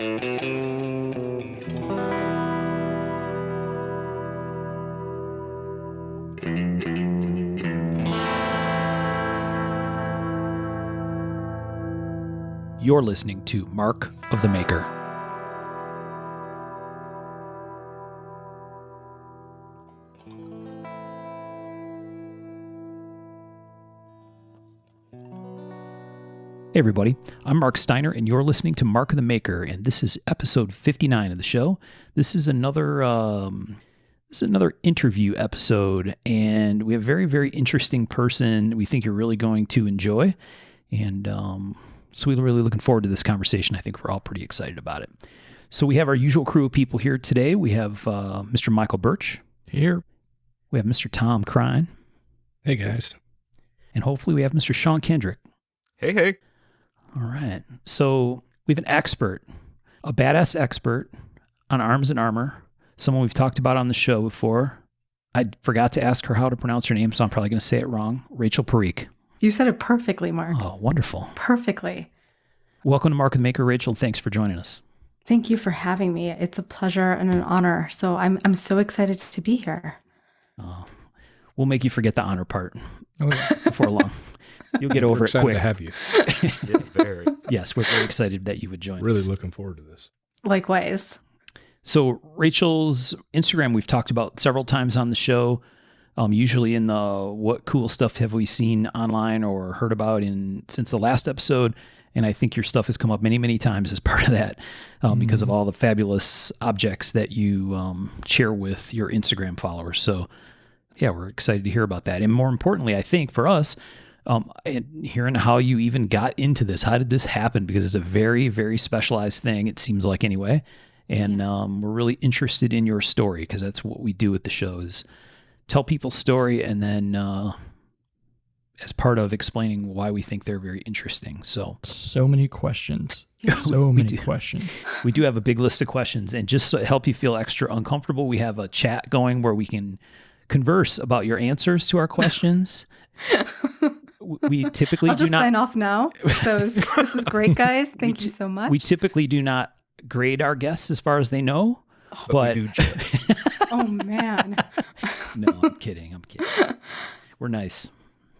You're listening to Mark of the Maker. Hey everybody, I'm Mark Steiner and you're listening to Mark of the Maker, and this is episode 59 of the show. This is another interview episode, and we have a very, very interesting person we think you're really going to enjoy, and so we're really looking forward to this conversation. I think we're all pretty excited about it. So we have our usual crew of people here today. We have Mr. Michael Birch. Here. We have Mr. Tom Crine. Hey, guys. And hopefully we have Mr. Sean Kendrick. Hey, hey. All right. So we have an expert, a badass expert on arms and armor, someone we've talked about on the show before. I forgot to ask her how to pronounce her name, so I'm probably going to say it wrong. Rachel Parikh. You said it perfectly, Mark. Oh, wonderful. Perfectly. Welcome to Mark of the Maker, Rachel. Thanks for joining us. Thank you for having me. It's a pleasure and an honor. So I'm so excited to be here. We'll make you forget the honor part before long. You'll get over it quick. To have you. Yeah, very. Yes, we're very excited that you would join us. Really looking forward to this. Likewise. So Rachel's Instagram, we've talked about several times on the show, usually in the what cool stuff have we seen online or heard about since the last episode. And I think your stuff has come up many, many times as part of that because of all the fabulous objects that you share with your Instagram followers. So yeah, we're excited to hear about that. And more importantly, I think for us, and hearing how you even got into this, how did this happen? Because it's a very, very specialized thing, it seems like anyway. And we're really interested in your story because that's what we do with the show is tell people's story and then as part of explaining why we think they're very interesting. So many questions. Many questions. We do have a big list of questions, and just to help you feel extra uncomfortable, we have a chat going where we can converse about your answers to our questions. We typically I'll just sign off now. So this is great, guys. Thank you so much. We typically do not grade our guests as far as they know, but we do judge. Oh man. No, I'm kidding. We're nice.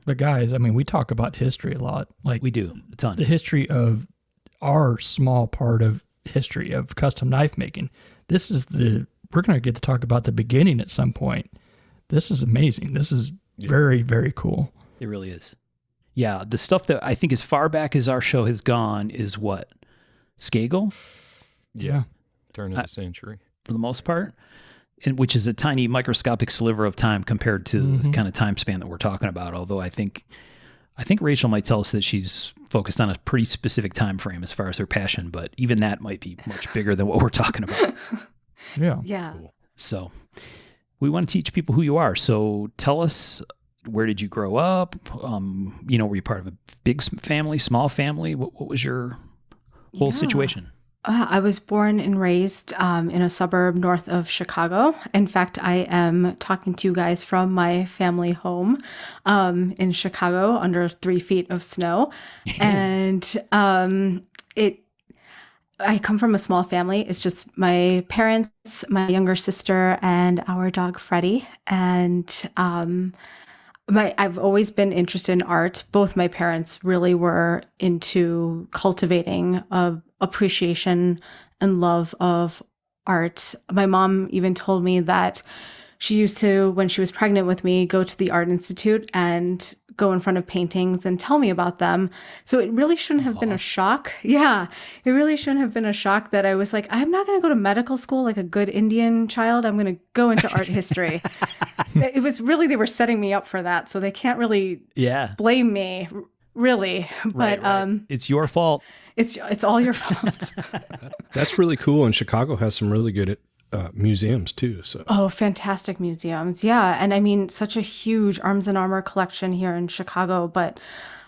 But guys, I mean, we talk about history a lot. Like We do a ton. The history of our small part of history of custom knife making. We're going to get to talk about the beginning at some point. This is amazing. This is very, very cool. It really is. Yeah, the stuff that I think as far back as our show has gone is what? Skagel? Yeah. Turn of the century. For the most part, and which is a tiny microscopic sliver of time compared to the kind of time span that we're talking about. Although I think Rachel might tell us that she's focused on a pretty specific time frame as far as her passion, but even that might be much bigger than what we're talking about. Yeah. Yeah. Cool. So we want to teach people who you are. So tell us, where did you grow up? Were you part of a big family, small family? What was your whole situation? I was born and raised in a suburb north of Chicago. In fact, I am talking to you guys from my family home in Chicago under 3 feet of snow. And I come from a small family. It's just my parents, my younger sister, and our dog Freddie. And I've always been interested in art. Both my parents really were into cultivating a appreciation and love of art. My mom even told me that she used to, when she was pregnant with me, go to the Art Institute and go in front of paintings and tell me about them. So it really shouldn't have been a shock. Yeah, it really shouldn't have been a shock that I was like, I'm not going to go to medical school like a good Indian child. I'm going to go into art history. It was really, they were setting me up for that. So they can't really blame me, really. But right. It's your fault. It's all your fault. That's really cool. And Chicago has some really good museums too. So fantastic museums. Yeah. And I mean, such a huge arms and armor collection here in Chicago. But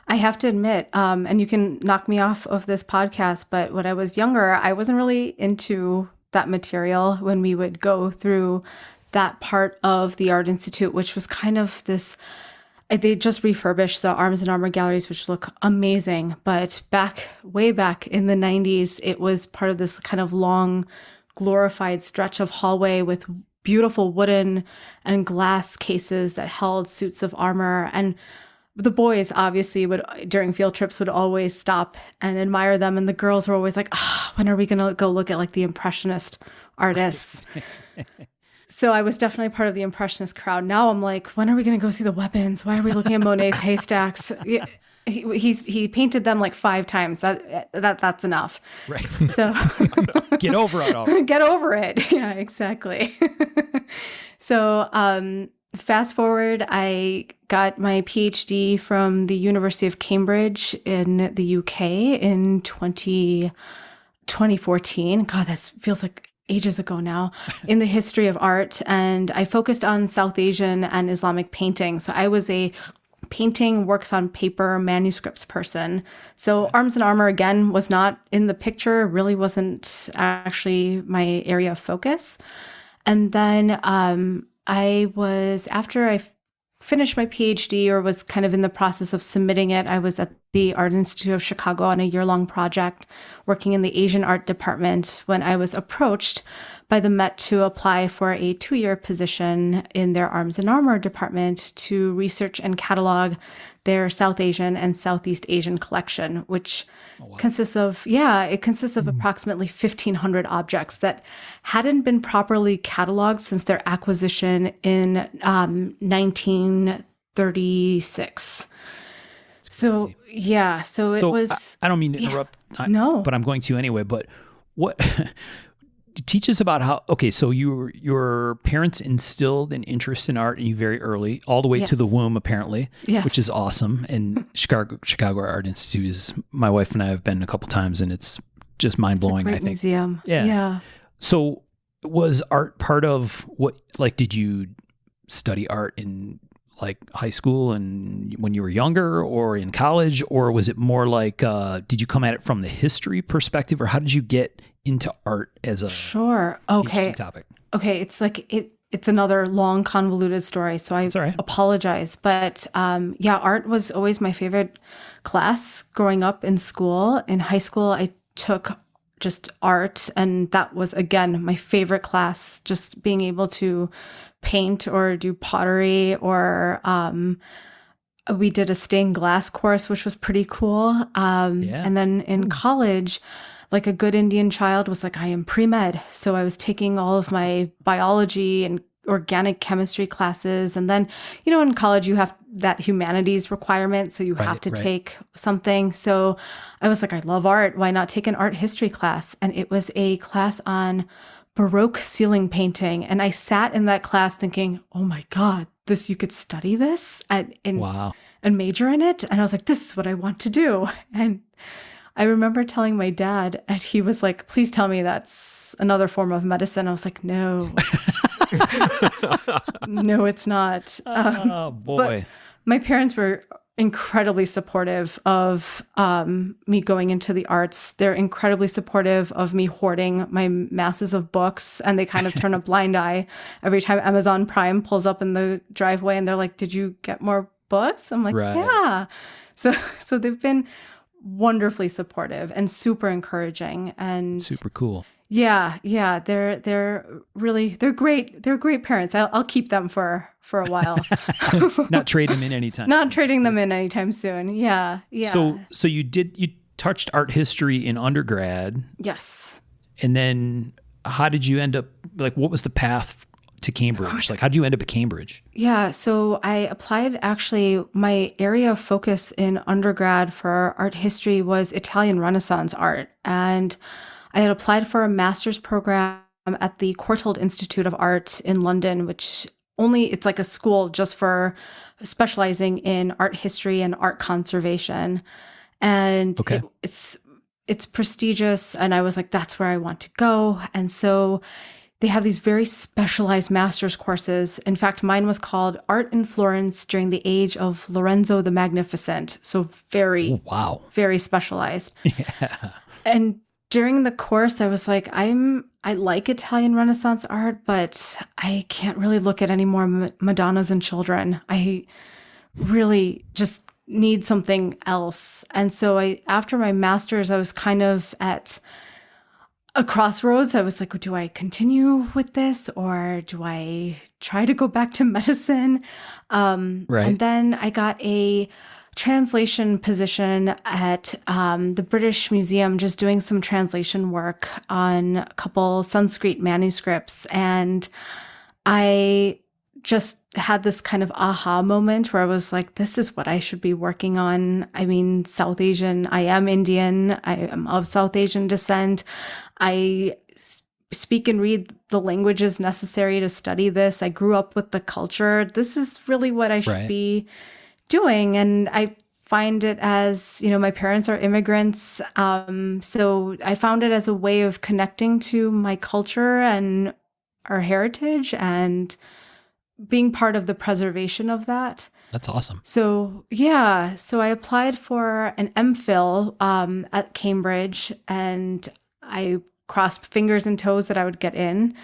I have to admit, and you can knock me off of this podcast, but when I was younger, I wasn't really into that material when we would go through that part of the Art Institute, which was kind of this They just refurbished the Arms and Armor galleries, which look amazing. But way back in the 90s, it was part of this kind of long, glorified stretch of hallway with beautiful wooden and glass cases that held suits of armor. And the boys obviously during field trips would always stop and admire them. And the girls were always like, when are we going to go look at like the Impressionist artists? So I was definitely part of the Impressionist crowd. Now I'm like, when are we going to go see the weapons? Why are we looking at Monet's haystacks? He painted them like 5 times. That's enough. Right. So Get over it already. Get over it. Yeah, exactly. So fast forward, I got my PhD from the University of Cambridge in the UK in 2014. God, that feels like ages ago now, in the history of art. And I focused on South Asian and Islamic painting. So I was a painting, works on paper, manuscripts person. So Arms and Armor, again, was not in the picture, really wasn't actually my area of focus. And then after I finished my PhD or was kind of in the process of submitting it, I was at the Art Institute of Chicago on a year-long project working in the Asian art department when I was approached by the Met to apply for a 2-year position in their Arms and Armor department to research and catalog their South Asian and Southeast Asian collection, which consists of approximately 1,500 objects that hadn't been properly cataloged since their acquisition in 1936. So it was. I don't mean to interrupt. No, but I'm going to anyway. But what? Teach us about how. Okay, so your parents instilled an interest in art in you very early, all the way to the womb, apparently, which is awesome. And Chicago Art Institute is, my wife and I have been a couple times, and it's just mind blowing. I think museum. Yeah. So was art part of what? Like, did you study art in like high school and when you were younger, or in college, or was it more like did you come at it from the history perspective, or how did you get into art as a PhD topic? Okay, it's like it's another long convoluted story, so I apologize, but art was always my favorite class growing up in school. In high school, I took just art, and that was again my favorite class, just being able to paint or do pottery, or we did a stained glass course, which was pretty cool. And then in college, like a good Indian child, was like, I am pre-med. So I was taking all of my biology and organic chemistry classes. And then, in college, you have that humanities requirement. So you have to take something. So I was like, I love art. Why not take an art history class? And it was a class on Baroque ceiling painting. And I sat in that class thinking, oh my God, you could study this and major in it. And I was like, this is what I want to do. And I remember telling my dad, and he was like, please tell me that's another form of medicine. I was like, no, no, it's not. Oh, boy. But my parents were incredibly supportive of me going into the arts. They're incredibly supportive of me hoarding my masses of books, and they kind of turn a blind eye every time Amazon Prime pulls up in the driveway, and they're like, did you get more books? I'm like, yeah. So they've been wonderfully supportive and super encouraging and super cool. Yeah. They're great. They're great parents. I'll keep them for a while. Not trade them in anytime. Not trading them in anytime soon. Yeah. So you touched art history in undergrad. Yes. And then how did you end up, like, what was the path to Cambridge? Like, how did you end up at Cambridge? Yeah. So I applied, actually, my area of focus in undergrad for art history was Italian Renaissance art. And I had applied for a master's program at the Courtauld Institute of Art in London, which it's like a school just for specializing in art history and art conservation. And it's prestigious. And I was like, that's where I want to go. And so they have these very specialized master's courses. In fact, mine was called Art in Florence During the Age of Lorenzo the Magnificent. So very specialized. Yeah. And during the course, I was like, I like Italian Renaissance art, but I can't really look at any more Madonnas and children. I really just need something else. And so after my master's, I was kind of at a crossroads. I was like, do I continue with this or do I try to go back to medicine? Right. And then I got a translation position at the British Museum, just doing some translation work on a couple Sanskrit manuscripts. And I just had this kind of aha moment where I was like, this is what I should be working on. I mean, South Asian, I am Indian, I am of South Asian descent. I speak and read the languages necessary to study this. I grew up with the culture. This is really what I should be doing. And I find it as, my parents are immigrants. So I found it as a way of connecting to my culture and our heritage and being part of the preservation of that. That's awesome. So yeah, so I applied for an MPhil at Cambridge, and I crossed fingers and toes that I would get in,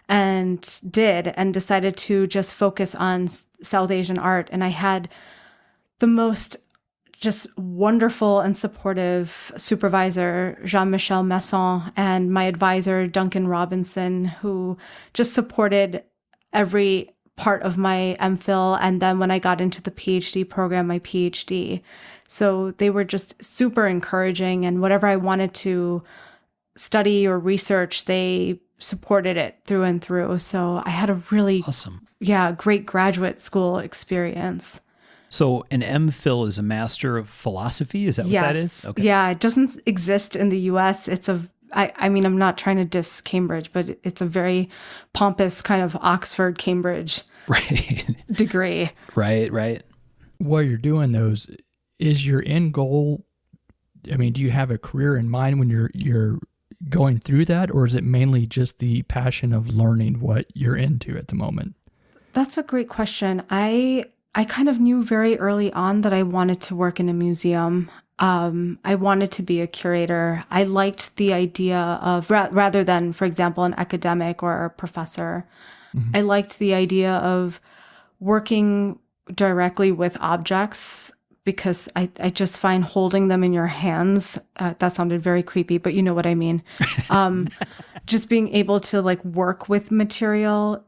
and did, and decided to just focus on South Asian art. And I had the most just wonderful and supportive supervisor, Jean-Michel Masson, and my advisor, Duncan Robinson, who just supported every part of my MPhil. And then when I got into the PhD program, my PhD. So they were just super encouraging, and whatever I wanted to study or research, they supported it through and through. So I had a really awesome, great graduate school experience. So an MPhil is a Master of Philosophy? Is that what that is? Okay. Yeah, it doesn't exist in the US. I mean, I'm not trying to diss Cambridge, but it's a very pompous kind of Oxford, Cambridge degree. Right. While you're doing those, is your end goal, I mean, do you have a career in mind when you're going through that, or is it mainly just the passion of learning what you're into at the moment? That's a great question. I kind of knew very early on that I wanted to work in a museum. I wanted to be a curator. I liked the idea of, rather than, for example, an academic or a professor, I liked the idea of working directly with objects, because I just find holding them in your hands, that sounded very creepy, but you know what I mean. Just being able to work with material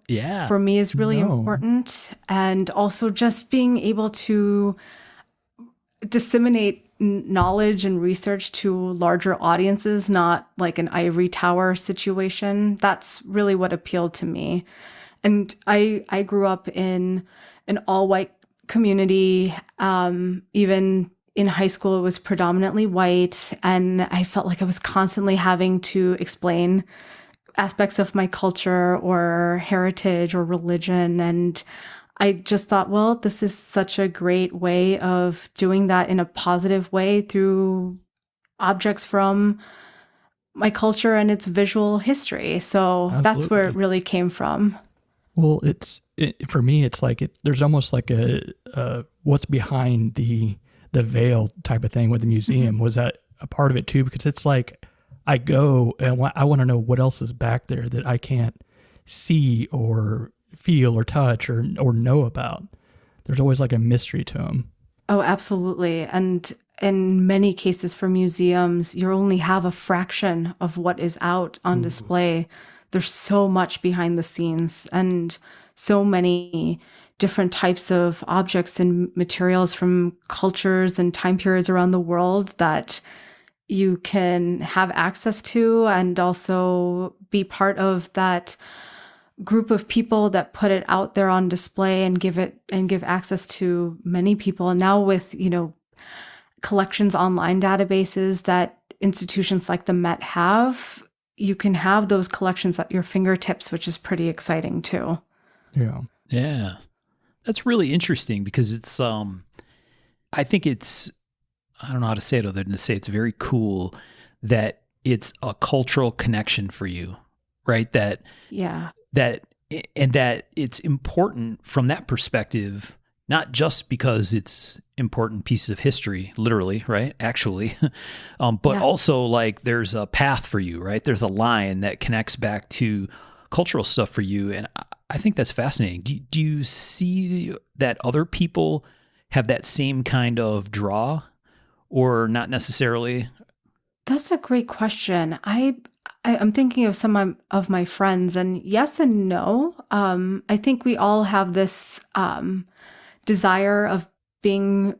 for me is really important. And also just being able to disseminate knowledge and research to larger audiences, not like an ivory tower situation. That's really what appealed to me. And I grew up in an all-white community. Even in high school, it was predominantly white. And I felt like I was constantly having to explain aspects of my culture or heritage or religion. And I just thought, well, this is such a great way of doing that in a positive way through objects from my culture and its visual history. So that's where it really came from. Well, for me, it's like there's almost like a what's behind the veil type of thing with the museum. Was that a part of it too? Because it's like I go and I want to know what else is back there that I can't see or feel or touch or know about. There's always like a mystery to them. Oh, absolutely. And in many cases for museums, you only have a fraction of what is out on display. There's so much behind the scenes and so many different types of objects and materials from cultures and time periods around the world that you can have access to, and also be part of that group of people that put it out there on display and give access to many people. And now with, collections online databases that institutions like the Met have, you can have those collections at your fingertips, which is pretty exciting too. Yeah. That's really interesting because it's, I think it's, I don't know how to say it other than to say it's very cool that it's a cultural connection for you, right? That it's important from that perspective, not just because it's important pieces of history, literally, right? Actually, but also like there's a path for you, right? There's a line that connects back to cultural stuff for you. And I think that's fascinating. Do you see that other people have that same kind of draw, or not necessarily? That's a great question. I'm thinking of some of my friends, and yes and no. I think we all have this desire of being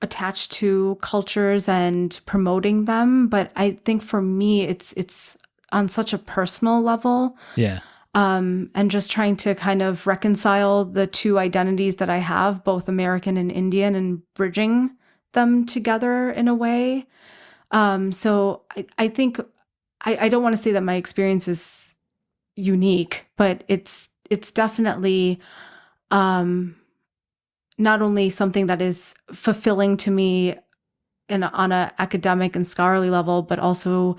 attached to cultures and promoting them, but I think for me, it's on such a personal level. Yeah. And just trying to kind of reconcile the two identities that I have, both American and Indian, and bridging them together in a way. So I think I don't want to say that my experience is unique, but it's definitely not only something that is fulfilling to me on a academic and scholarly level, but also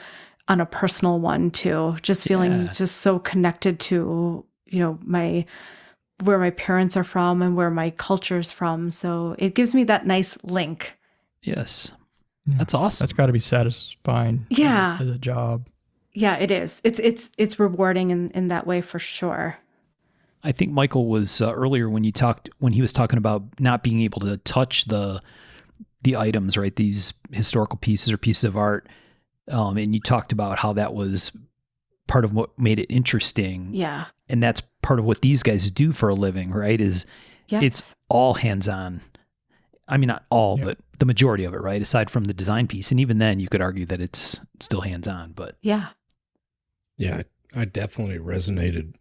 on a personal one too. Just feeling just so connected to, where my parents are from and where my culture is from. So it gives me that nice link. Yes. Yeah. That's awesome. That's got to be satisfying. Yeah. As a job. Yeah, it is. It's rewarding in that way for sure. I think Michael was earlier when he was talking about not being able to touch the items, right? These historical pieces or pieces of art. And you talked about how that was part of what made it interesting. Yeah. And that's part of what these guys do for a living, right? It's all hands-on. I mean, not all, but the majority of it, right? Aside from the design piece. And even then you could argue that it's still hands-on, but. Yeah. Yeah, I definitely resonated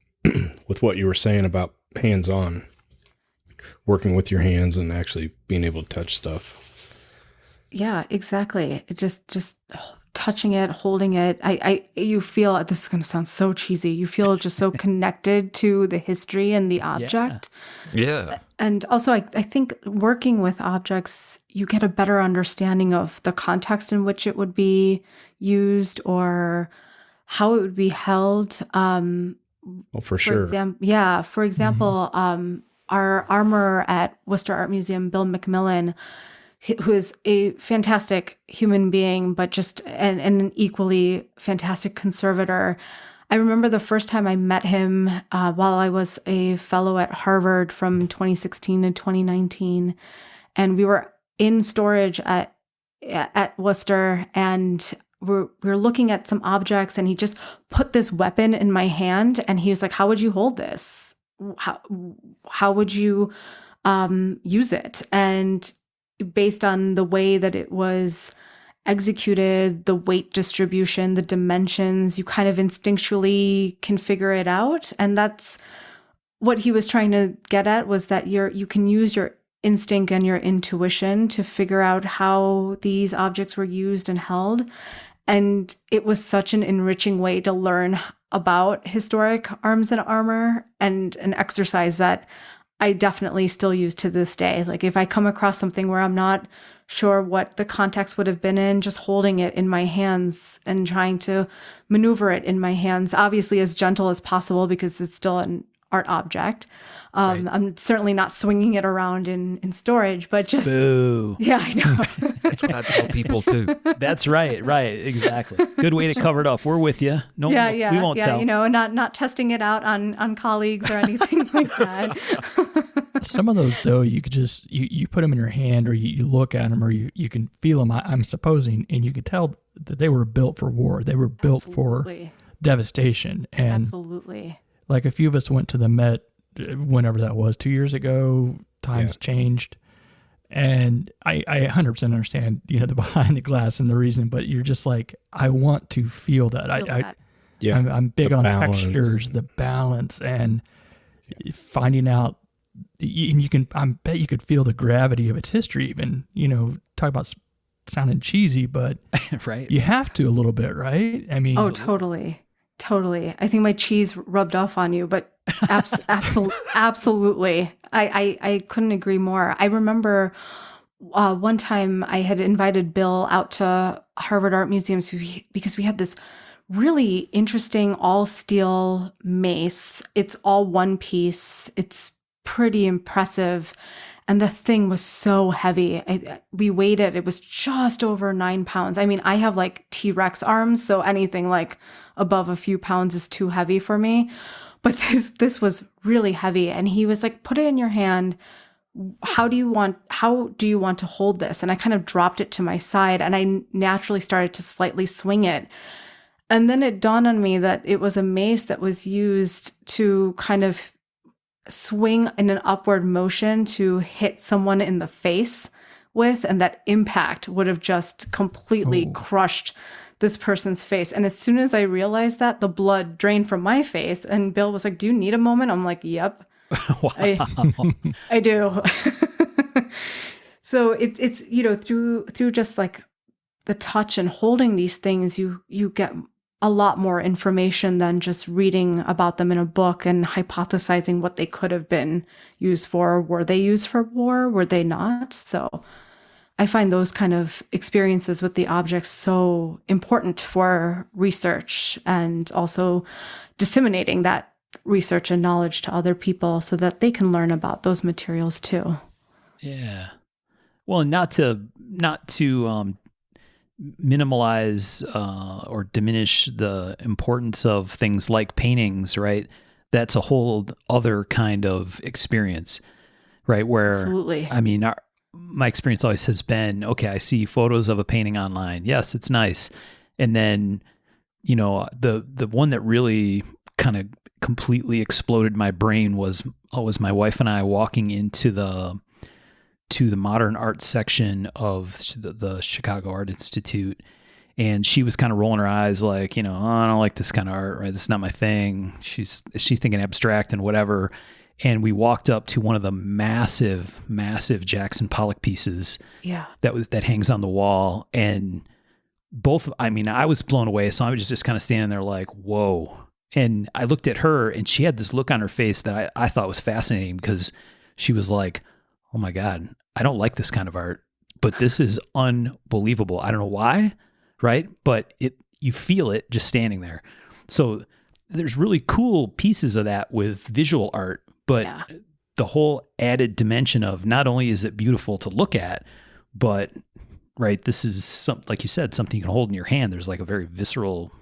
with what you were saying about hands-on, working with your hands and actually being able to touch stuff. Yeah, exactly. It just touching it, holding it. You feel, this is going to sound so cheesy. You feel just so connected to the history and the object. Yeah. And also, I think working with objects, you get a better understanding of the context in which it would be used or how it would be held. For sure. For example, our armorer at Worcester Art Museum, Bill McMillan, who is a fantastic human being, but just an equally fantastic conservator. I remember the first time I met him while I was a fellow at Harvard from 2016 to 2019, and we were in storage at Worcester, and we're looking at some objects, and he just put this weapon in my hand, and he was like, "How would you hold this? How would you use it?" And based on the way that it was executed, the weight distribution, the dimensions, you kind of instinctually can figure it out. And that's what he was trying to get at, was that you can use your instinct and your intuition to figure out how these objects were used and held. And it was such an enriching way to learn about historic arms and armor, and an exercise that I definitely still use to this day. Like if I come across something where I'm not sure what the context would have been in, just holding it in my hands and trying to maneuver it in my hands, obviously as gentle as possible because it's still an art object. Right. I'm certainly not swinging it around in storage, but just, Boo. Yeah, I know. That's what I tell people too. That's right, exactly. Good way to cover it up. We're with you. No, we won't tell. Not testing it out on colleagues or anything like that. Some of those, though, you could just, you put them in your hand, or you look at them, or you can feel them, I'm supposing, and you could tell that they were built for war. They were built for devastation. And absolutely. Like a few of us went to the Met, whenever that was, 2 years ago. Times changed. And I 100% understand, the behind the glass and the reason, but you're just like, I want to feel that. I'm big on textures, the balance, and finding out. And I bet you could feel the gravity of its history. Even talk about sounding cheesy, but right, you have to a little bit, right? I mean, totally. I think my cheese rubbed off on you, but absolutely. I couldn't agree more. I remember one time I had invited Bill out to Harvard Art Museum because we had this really interesting all steel mace. It's all one piece. It's pretty impressive. And the thing was so heavy. We weighed it. It was just over 9 pounds. I mean, I have like T-Rex arms, so anything like above a few pounds is too heavy for me. But this was really heavy. And he was like, put it in your hand, how do you want to hold this? And I kind of dropped it to my side, and I naturally started to slightly swing it. And then it dawned on me that it was a mace that was used to kind of swing in an upward motion to hit someone in the face with, and that impact would have just completely crushed this person's face. And as soon as I realized that, the blood drained from my face, and Bill was like, "Do you need a moment?" I'm like, "Yep." Wow. I do. So it's through just like the touch and holding these things, you get a lot more information than just reading about them in a book and hypothesizing what they could have been used for. Were they used for war? Were they not? So I find those kind of experiences with the objects so important for research, and also disseminating that research and knowledge to other people so that they can learn about those materials too. Yeah. Well, not to minimalize or diminish the importance of things like paintings, right? That's a whole other kind of experience, right? Where, Absolutely. I mean, my experience always has been, okay, I see photos of a painting online. Yes, it's nice. And then, the one that really kind of completely exploded my brain was my wife and I walking into the modern art section of the Chicago Art Institute. And she was kind of rolling her eyes like, oh, I don't like this kind of art, right? This is not my thing. She's thinking abstract and whatever. And we walked up to one of the massive Jackson Pollock pieces. Yeah. that hangs on the wall. And I was blown away. So I was just kind of standing there like, whoa. And I looked at her, and she had this look on her face that I thought was fascinating, because she was like, oh my God, I don't like this kind of art, but this is unbelievable. I don't know why, right? But you feel it just standing there. So there's really cool pieces of that with visual art, but the whole added dimension of not only is it beautiful to look at, but right, this is like you said, something you can hold in your hand. There's like a very visceral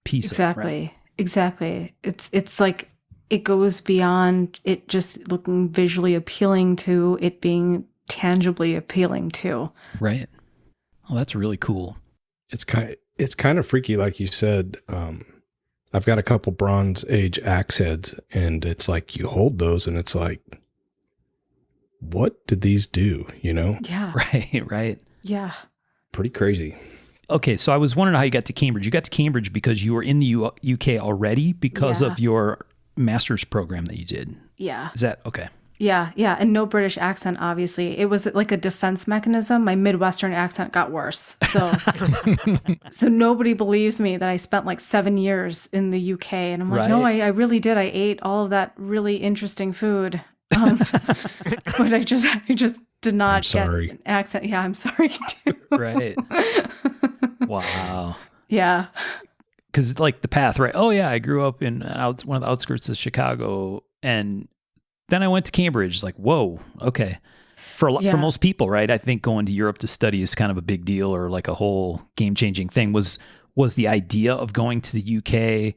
piece. Exactly. Of it, right? Exactly. It's like it goes beyond it just looking visually appealing to it being tangibly appealing too. Right. Oh, that's really cool. It's kind of freaky, like you said. I've got a couple Bronze Age axe heads, and it's like you hold those, and it's like, what did these do? Yeah. Right. Yeah. Pretty crazy. Okay, so I was wondering how you got to Cambridge. You got to Cambridge because you were in the UK already because of your master's program that you did. Yeah. Is that okay? Yeah. And no British accent, obviously. It was like a defense mechanism. My Midwestern accent got worse. So nobody believes me that I spent like 7 years in the UK. And I'm like, no, I really did. I ate all of that really interesting food. But I just did not get an accent. Yeah, I'm sorry too. Right. Wow. Yeah. Because like the path, right? Oh yeah, I grew up in one of the outskirts of Chicago, and then I went to Cambridge. Like, whoa, okay. For most people, right? I think going to Europe to study is kind of a big deal, or like a whole game-changing thing. Was the idea of going to the UK,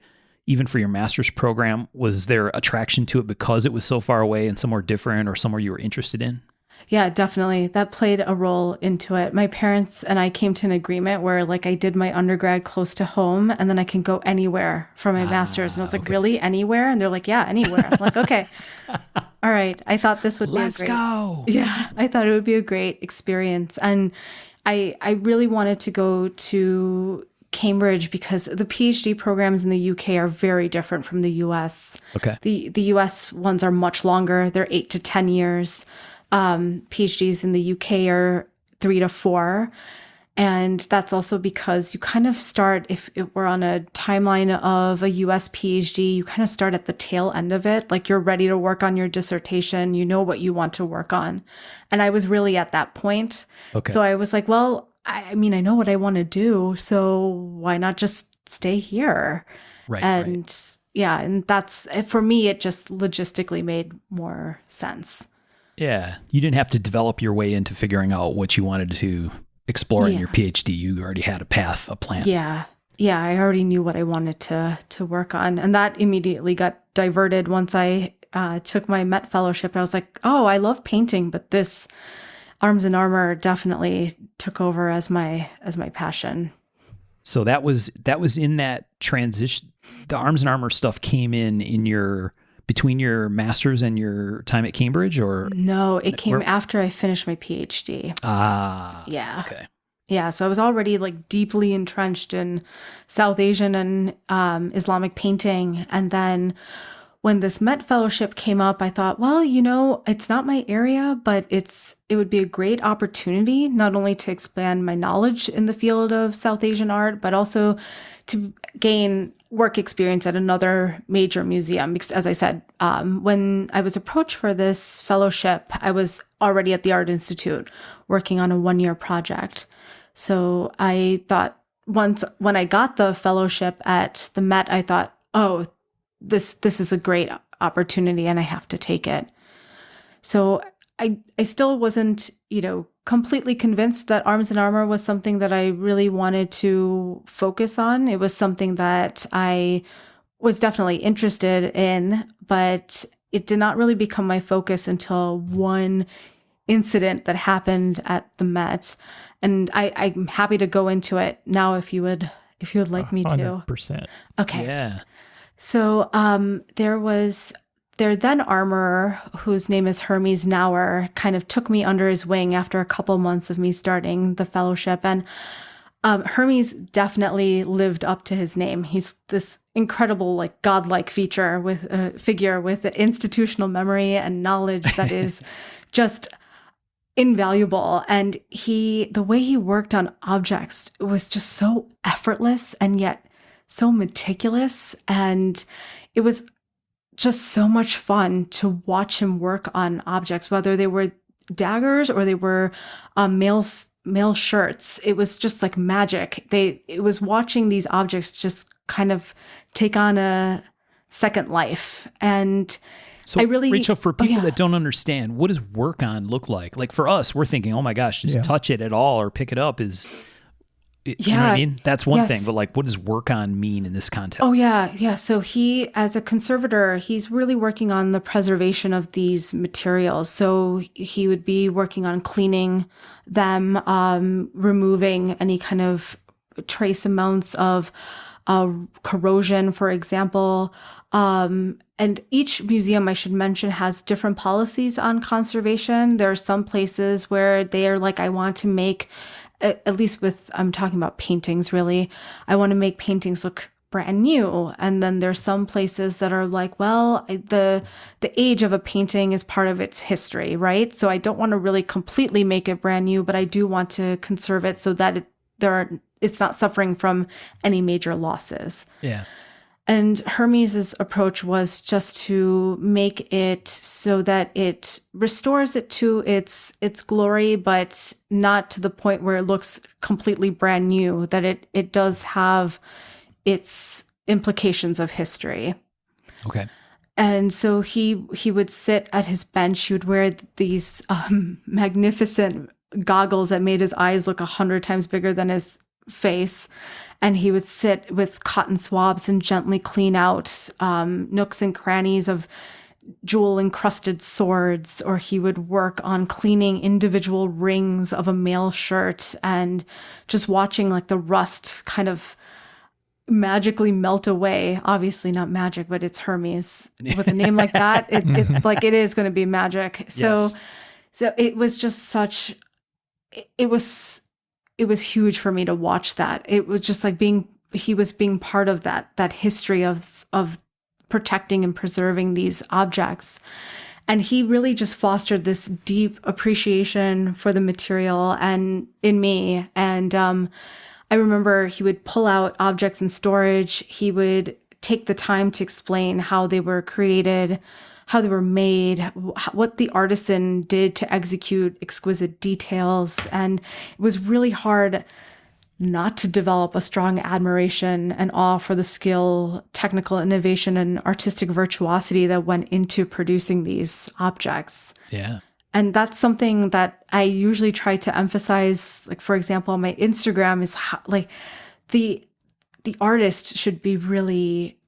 even for your master's program, was there attraction to it because it was so far away and somewhere different, or somewhere you were interested in? Yeah, definitely. That played a role into it. My parents and I came to an agreement where like I did my undergrad close to home, and then I can go anywhere for my master's. And I was like, really? Anywhere? And they're like, yeah, anywhere. I'm like, okay. All right. I thought this would Let's be a great. go. Yeah, I thought it would be a great experience. And I really wanted to go to Cambridge because the PhD programs in the UK are very different from the US. Okay. The US ones are much longer. They're 8 to 10 years. PhDs in the UK are 3 to 4. And that's also because you kind of start, if it were on a timeline of a US PhD, you kind of start at the tail end of it. Like you're ready to work on your dissertation. You know what you want to work on. And I was really at that point. Okay. So I was like, well, I mean, I know what I want to do. So why not just stay here? Right. And yeah, and that's, for me, it just logistically made more sense. Yeah. You didn't have to develop your way into figuring out what you wanted to explore in your PhD. You already had a path, a plan. Yeah. I already knew what I wanted to work on. And that immediately got diverted once I took my Met Fellowship, I was like, oh, I love painting, but this Arms and Armor definitely took over as my passion. So that was in that transition. The Arms and Armor stuff came in your between your master's and your time at Cambridge, or no, it came after I finished my PhD. Yeah. Okay. Yeah, so I was already like deeply entrenched in South Asian and Islamic painting, and then when this Met Fellowship came up, I thought, well, it's not my area, but it would be a great opportunity not only to expand my knowledge in the field of South Asian art, but also to gain work experience at another major museum. Because as I said, when I was approached for this fellowship, I was already at the Art Institute working on a 1-year project. So I thought when I got the fellowship at the Met, I thought, oh, this is a great opportunity and I have to take it. So I still wasn't, completely convinced that Arms and Armor was something that I really wanted to focus on. It was something that I was definitely interested in, but it did not really become my focus until one incident that happened at the Met. And I'm happy to go into it now if you would like me to. 100%. Okay. Yeah. So there was their then armorer, whose name is Hermes Nauer, kind of took me under his wing after a couple months of me starting the fellowship. And Hermes definitely lived up to his name. He's this incredible, like godlike figure with institutional memory and knowledge that is just invaluable. And the way he worked on objects was just so effortless and yet so meticulous, and it was just so much fun to watch him work on objects, whether they were daggers or they were male shirts. It was just like magic. It was watching these objects just kind of take on a second life. And so Rachel, for people that don't understand, what does work on look like? Like for us, we're thinking, oh my gosh, just touch it at all or pick it up is... You know what I mean? That's one thing, but like, what does work on mean in this context? Oh, yeah. Yeah. So he, as a conservator, he's really working on the preservation of these materials. So he would be working on cleaning them, removing any kind of trace amounts of corrosion, for example. And each museum, I should mention, has different policies on conservation. There are some places where they are like, I want to make... at least I'm talking about paintings, really. I want to make paintings look brand new. And then there's some places that are like, well, the age of a painting is part of its history, right? So I don't want to really completely make it brand new, but I do want to conserve it so that it's not suffering from any major losses. Yeah. And Hermes's approach was just to make it so that it restores it to its glory, but not to the point where it looks completely brand new, that it does have its implications of history. Okay. And so he would sit at his bench. He would wear these magnificent goggles that made his eyes look 100 times bigger than his face. And he would sit with cotton swabs and gently clean out nooks and crannies of jewel-encrusted swords, or he would work on cleaning individual rings of a male shirt and just watching like the rust kind of magically melt away. Obviously not magic, but it's Hermes. With a name like that, it is going to be magic. So it was just such... It was huge for me to watch that. It was just like he was being part of that history of protecting and preserving these objects. And he really just fostered this deep appreciation for the material and in me. And I remember he would pull out objects in storage. He would take the time to explain how they were created, how they were made, what the artisan did to execute exquisite details. And it was really hard not to develop a strong admiration and awe for the skill, technical innovation, and artistic virtuosity that went into producing these objects. Yeah. And that's something that I usually try to emphasize. Like, for example, on my Instagram is how, like the artist should be really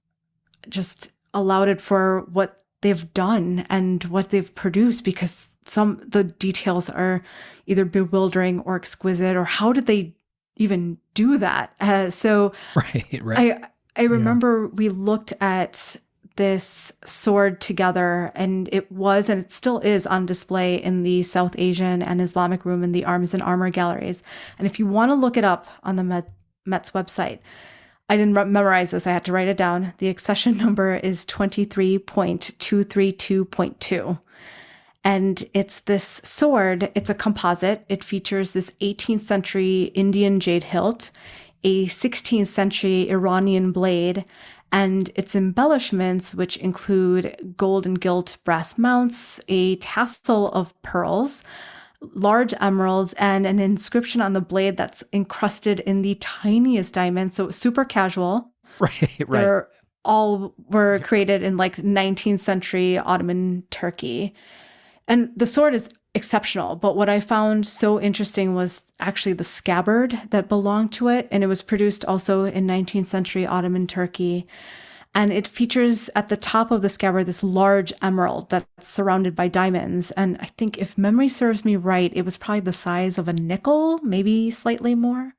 just lauded for what they've done and what they've produced, because the details are either bewildering or exquisite, or how did they even do that? So Right. I remember we looked at this sword together, and it was, and it still is, on display in the South Asian and Islamic room in the Arms and Armor galleries. And if you want to look it up on the Met's website, I didn't memorize this, I had to write it down. The accession number is 23.232.2. And it's this sword, it's a composite. It features this 18th century Indian jade hilt, a 16th century Iranian blade, and its embellishments, which include gold and gilt brass mounts, a tassel of pearls, large emeralds, and an inscription on the blade that's encrusted in the tiniest diamond. So super casual. Right. They're all were created in like 19th century Ottoman Turkey. And the sword is exceptional. But what I found so interesting was actually the scabbard that belonged to it. And it was produced also in 19th century Ottoman Turkey. And it features at the top of the scabbard this large emerald that's surrounded by diamonds. And I think, if memory serves me right, it was probably the size of a nickel, maybe slightly more.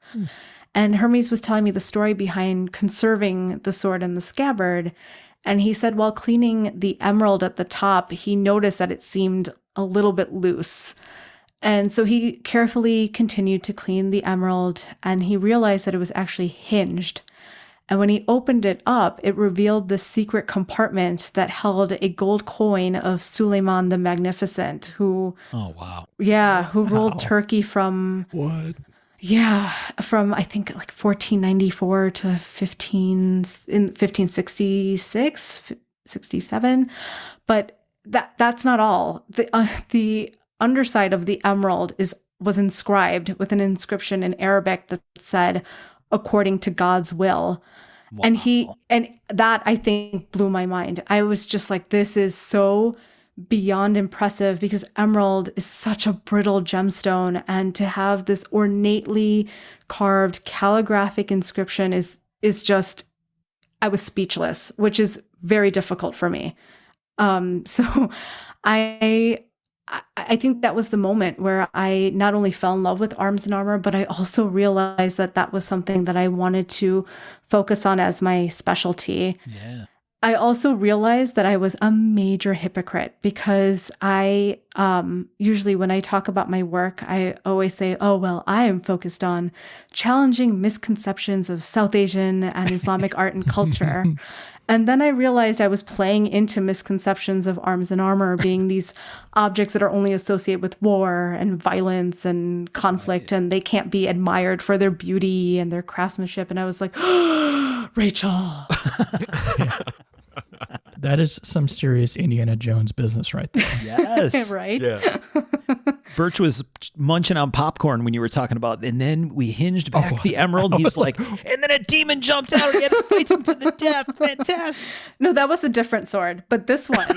And Hermes was telling me the story behind conserving the sword and the scabbard. And he said while cleaning the emerald at the top, he noticed that it seemed a little bit loose. And so he carefully continued to clean the emerald, and he realized that it was actually hinged. And when he opened it up, it revealed the secret compartment that held a gold coin of Suleiman the Magnificent, who ruled Turkey from What? From I think like 1494 to 1566, 67. But that's not all. The underside of the emerald was inscribed with an inscription in Arabic that said, "According to God's will." Wow. And that, I think, blew my mind. I was just like, this is so beyond impressive, because emerald is such a brittle gemstone, and to have this ornately carved calligraphic inscription is just, I was speechless, which is very difficult for me. So I think that was the moment where I not only fell in love with Arms and Armor, but I also realized that that was something that I wanted to focus on as my specialty. Yeah. I also realized that I was a major hypocrite, because I usually, when I talk about my work, I always say, oh, well, I am focused on challenging misconceptions of South Asian and Islamic art and culture. And then I realized I was playing into misconceptions of Arms and Armor being these objects that are only associated with war and violence and conflict, and they can't be admired for their beauty and their craftsmanship. And I was like, oh, Rachel. That is some serious Indiana Jones business right there. Yes. Right? Yeah. Birch was munching on popcorn when you were talking about, and then we hinged back the emerald. And he's like, and then a demon jumped out and he had to fight him to the death. Fantastic. No, that was a different sword, but this one,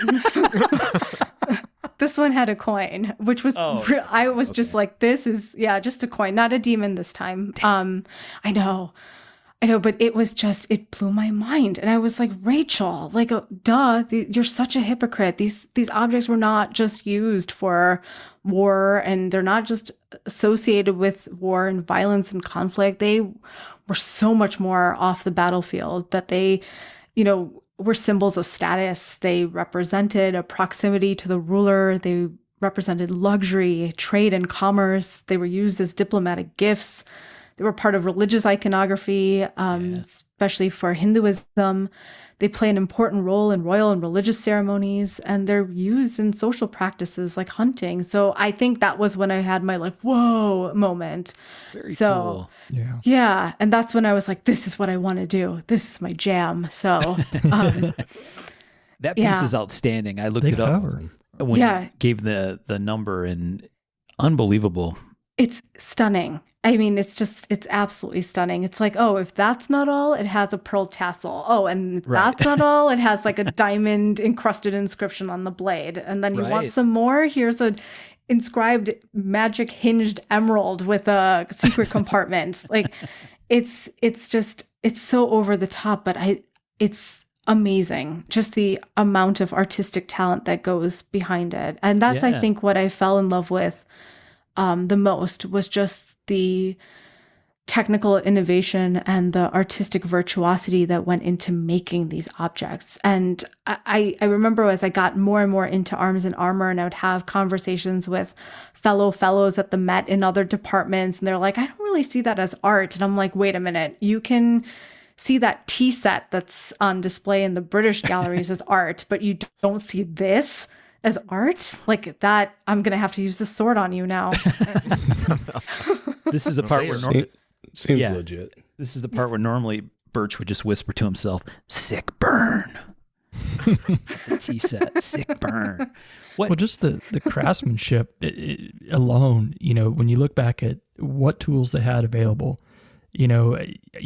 this one had a coin, which was, I was just like, this is, just a coin, not a demon this time. I know, but it was just, it blew my mind. And I was like, Rachel, like, you're such a hypocrite. These objects were not just used for war, and they're not just associated with war and violence and conflict. They were so much more off the battlefield, that they, were symbols of status. They represented a proximity to the ruler. They represented luxury, trade, and commerce. They were used as diplomatic gifts. They were part of religious iconography, especially for Hinduism. They play an important role in royal and religious ceremonies, and they're used in social practices like hunting. So I think that was when I had my like, whoa moment. Very cool. Yeah. And that's when I was like, this is what I want to do. This is my jam. So that piece is outstanding. I looked it up when you gave the number, and unbelievable. It's stunning. I mean, it's absolutely stunning. It's like, oh, if that's not all, it has a pearl tassel. Oh, and if that's not all, it has like a diamond encrusted inscription on the blade. And then you want some more? Here's a inscribed magic hinged emerald with a secret compartment. Like, it's so over the top, but amazing. Just the amount of artistic talent that goes behind it. And that's, I Yeah. think, what I fell in love with the most was just the technical innovation and the artistic virtuosity that went into making these objects. And I remember as I got more and more into arms and armor, and I would have conversations with fellows at the Met in other departments, and they're like, I don't really see that as art. And I'm like, wait a minute, you can see that tea set that's on display in the British galleries as art, but you don't see this as art? Like that, I'm going to have to use the sword on you now. This is the part where Seems Yeah. legit. this is the part where normally Birch would just whisper to himself, "Sick burn." The tea set, sick burn. What? Well, just the craftsmanship alone, when you look back at what tools they had available, you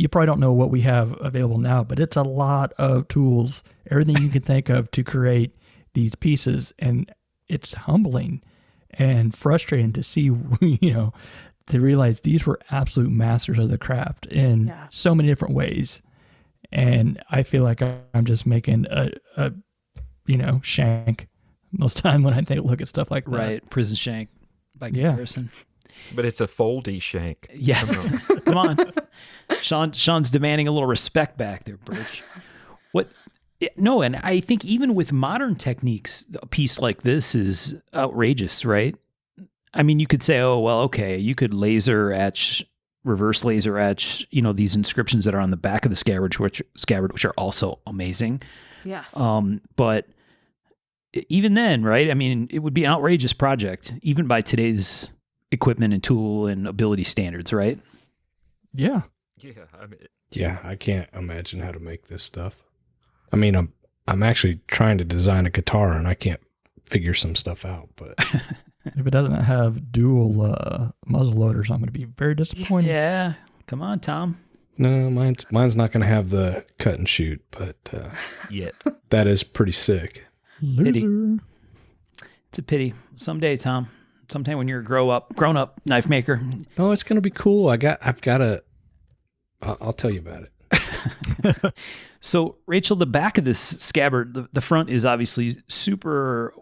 probably don't know what we have available now, but it's a lot of tools, everything you can think of to create these pieces. And it's humbling and frustrating to see, to realize these were absolute masters of the craft in so many different ways. And I feel like I'm just making a shank most time when I look at stuff like that. Right, prison shank by Yeah. comparison. But it's a foldy shank. Yes. Come on. Sean's demanding a little respect back there, Birch. No, and I think even with modern techniques, a piece like this is outrageous, right? I mean, you could say, oh, well, okay, you could laser etch, reverse laser etch, these inscriptions that are on the back of the scabbard, which are also amazing. Yes. But even then, right? I mean, it would be an outrageous project, even by today's equipment and tool and ability standards, right? Yeah. Yeah, I mean, Yeah, I can't imagine how to make this stuff. I mean, I'm actually trying to design a guitar and I can't figure some stuff out, but If it doesn't have dual muzzle loaders, I'm going to be very disappointed. Yeah. Come on, Tom. no, mine's not going to have the cut and shoot, but yet. that is pretty sick. Pity. Loser. It's a pity. Someday, Tom. Sometime when you're a grown up knife maker. Oh, it's going to be cool. I'll tell you about it. So, Rachel, the back of this scabbard, the front is obviously super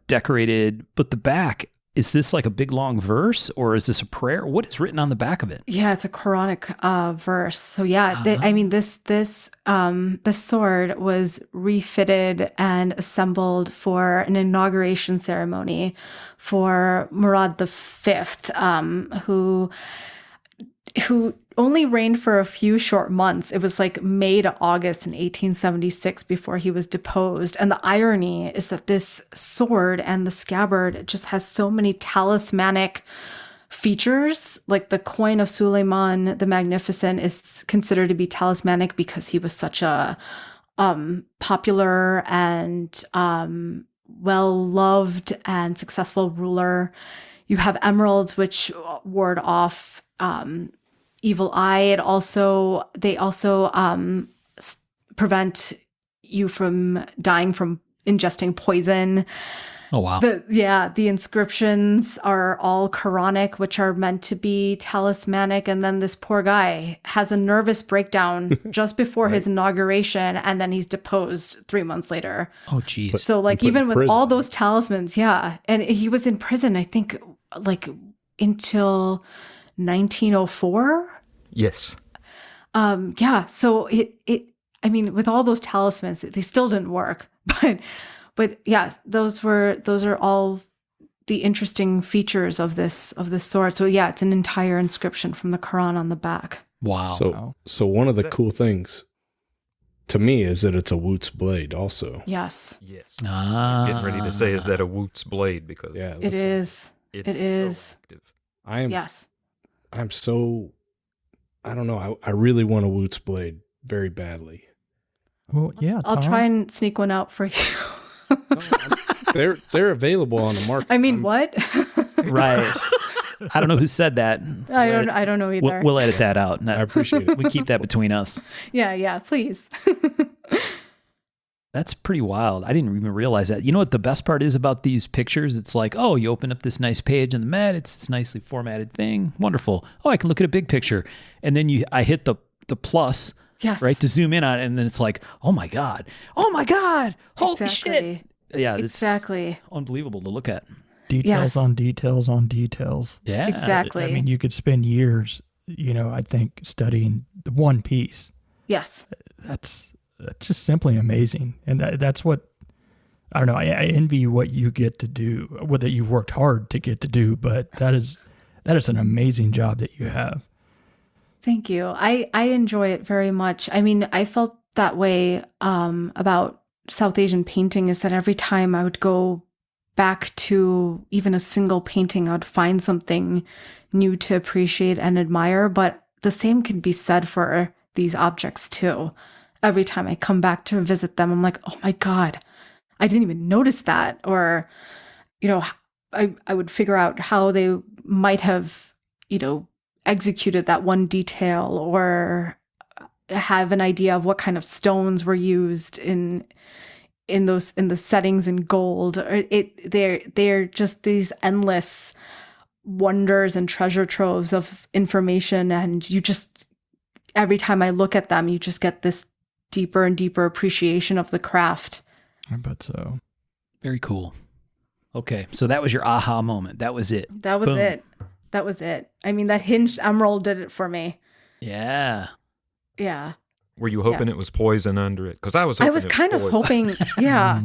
decorated, but the back, is this like a big long verse or is this a prayer? What is written on the back of it? Yeah, it's a Quranic verse. So yeah, this sword was refitted and assembled for an inauguration ceremony for Murad V, who only reigned for a few short months. It was like May to August in 1876 before he was deposed. And the irony is that this sword and the scabbard just has so many talismanic features. Like the coin of Suleiman the Magnificent is considered to be talismanic because he was such a popular and well-loved and successful ruler. You have emeralds, which ward off evil eye. They also prevent you from dying from ingesting poison. Oh, wow. The inscriptions are all Quranic, which are meant to be talismanic. And then this poor guy has a nervous breakdown just before his inauguration, and then he's deposed 3 months later. Oh, geez. So like put in even with prison. all those talismans, yeah. And he was in prison, I think, like until 1904. Yes. Yeah. So I mean, with all those talismans, they still didn't work. But yeah, those are all the interesting features of this sword. So yeah, it's an entire inscription from the Quran on the back. Wow. So one of the cool things to me is that it's a Wootz blade also. Yes, Yes. Ah. Getting ready to say, is that a Wootz blade? Because Yeah, it is. it It is. is. So active. Yes. I'm so, I don't know. I really want a Wootz blade very badly. Well, yeah. I'll Tom. try and sneak one out for you. They're available on the market. I mean, what? Right. I don't know who said that. I don't know either. We'll edit that out. I appreciate it. We keep that between us. Yeah, please. That's pretty wild. I didn't even realize that. You know what the best part is about these pictures? It's like, oh, you open up this nice page in the Met. It's this nicely formatted thing. Wonderful. Oh, I can look at a big picture. And then I hit the plus Yes. right? To zoom in on it, and then it's like, oh my God, holy shit. Yeah, it's Exactly. unbelievable to look at. Details Yes. on details on details. Yeah. Exactly. I mean, you could spend years, I think, studying the one piece. Yes. That's just simply amazing. And that's what, I don't know, I envy what you get to do, whether you've worked hard to get to do, but that is an amazing job that you have. Thank you. I enjoy it very much. I mean, I felt that way about South Asian painting, is that every time I would go back to even a single painting, I would find something new to appreciate and admire. But the same can be said for these objects too. Every time I come back to visit them, I'm like, oh my God, I didn't even notice that. Or, I would figure out how they might have, executed that one detail, or have an idea of what kind of stones were used in the settings in gold. Or they're just these endless wonders and treasure troves of information, and you just, every time I look at them, you just get this deeper and deeper appreciation of the craft. I bet so. Very cool. Okay, so that was your aha moment. That was it. That was Boom. it. That was it. I mean, that hinged emerald did it for me. Yeah. Yeah. Were you hoping it was poison under it? Because I was hoping I was it kind of poison. hoping, yeah.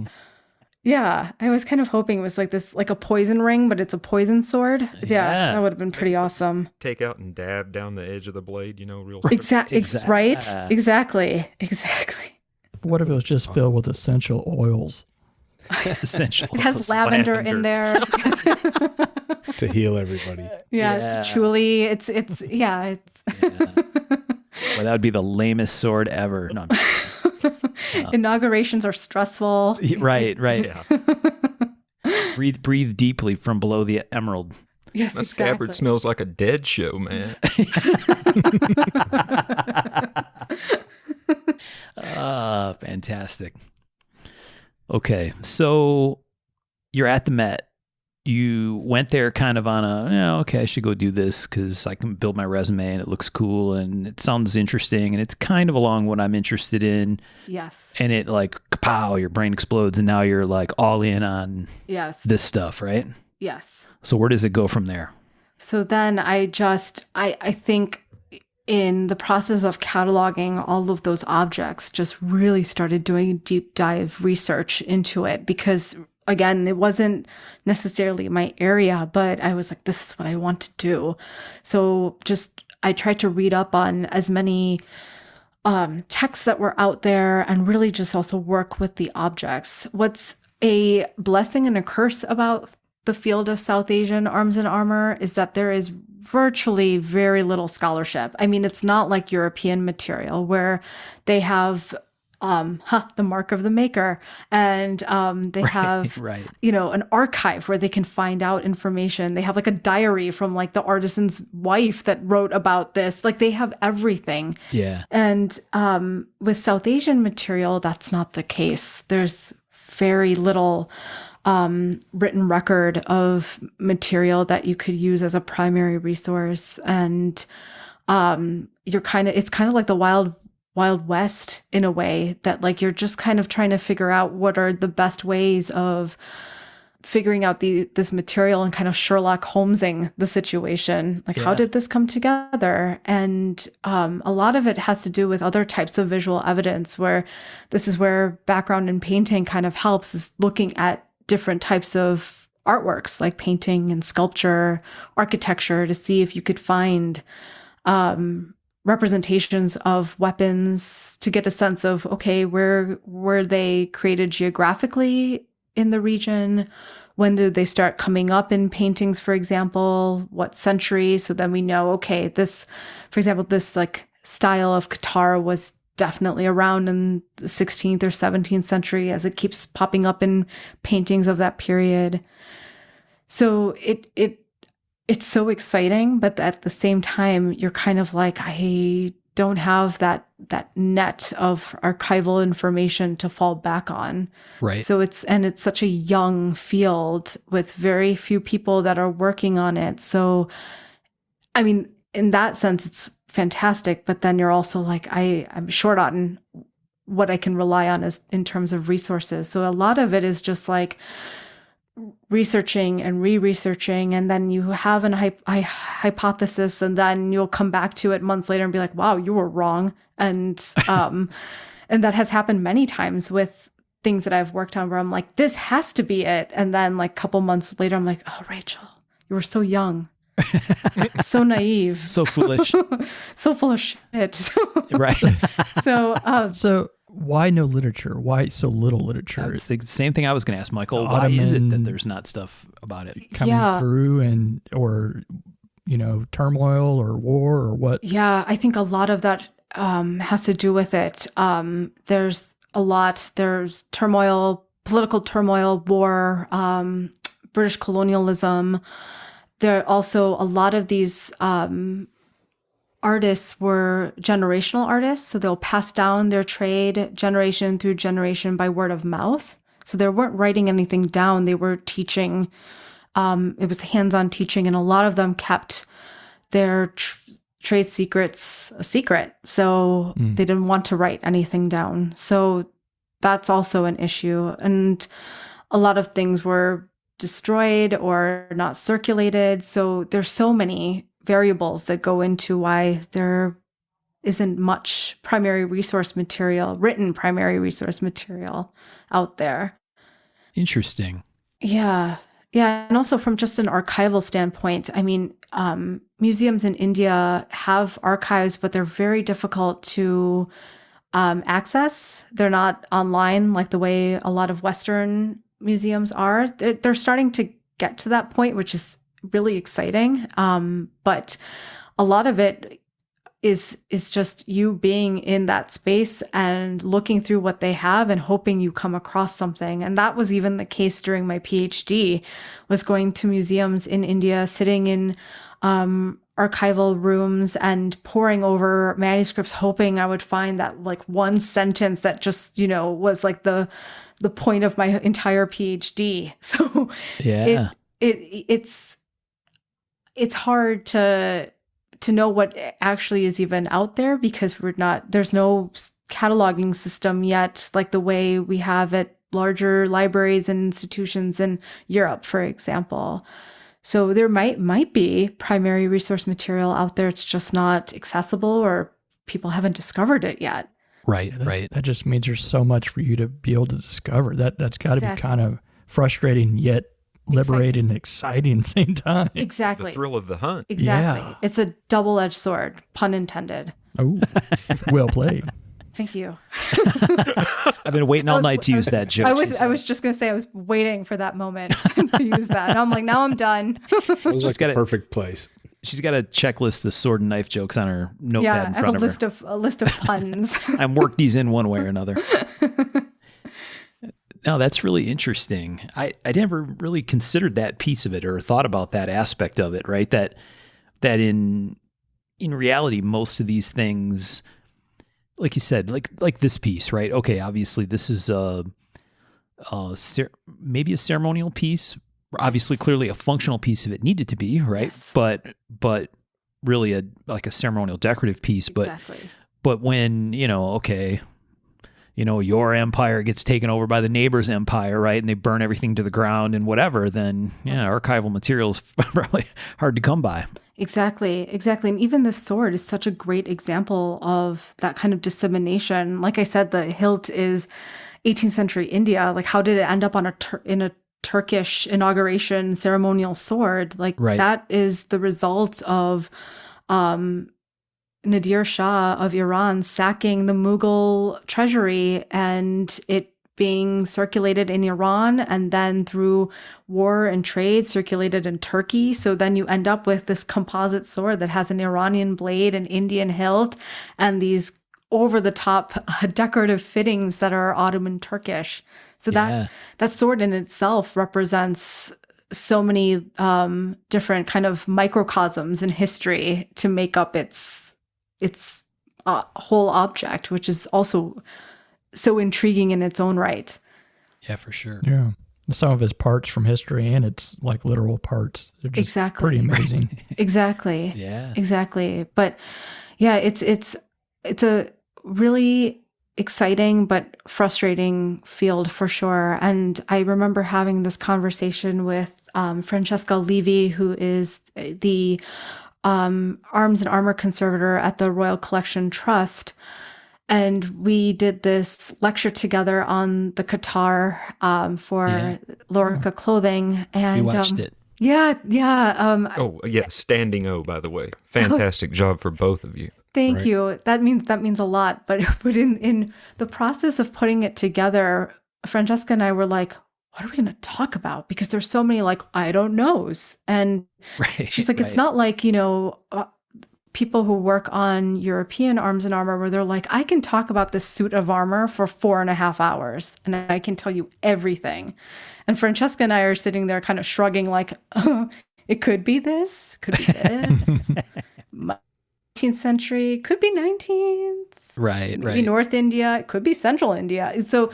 Yeah. I was kind of hoping it was like this, like a poison ring, but it's a poison sword. Yeah. Yeah. That would have been pretty awesome. Take out and dab down the edge of the blade, real Exactly. Exact- Right? Exactly. Exactly. What if it was just filled with essential oils? Essential. It has lavender in there. To heal everybody. Yeah. Yeah. Patchouli. It's. Yeah. Well, that would be the lamest sword ever. No, Inaugurations are stressful. right. Yeah. Breathe deeply from below the emerald. Yes, That scabbard smells like a dead show, man. Fantastic. Okay, so you're at the Met. You went there kind of on okay, I should go do this because I can build my resume and it looks cool and it sounds interesting and it's kind of along what I'm interested in. Yes. And it like, kapow, your brain explodes and now you're like all in on Yes. this stuff, right? Yes. So where does it go from there? So then I think in the process of cataloging all of those objects, just really started doing deep dive research into it because, again, it wasn't necessarily my area, but I was like, this is what I want to do. So I tried to read up on as many texts that were out there and really just also work with the objects. What's a blessing and a curse about the field of South Asian arms and armor is that there is virtually very little scholarship. I mean, it's not like European material where they have the mark of the maker and they have right. an archive where they can find out information. They have like a diary from like the artisan's wife that wrote about this. Like they have everything. Yeah. And with South Asian material, that's not the case. There's very little written record of material that you could use as a primary resource. And it's kind of like the Wild West in a way that like you're just kind of trying to figure out what are the best ways of figuring out this material and kind of Sherlock Holmesing the situation. Like, how did this come together? And a lot of it has to do with other types of visual evidence, where this is where background in painting kind of helps, is looking at different types of artworks like painting and sculpture, architecture, to see if you could find representations of weapons, to get a sense of, okay, where were they created geographically in the region? When did they start coming up in paintings, for example? What century? So then we know, okay, this, for example, this like style of Katara was definitely around in the 16th or 17th century, as it keeps popping up in paintings of that period. So it's so exciting, but at the same time, you're kind of like, I don't have that net of archival information to fall back on. Right. So it's such a young field with very few people that are working on it. So, I mean, in that sense, fantastic, but then you're also like, I'm short on what I can rely on as in terms of resources. So a lot of it is just like researching and re-researching, and then you have an hypothesis, and then you'll come back to it months later and be like, wow, you were wrong. And and that has happened many times with things that I've worked on where I'm like, this has to be it. And then like a couple months later, I'm like, oh, Rachel, you were so young. So naive. So foolish. So full of shit. Right. So why no literature? Why so little literature? It's the same thing I was going to ask, Michael. The Why is it that Ottoman there's not stuff about it? coming through, and or turmoil or war or what? Yeah, I think a lot of that has to do with it. There's turmoil, political turmoil, war, British colonialism. There are also a lot of these artists were generational artists, so they'll pass down their trade generation through generation by word of mouth. So they weren't writing anything down; they were teaching. It was hands-on teaching, and a lot of them kept their trade secrets a secret. So they didn't want to write anything down. So that's also an issue, and a lot of things were destroyed or not circulated. So there's so many variables that go into why there isn't much written primary resource material out there. Interesting. Yeah. Yeah. And also from just an archival standpoint, I mean, museums in India have archives, but they're very difficult to access. They're not online like the way a lot of Western museums are. They're starting to get to that point, which is really exciting. But a lot of it is just you being in that space and looking through what they have and hoping you come across something. And that was even the case during my PhD, was going to museums in India, sitting in archival rooms and poring over manuscripts, hoping I would find that like one sentence that just, was like the point of my entire PhD. So Yeah. it's hard to know what actually is even out there, because there's no cataloging system yet, like the way we have at larger libraries and institutions in Europe, for example. So there might be primary resource material out there. It's just not accessible, or people haven't discovered it yet. Right. Right. That just means there's so much for you to be able to discover. That's got to be kind of frustrating yet liberating and exciting at the same time. Exactly. The thrill of the hunt. Exactly. Yeah. It's a double-edged sword, pun intended. Oh, well played. Thank you. I've been waiting all night to use that joke. I was just going to say I was waiting for that moment to use that. And I'm like, now I'm done. It was like a perfect place. She's got a checklist of sword and knife jokes on her notepad in I have front of her. a list of puns. I work these in one way or another. No, that's really interesting. I never really considered that piece of it or thought about that aspect of it, right? That in reality, most of these things, like you said, like this piece, right? Okay, obviously this is maybe a ceremonial piece. Obviously, clearly a functional piece of it needed to be, right? Yes. But really a ceremonial decorative piece. Exactly. But when, your empire gets taken over by the neighbor's empire, right? And they burn everything to the ground and whatever, then archival material is probably hard to come by. Exactly. And even this sword is such a great example of that kind of dissemination. Like I said, the hilt is 18th century India. Like, how did it end up on in a Turkish inauguration ceremonial sword? Like, right. That is the result of Nadir Shah of Iran sacking the Mughal treasury and it being circulated in Iran, and then through war and trade circulated in Turkey. So then you end up with this composite sword that has an Iranian blade, an Indian hilt, and these over-the-top decorative fittings that are Ottoman Turkish. So that sword in itself represents so many different kind of microcosms in history to make up its whole object, which is also so intriguing in its own right. Yeah, for sure. Yeah. Some of his parts from history and it's like literal parts. They're just pretty amazing. Exactly. Yeah. Exactly. But Yeah, it's a really exciting but frustrating field for sure. And I remember having this conversation with Francesca Levy, who is the arms and armor conservator at the Royal Collection Trust. And we did this lecture together on the Qatar for Lorica clothing. And We watched it. Yeah. Oh, yeah, standing O, by the way. Fantastic job for both of you. Thank Right. you. That means a lot. But in the process of putting it together, Francesca and I were like, what are we going to talk about? Because there's so many like I don't knows, and Right. she's like, it's not like people who work on European arms and armor where they're like, I can talk about this suit of armor for 4.5 hours, and I can tell you everything. And Francesca and I are sitting there kind of shrugging, like, it could be this, could be this. 18th century, could be 19th, Right. maybe North India, it could be Central India. So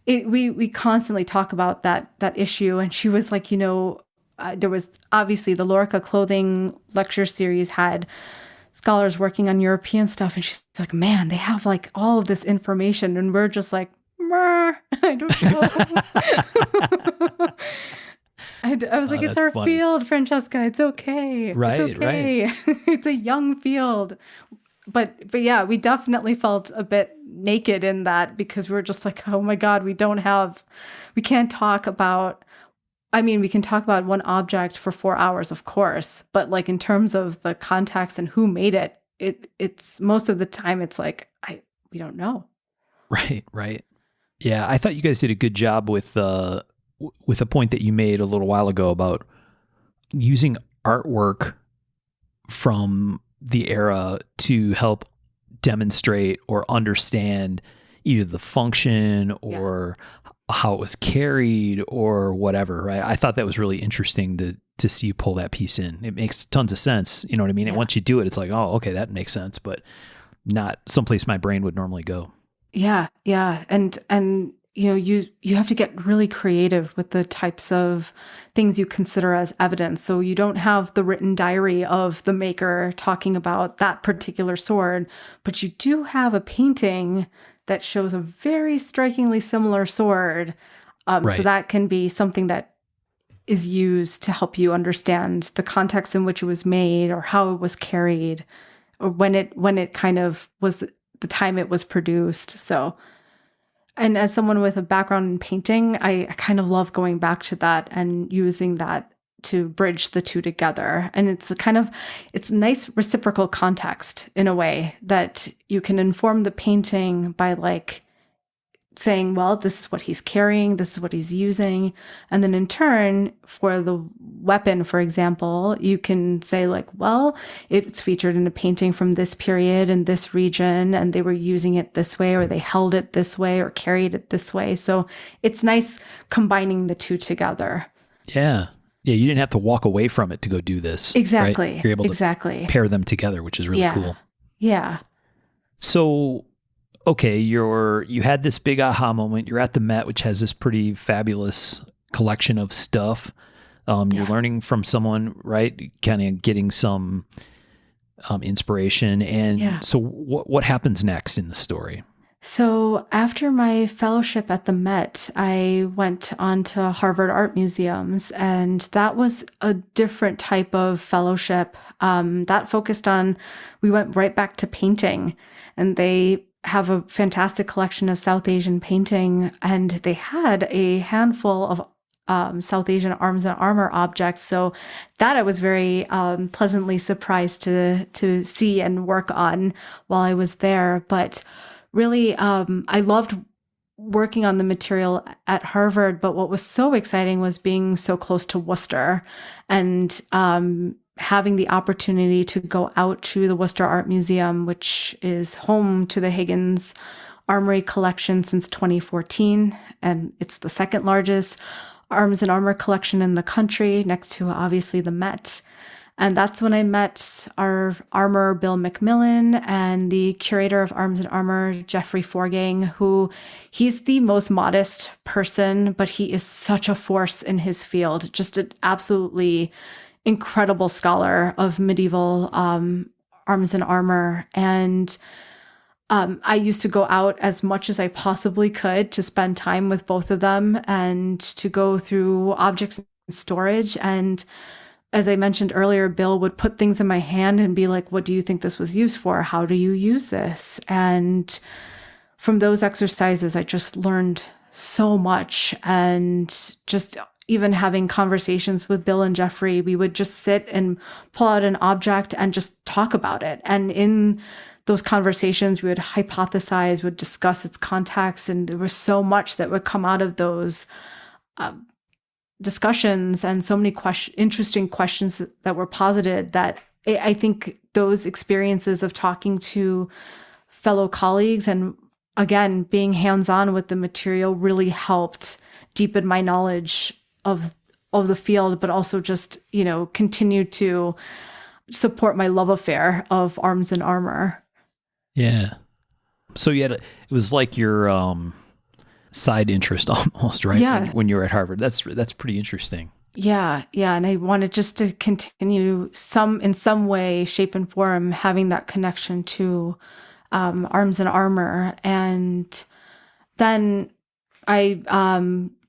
we constantly talk about that issue. And she was like, there was obviously the Lorica clothing lecture series had scholars working on European stuff. And she's like, man, they have like all of this information. And we're just like, I don't know. I was like, it's that's our funny. field, Francesca. It's okay. Right, It's okay. It's a young field. But yeah, we definitely felt a bit naked in that because we were just like, oh my God, we can't talk about, we can talk about one object for 4 hours, of course. But like in terms of the context and who made it, it's most of the time it's like, we don't know. Right. Yeah, I thought you guys did a good job with a point that you made a little while ago about using artwork from the era to help demonstrate or understand either the function or how it was carried or whatever, right? I thought that was really interesting to see you pull that piece in. It makes tons of sense, you know what I mean? And once you do it, it's like, oh, okay, that makes sense, but not someplace my brain would normally go. Yeah. And you have to get really creative with the types of things you consider as evidence. So you don't have the written diary of the maker talking about that particular sword, but you do have a painting that shows a very strikingly similar sword. Right. So that can be something that is used to help you understand the context in which it was made or how it was carried or when it kind of was the time it was produced. So, and as someone with a background in painting, I kind of love going back to that and using that to bridge the two together. And it's it's nice reciprocal context in a way that you can inform the painting by like saying, well, this is what he's carrying, this is what he's using. And then in turn, for the weapon, for example, you can say like, well, it's featured in a painting from this period in this region, and they were using it this way, or they held it this way, or carried it this way. So it's nice combining the two together. Yeah. Yeah, you didn't have to walk away from it to go do this. Exactly. Right? You're able to pair them together, which is really cool. Yeah. So, okay, you had this big aha moment. You're at the Met, which has this pretty fabulous collection of stuff. You're learning from someone, right? Kind of getting some inspiration. And so what happens next in the story? So after my fellowship at the Met, I went on to Harvard Art Museums, and that was a different type of fellowship. That focused on, we went right back to painting, and they have a fantastic collection of South Asian painting, and they had a handful of South Asian arms and armor objects. So that I was very pleasantly surprised to see and work on while I was there. But really, I loved working on the material at Harvard, but what was so exciting was being so close to Worcester and having the opportunity to go out to the Worcester Art Museum, which is home to the Higgins Armory collection since 2014. And it's the second largest arms and armor collection in the country, next to obviously the Met. And that's when I met our armorer, Bill McMillan, and the curator of arms and armor, Jeffrey Forgang, who he's the most modest person, but he is such a force in his field, just an absolutely incredible scholar of medieval Arms and Armor. And I used to go out as much as I possibly could to spend time with both of them and to go through objects and storage. And as I mentioned earlier, Bill would put things in my hand and be like, what do you think this was used for? How do you use this? And from those exercises, I just learned so much. And just even having conversations with Bill and Jeffrey, we would just sit and pull out an object and just talk about it. And in those conversations, we would hypothesize, would discuss its context. And there was so much that would come out of those discussions, and so many interesting questions that were posited, that I think those experiences of talking to fellow colleagues and, again, being hands-on with the material really helped deepen my knowledge of the field, but also just, continue to support my love affair of Arms and Armor. Yeah. So it was like your side interest almost, right? Yeah. When you were at Harvard. That's pretty interesting. Yeah. And I wanted just to continue in some way, shape, and form, having that connection to Arms and Armor. And then I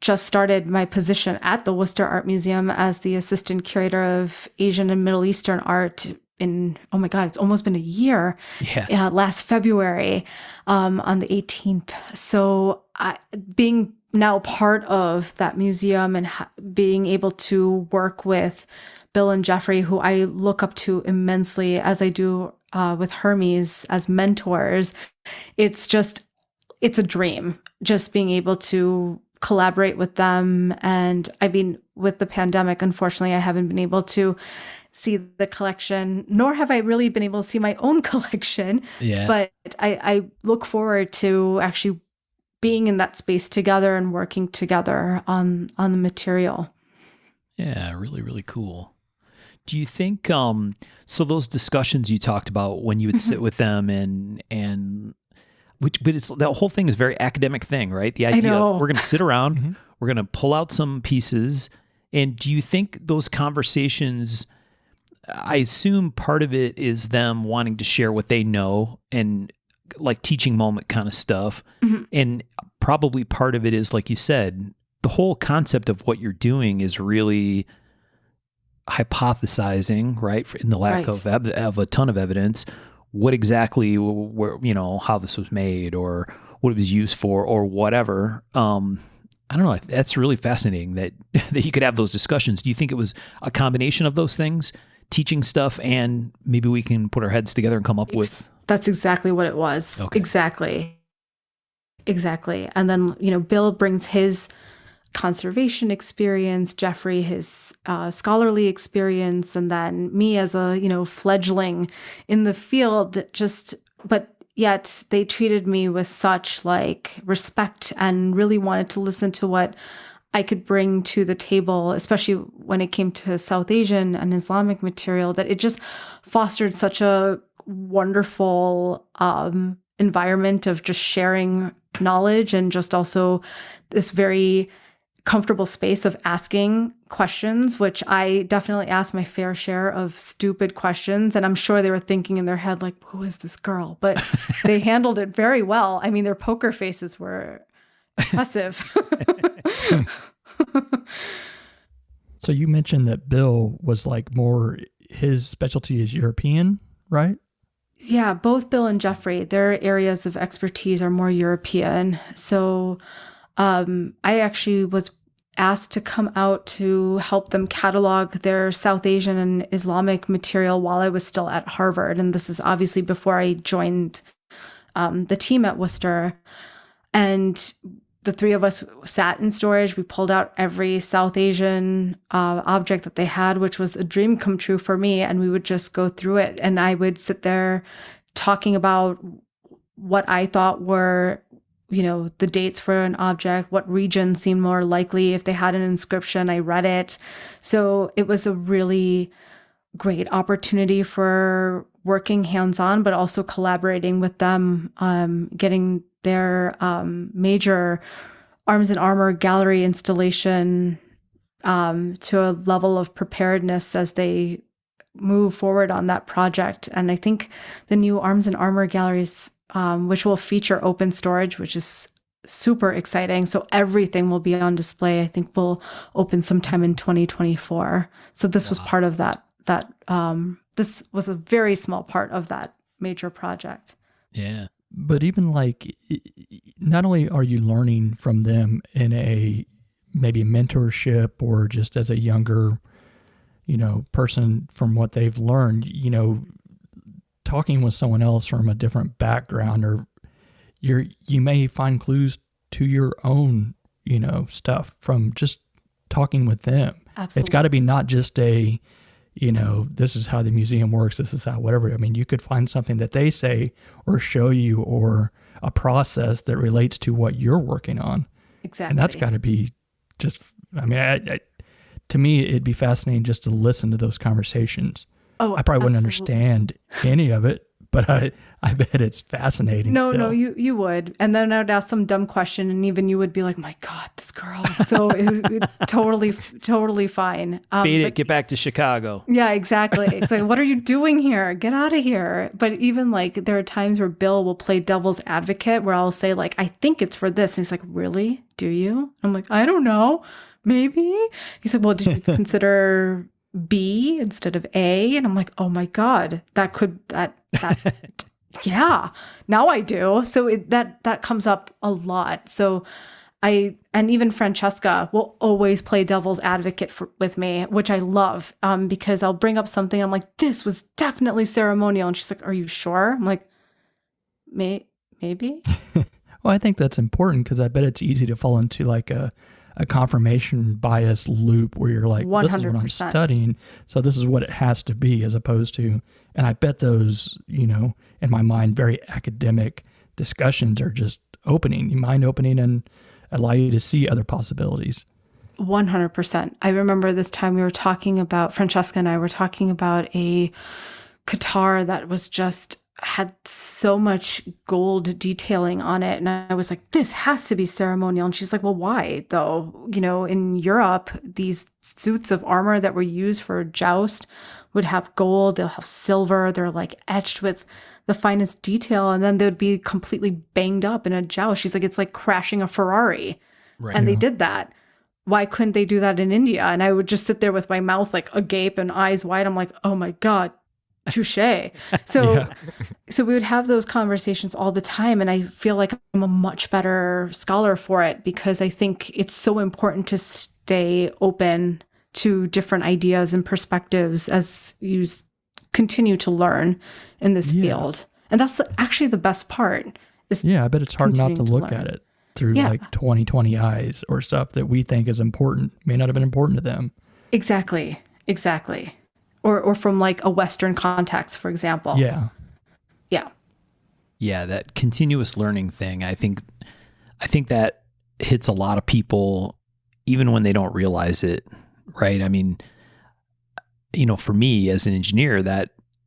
just started my position at the Worcester Art Museum as the assistant curator of Asian and Middle Eastern art in, oh my God, it's almost been a year. Yeah. Last February, on the 18th. So being now part of that museum and being able to work with Bill and Jeffrey, who I look up to immensely, as I do with Hermes as mentors, it's a dream, just being able to collaborate with them. And I mean, with the pandemic, unfortunately, I haven't been able to see the collection, nor have I really been able to see my own collection. Yeah. But I look forward to actually being in that space together and working together on the material. Yeah, really, really cool. Do you think, so those discussions you talked about when you would sit with them but it's, the whole thing is a very academic thing, right? The idea of we're going to sit around, we're going to pull out some pieces. And do you think those conversations, I assume part of it is them wanting to share what they know and like teaching moment kind of stuff. Mm-hmm. And probably part of it is, like you said, the whole concept of what you're doing is really hypothesizing, right? In the lack of a ton of evidence, what exactly, how this was made or what it was used for or whatever. I don't know. That's really fascinating that you could have those discussions. Do you think it was a combination of those things, teaching stuff, and maybe we can put our heads together and come up with? That's exactly what it was. Okay. Exactly. And then, Bill brings his conservation experience, Jeffrey his scholarly experience, and then me as a fledgling in the field. But yet they treated me with such respect and really wanted to listen to what I could bring to the table, especially when it came to South Asian and Islamic material, that it just fostered such a wonderful environment of just sharing knowledge, and just also this very comfortable space of asking questions, which I definitely asked my fair share of stupid questions. And I'm sure they were thinking in their head, like, who is this girl? But they handled it very well. I mean, their poker faces were impressive. So you mentioned that Bill was more, his specialty is European, right? Yeah, both Bill and Jeffrey, their areas of expertise are more European. So I actually was asked to come out to help them catalog their South Asian and Islamic material while I was still at Harvard. And this is obviously before I joined the team at Worcester. And the three of us sat in storage. We pulled out every South Asian object that they had, which was a dream come true for me. And we would just go through it. And I would sit there talking about what I thought were, the dates for an object, what region seemed more likely. If they had an inscription, I read it. So it was a really great opportunity for working hands-on, but also collaborating with them, getting their major Arms and Armor gallery installation to a level of preparedness as they move forward on that project. And I think the new Arms and Armor galleries, which will feature open storage, which is super exciting. So everything will be on display. I think will open sometime in 2024. So this was part of that. This was a very small part of that major project. Yeah. But even like, not only are you learning from them in a maybe mentorship or just as a younger, person from what they've learned, talking with someone else from a different background, or you may find clues to your own, stuff from just talking with them. Absolutely. It's got to be not just a, this is how the museum works, this is how whatever. I mean, you could find something that they say or show you, or a process that relates to what you're working on. Exactly. And that's got to be just, to me, it'd be fascinating just to listen to those conversations. Oh, I probably wouldn't absolutely. understand any of it, but I bet it's fascinating. No, you would. And then I'd ask some dumb question, and even you would be like, my God, this girl. So it totally fine. Beat it, get back to Chicago. Yeah, exactly. It's like, what are you doing here? Get out of here. But even like, there are times where Bill will play devil's advocate, where I'll say like, I think it's for this. And he's like, really? Do you? I'm like, I don't know. Maybe. He's like, well, did you consider B instead of A? And I'm like, oh my God, that yeah, now I do. So that comes up a lot. So and even Francesca will always play devil's advocate with me, which I love, because I'll bring up something. I'm like, this was definitely ceremonial. And she's like, are you sure? I'm like, maybe. Well, I think that's important, because I bet it's easy to fall into like a confirmation bias loop where you're like, 100%. this is what I'm studying, so this is what it has to be, as opposed to, and I bet those, in my mind, very academic discussions are just mind opening, and allow you to see other possibilities. 100%. I remember this time Francesca and I were talking about a guitar that was had so much gold detailing on it. And I was like, this has to be ceremonial. And she's like, well, why though? In Europe, these suits of armor that were used for joust would have gold, they'll have silver, they're like etched with the finest detail. And then they would be completely banged up in a joust. She's like, it's like crashing a Ferrari. Right. And they did that. Why couldn't they do that in India? And I would just sit there with my mouth like agape and eyes wide. I'm like, oh my God, touche. So we would have those conversations all the time. And I feel like I'm a much better scholar for it, because I think it's so important to stay open to different ideas and perspectives as you continue to learn in this field. And that's actually the best part. I bet it's hard not to continuing look learn. at it through like 2020 eyes, or stuff that we think is important may not have been important to them. Exactly. Or from like a Western context, for example. Yeah. Yeah, that continuous learning thing. I think that hits a lot of people, even when they don't realize it, right? I mean, for me as an engineer,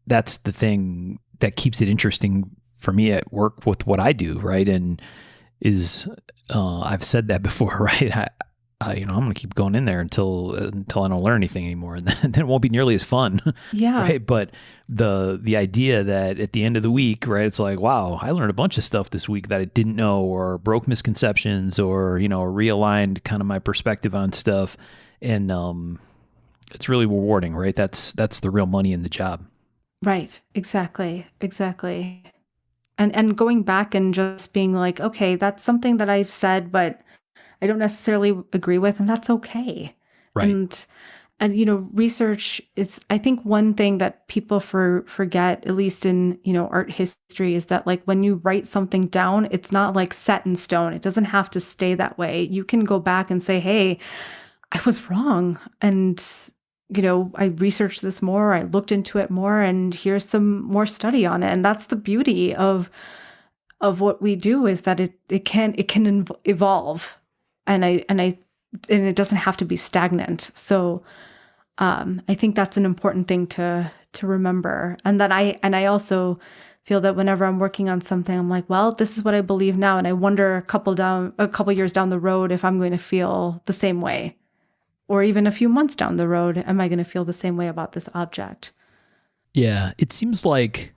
that's the thing that keeps it interesting for me at work with what I do, right? And I've said that before, right? I'm going to keep going in there until I don't learn anything anymore, and then it won't be nearly as fun. Yeah. Right. But the idea that at the end of the week, right, it's like, wow, I learned a bunch of stuff this week that I didn't know, or broke misconceptions, or, realigned kind of my perspective on stuff. And it's really rewarding, right? That's the real money in the job. Right. Exactly. And going back and just being like, okay, that's something that I've said, but I don't necessarily agree with, and that's okay. Right. And research is, I think, one thing that people forget, at least in, art history, is that like when you write something down, it's not like set in stone. It doesn't have to stay that way. You can go back and say, hey, I was wrong. And, I researched this more, I looked into it more, and here's some more study on it. And that's the beauty of what we do, is that it can evolve. And it doesn't have to be stagnant. So I think that's an important thing to remember. And that I also feel that whenever I'm working on something, I'm like, well, this is what I believe now, and I wonder a couple years down the road if I'm going to feel the same way, or even a few months down the road, am I going to feel the same way about this object? Yeah, it seems like,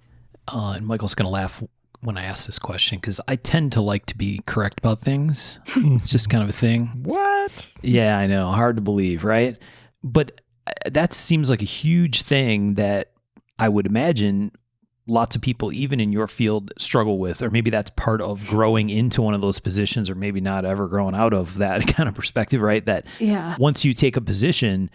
and Michael's going to laugh when I ask this question because I tend to like to be correct about things. It's just kind of a thing. What? Yeah, I know. Hard to believe, right? But that seems like a huge thing that I would imagine lots of people, even in your field, struggle with, or maybe that's part of growing into one of those positions, or maybe not ever growing out of that kind of perspective, right? That once you take a position,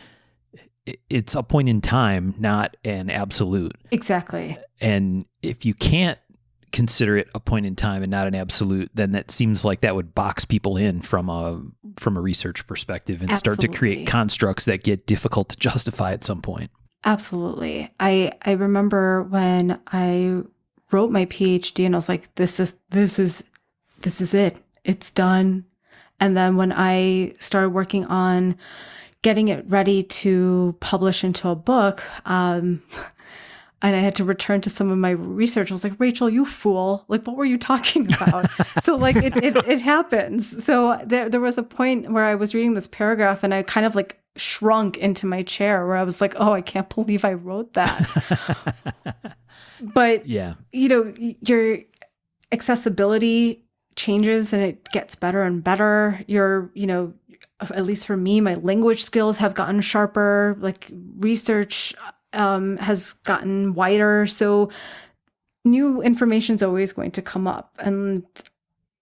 it's a point in time, not an absolute. Exactly. And if you can't consider it a point in time and not an absolute, then that seems like that would box people in from a research perspective and start to create constructs that get difficult to justify at some point. Absolutely. I remember when I wrote my PhD and I was like, this is it. It's done. And then when I started working on getting it ready to publish into a book, and I had to return to some of my research. I was like, Rachel, you fool. Like, what were you talking about? So like it happens. So there was a point where I was reading this paragraph and I kind of like shrunk into my chair where I was like, oh, I can't believe I wrote that. But, your accessibility changes and it gets better and better. At least for me, my language skills have gotten sharper, like research has gotten wider. So new information is always going to come up. And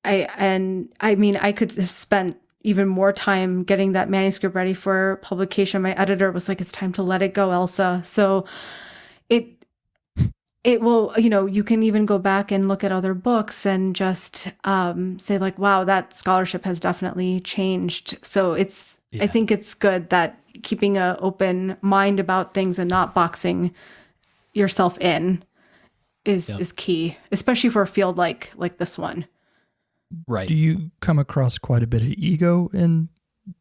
I could have spent even more time getting that manuscript ready for publication. My editor was like, it's time to let it go, Elsa. So it will, you can even go back and look at other books and just say like, wow, that scholarship has definitely changed. So I think it's good that keeping an open mind about things and not boxing yourself in is key, especially for a field like this one. Right. Do you come across quite a bit of ego in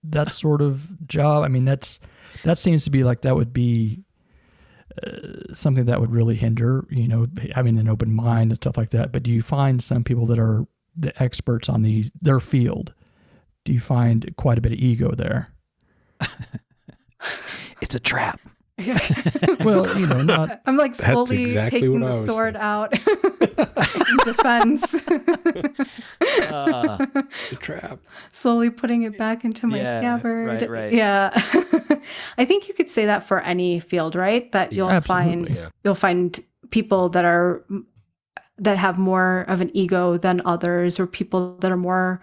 that sort of job? I mean, that seems to be like that would be something that would really hinder, having an open mind and stuff like that. But do you find some people that are the experts on their field, do you find quite a bit of ego there? It's a trap. Well, not. I'm like slowly taking the sword out in defense. The trap. Slowly putting it back into my scabbard. Right. Yeah. I think you could say that for any field, right? That you'll find people that have more of an ego than others, or people that are more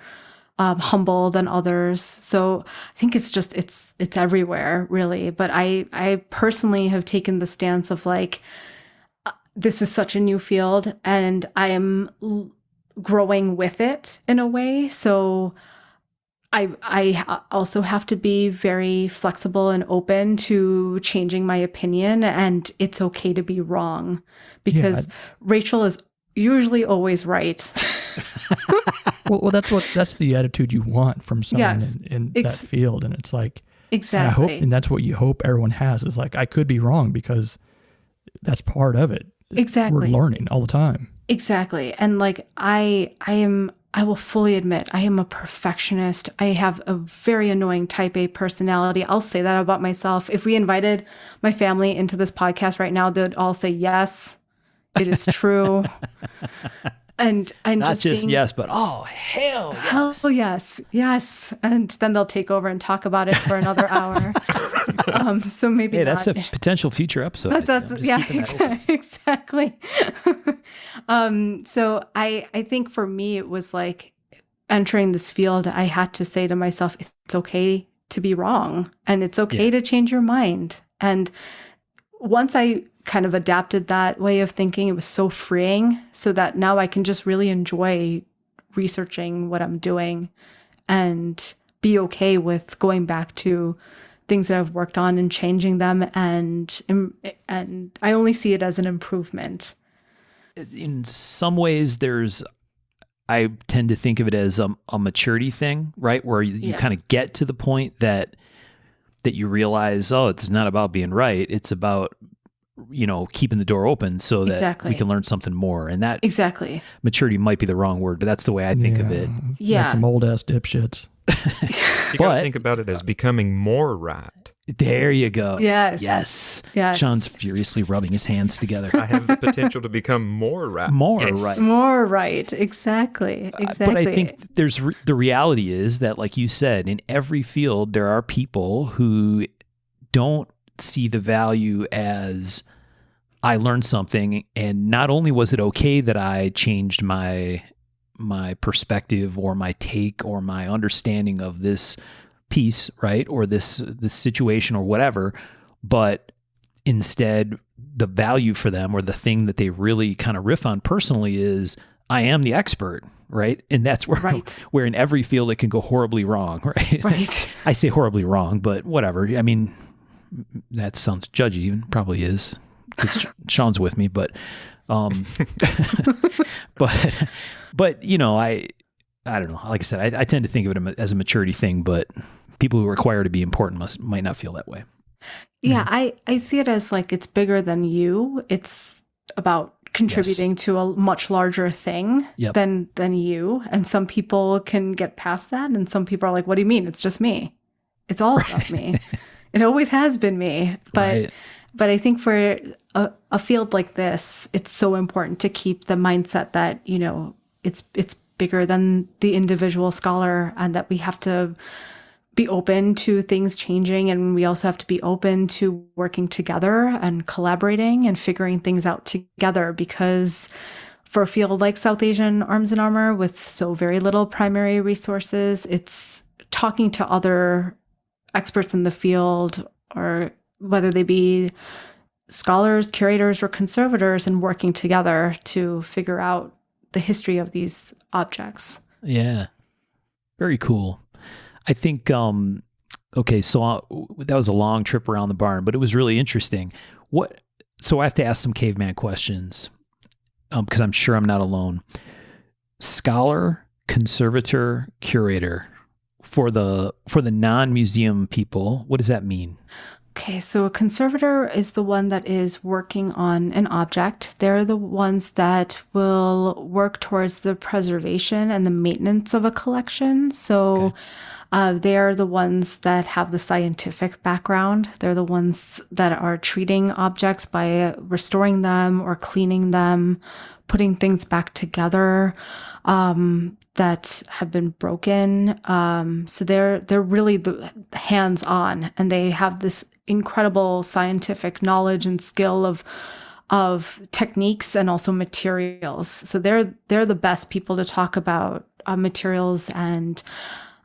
humble than others. So I think it's everywhere, really. But I personally have taken the stance of like, this is such a new field and I am growing with it in a way. So I also have to be very flexible and open to changing my opinion, and it's okay to be wrong because Rachel is usually always right. well, that's the attitude you want from someone in that field, and it's like exactly, and that's what you hope everyone has is like, I could be wrong because that's part of it. Exactly, we're learning all the time. Exactly, and like I will fully admit I am a perfectionist. I have a very annoying type A personality. I'll say that about myself. If we invited my family into this podcast right now, they'd all say yes. It is true. And not just yes, but oh, hell yes. Yes. And then they'll take over and talk about it for another hour. So maybe that's a potential future episode. Exactly. So I think for me, it was like entering this field, I had to say to myself, it's okay to be wrong and it's okay to change your mind. And once I kind of adapted that way of thinking, it was so freeing, so that now I can just really enjoy researching what I'm doing and be okay with going back to things that I've worked on and changing them. And I only see it as an improvement. In some ways, I tend to think of it as a maturity thing, right? Where you kind of get to the point that you realize, oh, it's not about being right. It's about, keeping the door open so that we can learn something more. And that maturity might be the wrong word, but that's the way I think of it. Yeah. Like some old ass dipshits. You got to think about it as becoming more right. There you go. Yes. Yes. Yes. Sean's furiously rubbing his hands together. I have the potential to become more right. More Yes. right. More right. Exactly. But I think there's the reality is that, like you said, in every field, there are people who don't see the value as I learned something. And not only was it okay that I changed my perspective or my take or my understanding of this piece, right? Or this situation or whatever, but instead the value for them or the thing that they really kind of riff on personally is I am the expert, right? And that's where, where in every field it can go horribly wrong, right? Right. I say horribly wrong, but whatever. I mean, that sounds judgy and probably is because Sean's with me, but, but you know, I don't know. Like I said, I tend to think of it as a maturity thing, but people who are required to be important might not feel that way. Yeah, I see it as like it's bigger than you. It's about contributing to a much larger thing than you. And some people can get past that. And some people are like, what do you mean? It's just me. It's all about me. It always has been me. But I think for a field like this, it's so important to keep the mindset that, you know, it's bigger than the individual scholar and that we have to be open to things changing, and we also have to be open to working together and collaborating and figuring things out together, because for a field like South Asian Arms and Armor with so very little primary resources, it's talking to other experts in the field, or whether they be scholars, curators, or conservators, and working together to figure out the history of these objects. Yeah. Very cool. I think, okay, so that was a long trip around the barn, but it was really interesting. So I have to ask some caveman questions, because I'm sure I'm not alone. Scholar, conservator, curator, for the non-museum people, what does that mean? Okay, so a conservator is the one that is working on an object. They're the ones that will work towards the preservation and the maintenance of a collection. So they are the ones that have the scientific background. They're the ones that are treating objects by restoring them or cleaning them, putting things back together that have been broken. So they're really the hands-on, and they have this incredible scientific knowledge and skill of techniques and also materials. So they're the best people to talk about materials and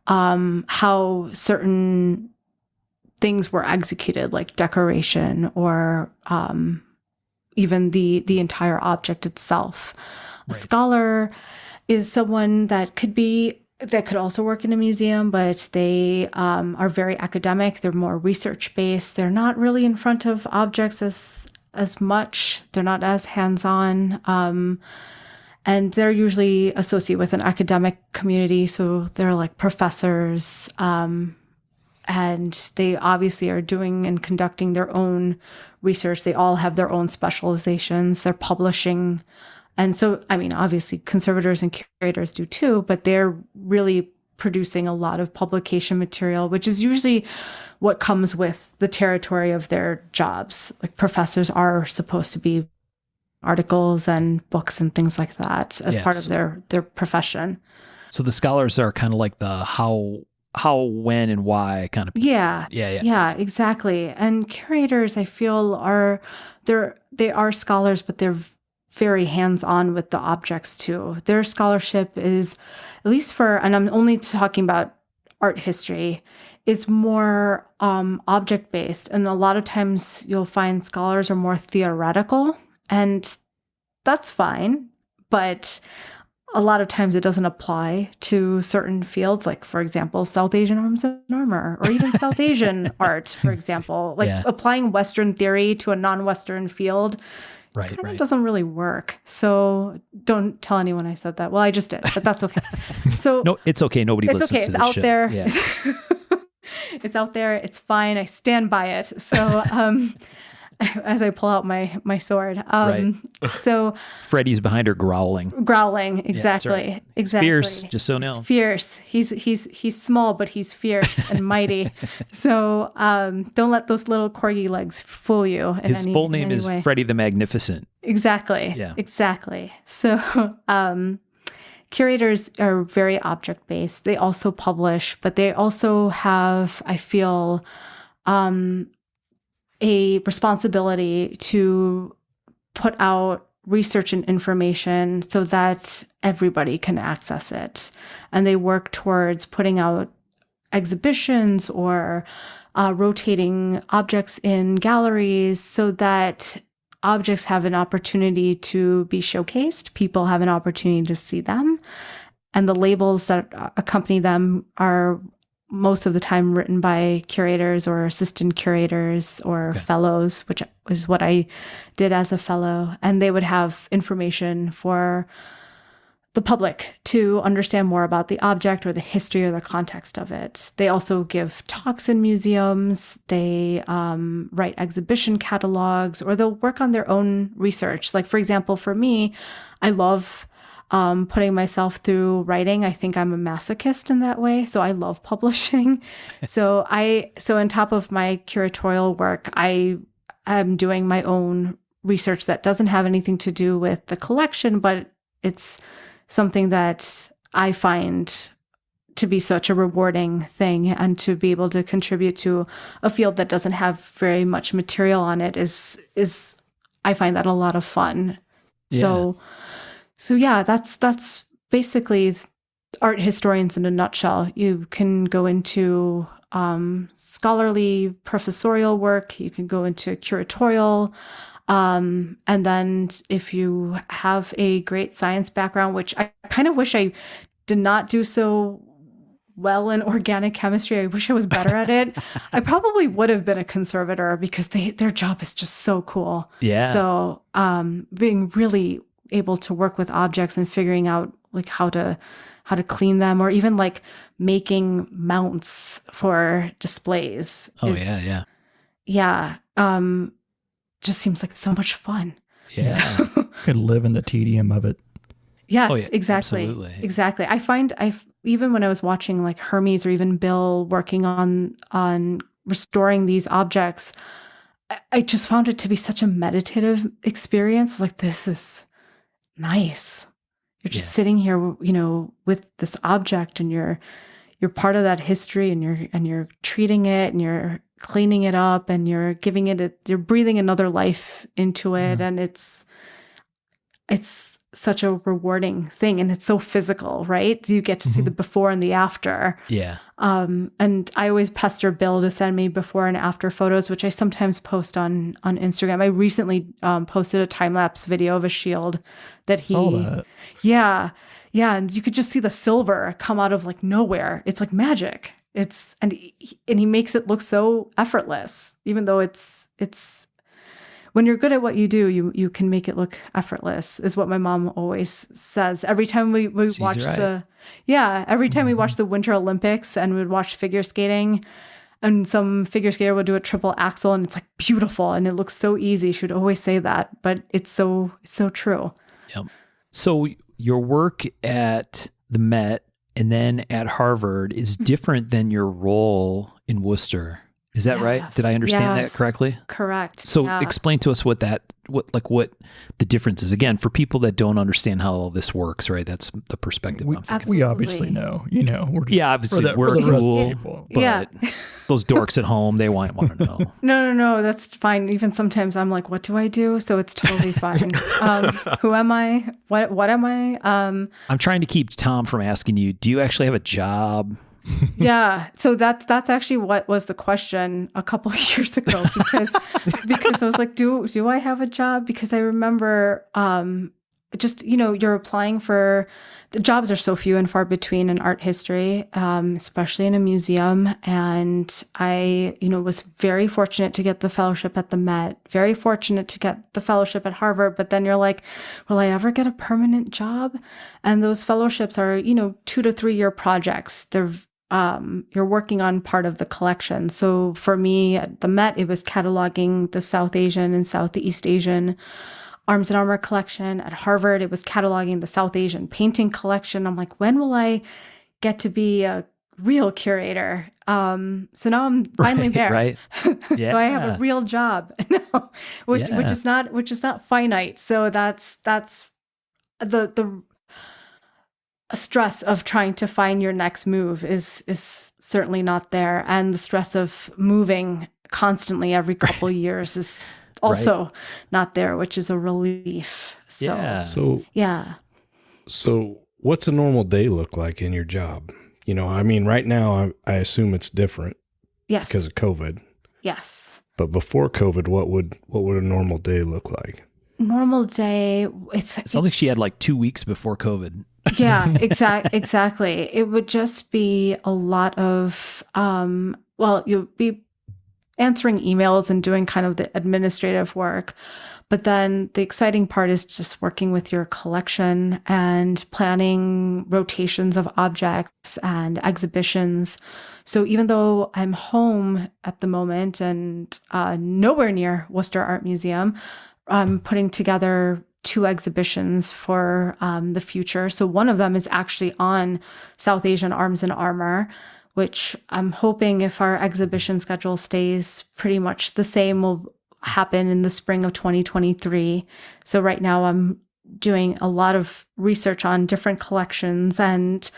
how certain things were executed, like decoration or even the entire object itself. Right. A scholar is someone that could also work in a museum, but they are very academic. They're more research-based. They're not really in front of objects as much. They're not as hands-on. And they're usually associated with an academic community. So they're like professors. And they obviously are doing and conducting their own research. They all have their own specializations. They're publishing. And so, I mean, obviously conservators and curators do too, but they're really producing a lot of publication material, which is usually what comes with the territory of their jobs. Like professors are supposed to be articles and books and things like that as part of their profession. So the scholars are kind of like the how, when, and why kind of people. Yeah, exactly. And curators, I feel, they are scholars, but they're very hands-on with the objects too. Their scholarship is, at least and I'm only talking about art history, is more object-based. And a lot of times you'll find scholars are more theoretical, and that's fine. But a lot of times it doesn't apply to certain fields, like, for example, South Asian Arms and Armor, or even South Asian art, for example. Like applying Western theory to a non-Western field kind of doesn't really work. So don't tell anyone I said that. Well, I just did, but that's okay. So no, it's okay. Nobody listens to this shit. It's out there. Yeah. It's out there. It's fine. I stand by it. So, as I pull out my sword. Right. So Freddie's behind her growling. growling, that's exactly, right. exactly. Fierce, just so you know. Fierce. He's small, but he's fierce and mighty. So don't let those little corgi legs fool you. His full name is way. Freddie the Magnificent. Exactly. Yeah. Exactly. So curators are very object based. They also publish, but they also have, I feel, a responsibility to put out research and information so that everybody can access it. And they work towards putting out exhibitions or rotating objects in galleries so that objects have an opportunity to be showcased. People have an opportunity to see them. And the labels that accompany them are most of the time written by curators or assistant curators or fellows, which is what I did as a fellow. And they would have information for the public to understand more about the object or the history or the context of it. They also give talks in museums. They write exhibition catalogs, or they'll work on their own research. Like, for example, for me, I love putting myself through writing. I think I'm a masochist in that way. So I love publishing. So on top of my curatorial work, I am doing my own research that doesn't have anything to do with the collection, but it's something that I find to be such a rewarding thing, and to be able to contribute to a field that doesn't have very much material on it is I find that a lot of fun. Yeah. So yeah, that's basically art historians in a nutshell. You can go into scholarly professorial work. You can go into curatorial. And then if you have a great science background, which I kind of wish I did not do so well in organic chemistry. I wish I was better at it. I probably would have been a conservator because their job is just so cool. Yeah. So being really able to work with objects and figuring out like how to clean them, or even like making mounts for displays. Yeah. Just seems like so much fun. Yeah. Could live in the tedium of it. Yes, Oh, yeah, exactly. absolutely. Exactly. I find even when I was watching like Hermes or even Bill working on restoring these objects, I just found it to be such a meditative experience. Like, this is nice. You're just sitting here, with this object, and you're part of that history, and you're treating it, and you're cleaning it up, and you're giving it you're breathing another life into it. And it's such a rewarding thing, and it's so physical, right? You get to see the before and the after. Yeah. And I always pester Bill to send me before and after photos, which I sometimes post on Instagram. I recently posted a time-lapse video of a shield that he Saw that. Yeah. And you could just see the silver come out of like nowhere. It's like magic. And he makes it look so effortless, even though it's when you're good at what you do, you can make it look effortless, is what my mom always says. Every time we watch every time we watch the Winter Olympics and we'd watch figure skating, and some figure skater would do a triple axel, and it's like beautiful and it looks so easy. She would always say that, but it's so true. Yep. So your work at the Met and then at Harvard is different than your role in Worcester. Is that right? Did I understand that correctly? Correct. So explain to us what the difference is. Again, for people that don't understand how all this works, right? That's the perspective. We obviously know, obviously we're cool, but those dorks at home, they might want to know. No, that's fine. Even sometimes I'm like, what do I do? So it's totally fine. Who am I? What am I? I'm trying to keep Tom from asking you, do you actually have a job? Yeah. So that's actually what was the question a couple of years ago, because I was like, do I have a job? Because I remember you're applying for the jobs are so few and far between in art history, especially in a museum. And I, was very fortunate to get the fellowship at the Met, very fortunate to get the fellowship at Harvard. But then you're like, will I ever get a permanent job? And those fellowships are, 2 to 3 year projects. They're you're working on part of the collection. So for me at the Met, it was cataloging the South Asian and Southeast Asian Arms and Armor collection. At Harvard, it was cataloging the South Asian painting collection. I'm like, when will I get to be a real curator? So now I'm finally there. Right. Yeah. So I have a real job now, which is not finite. So that's the stress of trying to find your next move is certainly not there, and the stress of moving constantly every couple years is also not there, which is a relief. So, So what's a normal day look like in your job? I mean, right now I assume it's different. Yes. Because of COVID. Yes. But before COVID, what would a normal day look like? Normal day, it sounds like she had like 2 weeks before COVID. Yeah, exactly. It would just be a lot of, you'll be answering emails and doing kind of the administrative work. But then the exciting part is just working with your collection and planning rotations of objects and exhibitions. So even though I'm home at the moment and nowhere near Worcester Art Museum, I'm putting together 2 exhibitions for the future. So one of them is actually on South Asian Arms and Armor, which I'm hoping, if our exhibition schedule stays pretty much the same, will happen in the spring of 2023. So right now I'm doing a lot of research on different collections and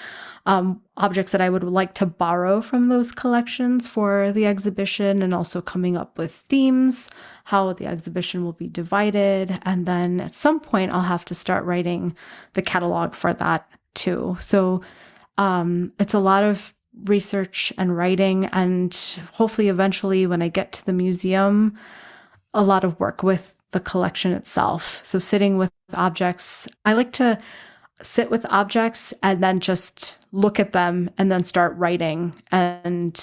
objects that I would like to borrow from those collections for the exhibition, and also coming up with themes, how the exhibition will be divided. And then at some point I'll have to start writing the catalog for that too. So it's a lot of research and writing, and hopefully eventually when I get to the museum, a lot of work with the collection itself. So sitting with objects, I like to sit with objects and then just look at them and then start writing and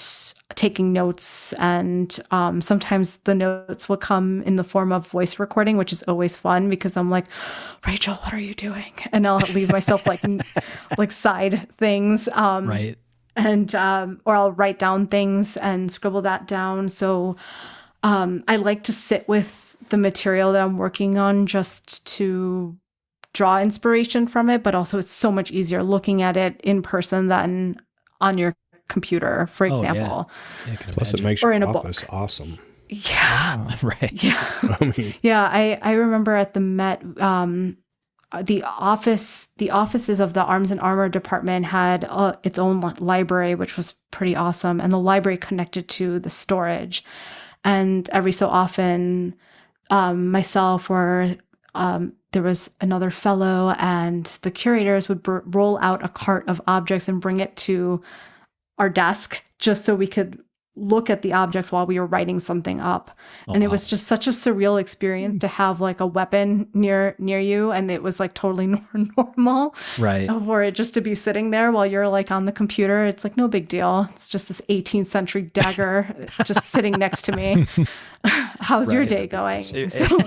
taking notes. And sometimes the notes will come in the form of voice recording, which is always fun because I'm like, Rachel, what are you doing? And I'll leave myself like side things. Right. And or I'll write down things and scribble that down. So I like to sit with the material that I'm working on just to draw inspiration from it, but also it's so much easier looking at it in person than on your computer, for example. Yeah, Plus, it makes your office awesome. Yeah. Right. Yeah. I remember at the Met, the offices of the Arms and Armor department had its own library, which was pretty awesome. And the library connected to the storage. And every so often, myself or there was another fellow and the curators would roll out a cart of objects and bring it to our desk just so we could look at the objects while we were writing something up. And it was just such a surreal experience to have like a weapon near you, and it was like totally normal. Right. For it just to be sitting there while you're like on the computer. It's like no big deal. It's just this 18th century dagger just sitting next to me. How's your day going? So,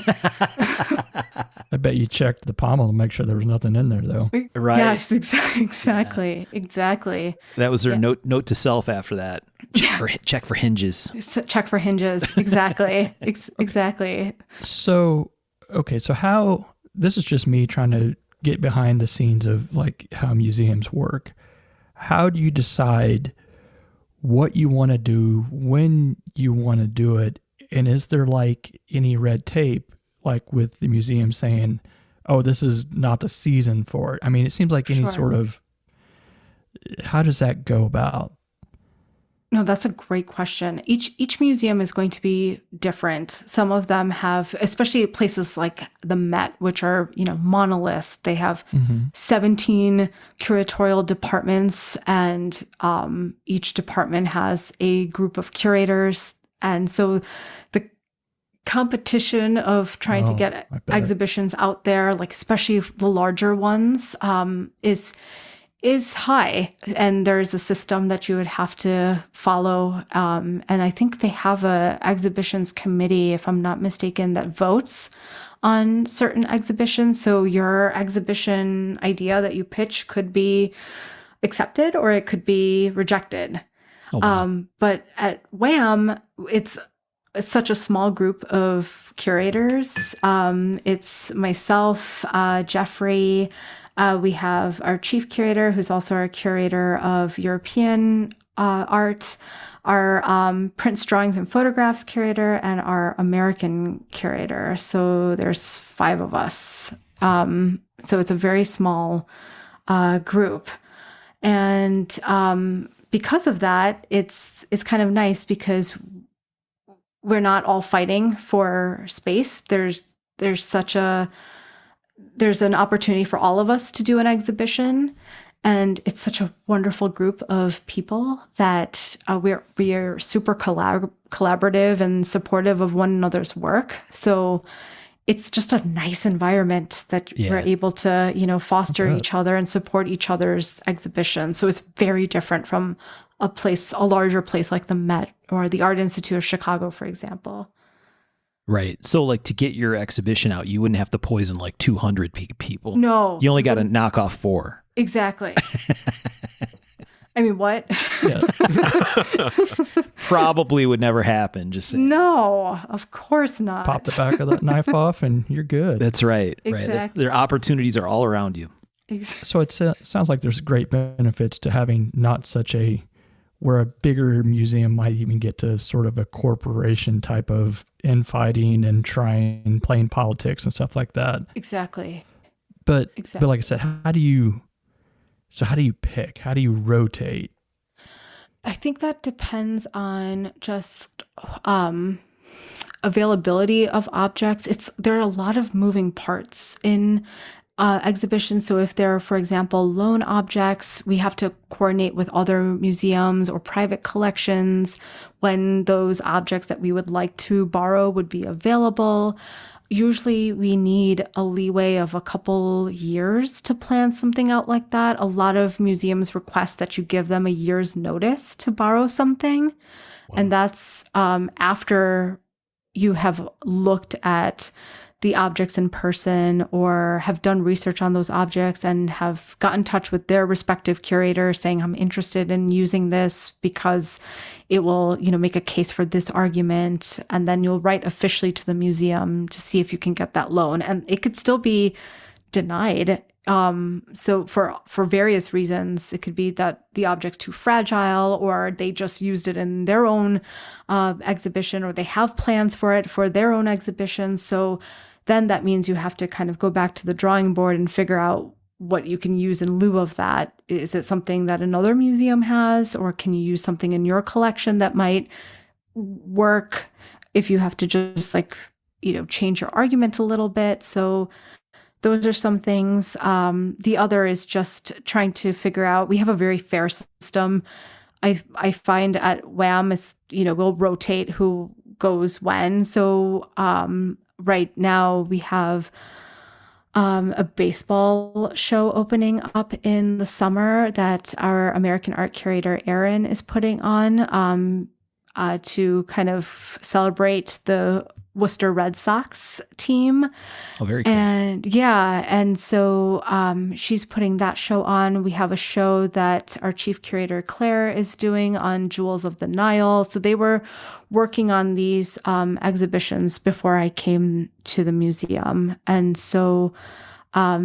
I bet you checked the pommel to make sure there was nothing in there, though. Right. Yes, exactly. That was her note to self after that. Check for hinges. Check for hinges. Exactly. Exactly. So, okay. So how, this is just me trying to get behind the scenes of like how museums work. How do you decide what you want to do, when you want to do it? And is there like any red tape, like with the museum saying, oh, this is not the season for it? I mean, it seems like any sort of, how does that go about? No, that's a great question. Each museum is going to be different. Some of them have, especially places like the Met, which are, monoliths. They have 17 curatorial departments, and each department has a group of curators. And so the competition of trying to get exhibitions out there, like especially the larger ones, is high, and there's a system that you would have to follow. And I think they have a exhibitions committee, if I'm not mistaken, that votes on certain exhibitions. So your exhibition idea that you pitch could be accepted or it could be rejected. Oh, wow. But at WHAM, it's such a small group of curators. It's myself, Jeffrey. We have our chief curator, who's also our curator of European art, our Prints, Drawings, and Photographs curator, and our American curator. So there's 5 of us. So it's a very small group. And because of that, it's kind of nice because we're not all fighting for space. There's an opportunity for all of us to do an exhibition. And it's such a wonderful group of people that we are super collaborative and supportive of one another's work. So it's just a nice environment that we're able to, foster each other and support each other's exhibitions. So it's very different from a larger place like the Met or the Art Institute of Chicago, for example. Right. So like to get your exhibition out, you wouldn't have to poison like 200 people. No. You only got to knock off 4. Exactly. I mean, what? Yeah. Probably would never happen. Just saying. No, of course not. Pop the back of that knife off and you're good. That's right. Exactly. Right. Their opportunities are all around you. So it sounds like there's great benefits to having not such where a bigger museum might even get to sort of a corporation type of infighting and playing politics and stuff like that. Exactly. But like I said, how do you pick? How do you rotate? I think that depends on just availability of objects. There are a lot of moving parts in exhibitions. So if there are, for example, loan objects, we have to coordinate with other museums or private collections when those objects that we would like to borrow would be available. Usually we need a leeway of a couple years to plan something out like that. A lot of museums request that you give them a year's notice to borrow something. Wow. And that's after you have looked at the objects in person or have done research on those objects and have got in touch with their respective curator saying, I'm interested in using this because it will, make a case for this argument. And then you'll write officially to the museum to see if you can get that loan. And it could still be denied. So for various reasons, it could be that the object's too fragile or they just used it in their own exhibition or they have plans for it for their own exhibition. So then that means you have to kind of go back to the drawing board and figure out what you can use in lieu of that. Is it something that another museum has, or can you use something in your collection that might work if you have to just change your argument a little bit? So those are some things. The other is just trying to figure out, we have a very fair system. I find at WHAM, we'll rotate who goes when. So right now we have a baseball show opening up in the summer that our American art curator, Erin, is putting on to kind of celebrate the Worcester Red Sox team. Oh, very cool. And so she's putting that show on. We have a show that our chief curator, Claire, is doing on Jewels of the Nile. So they were working on these exhibitions before I came to the museum. And so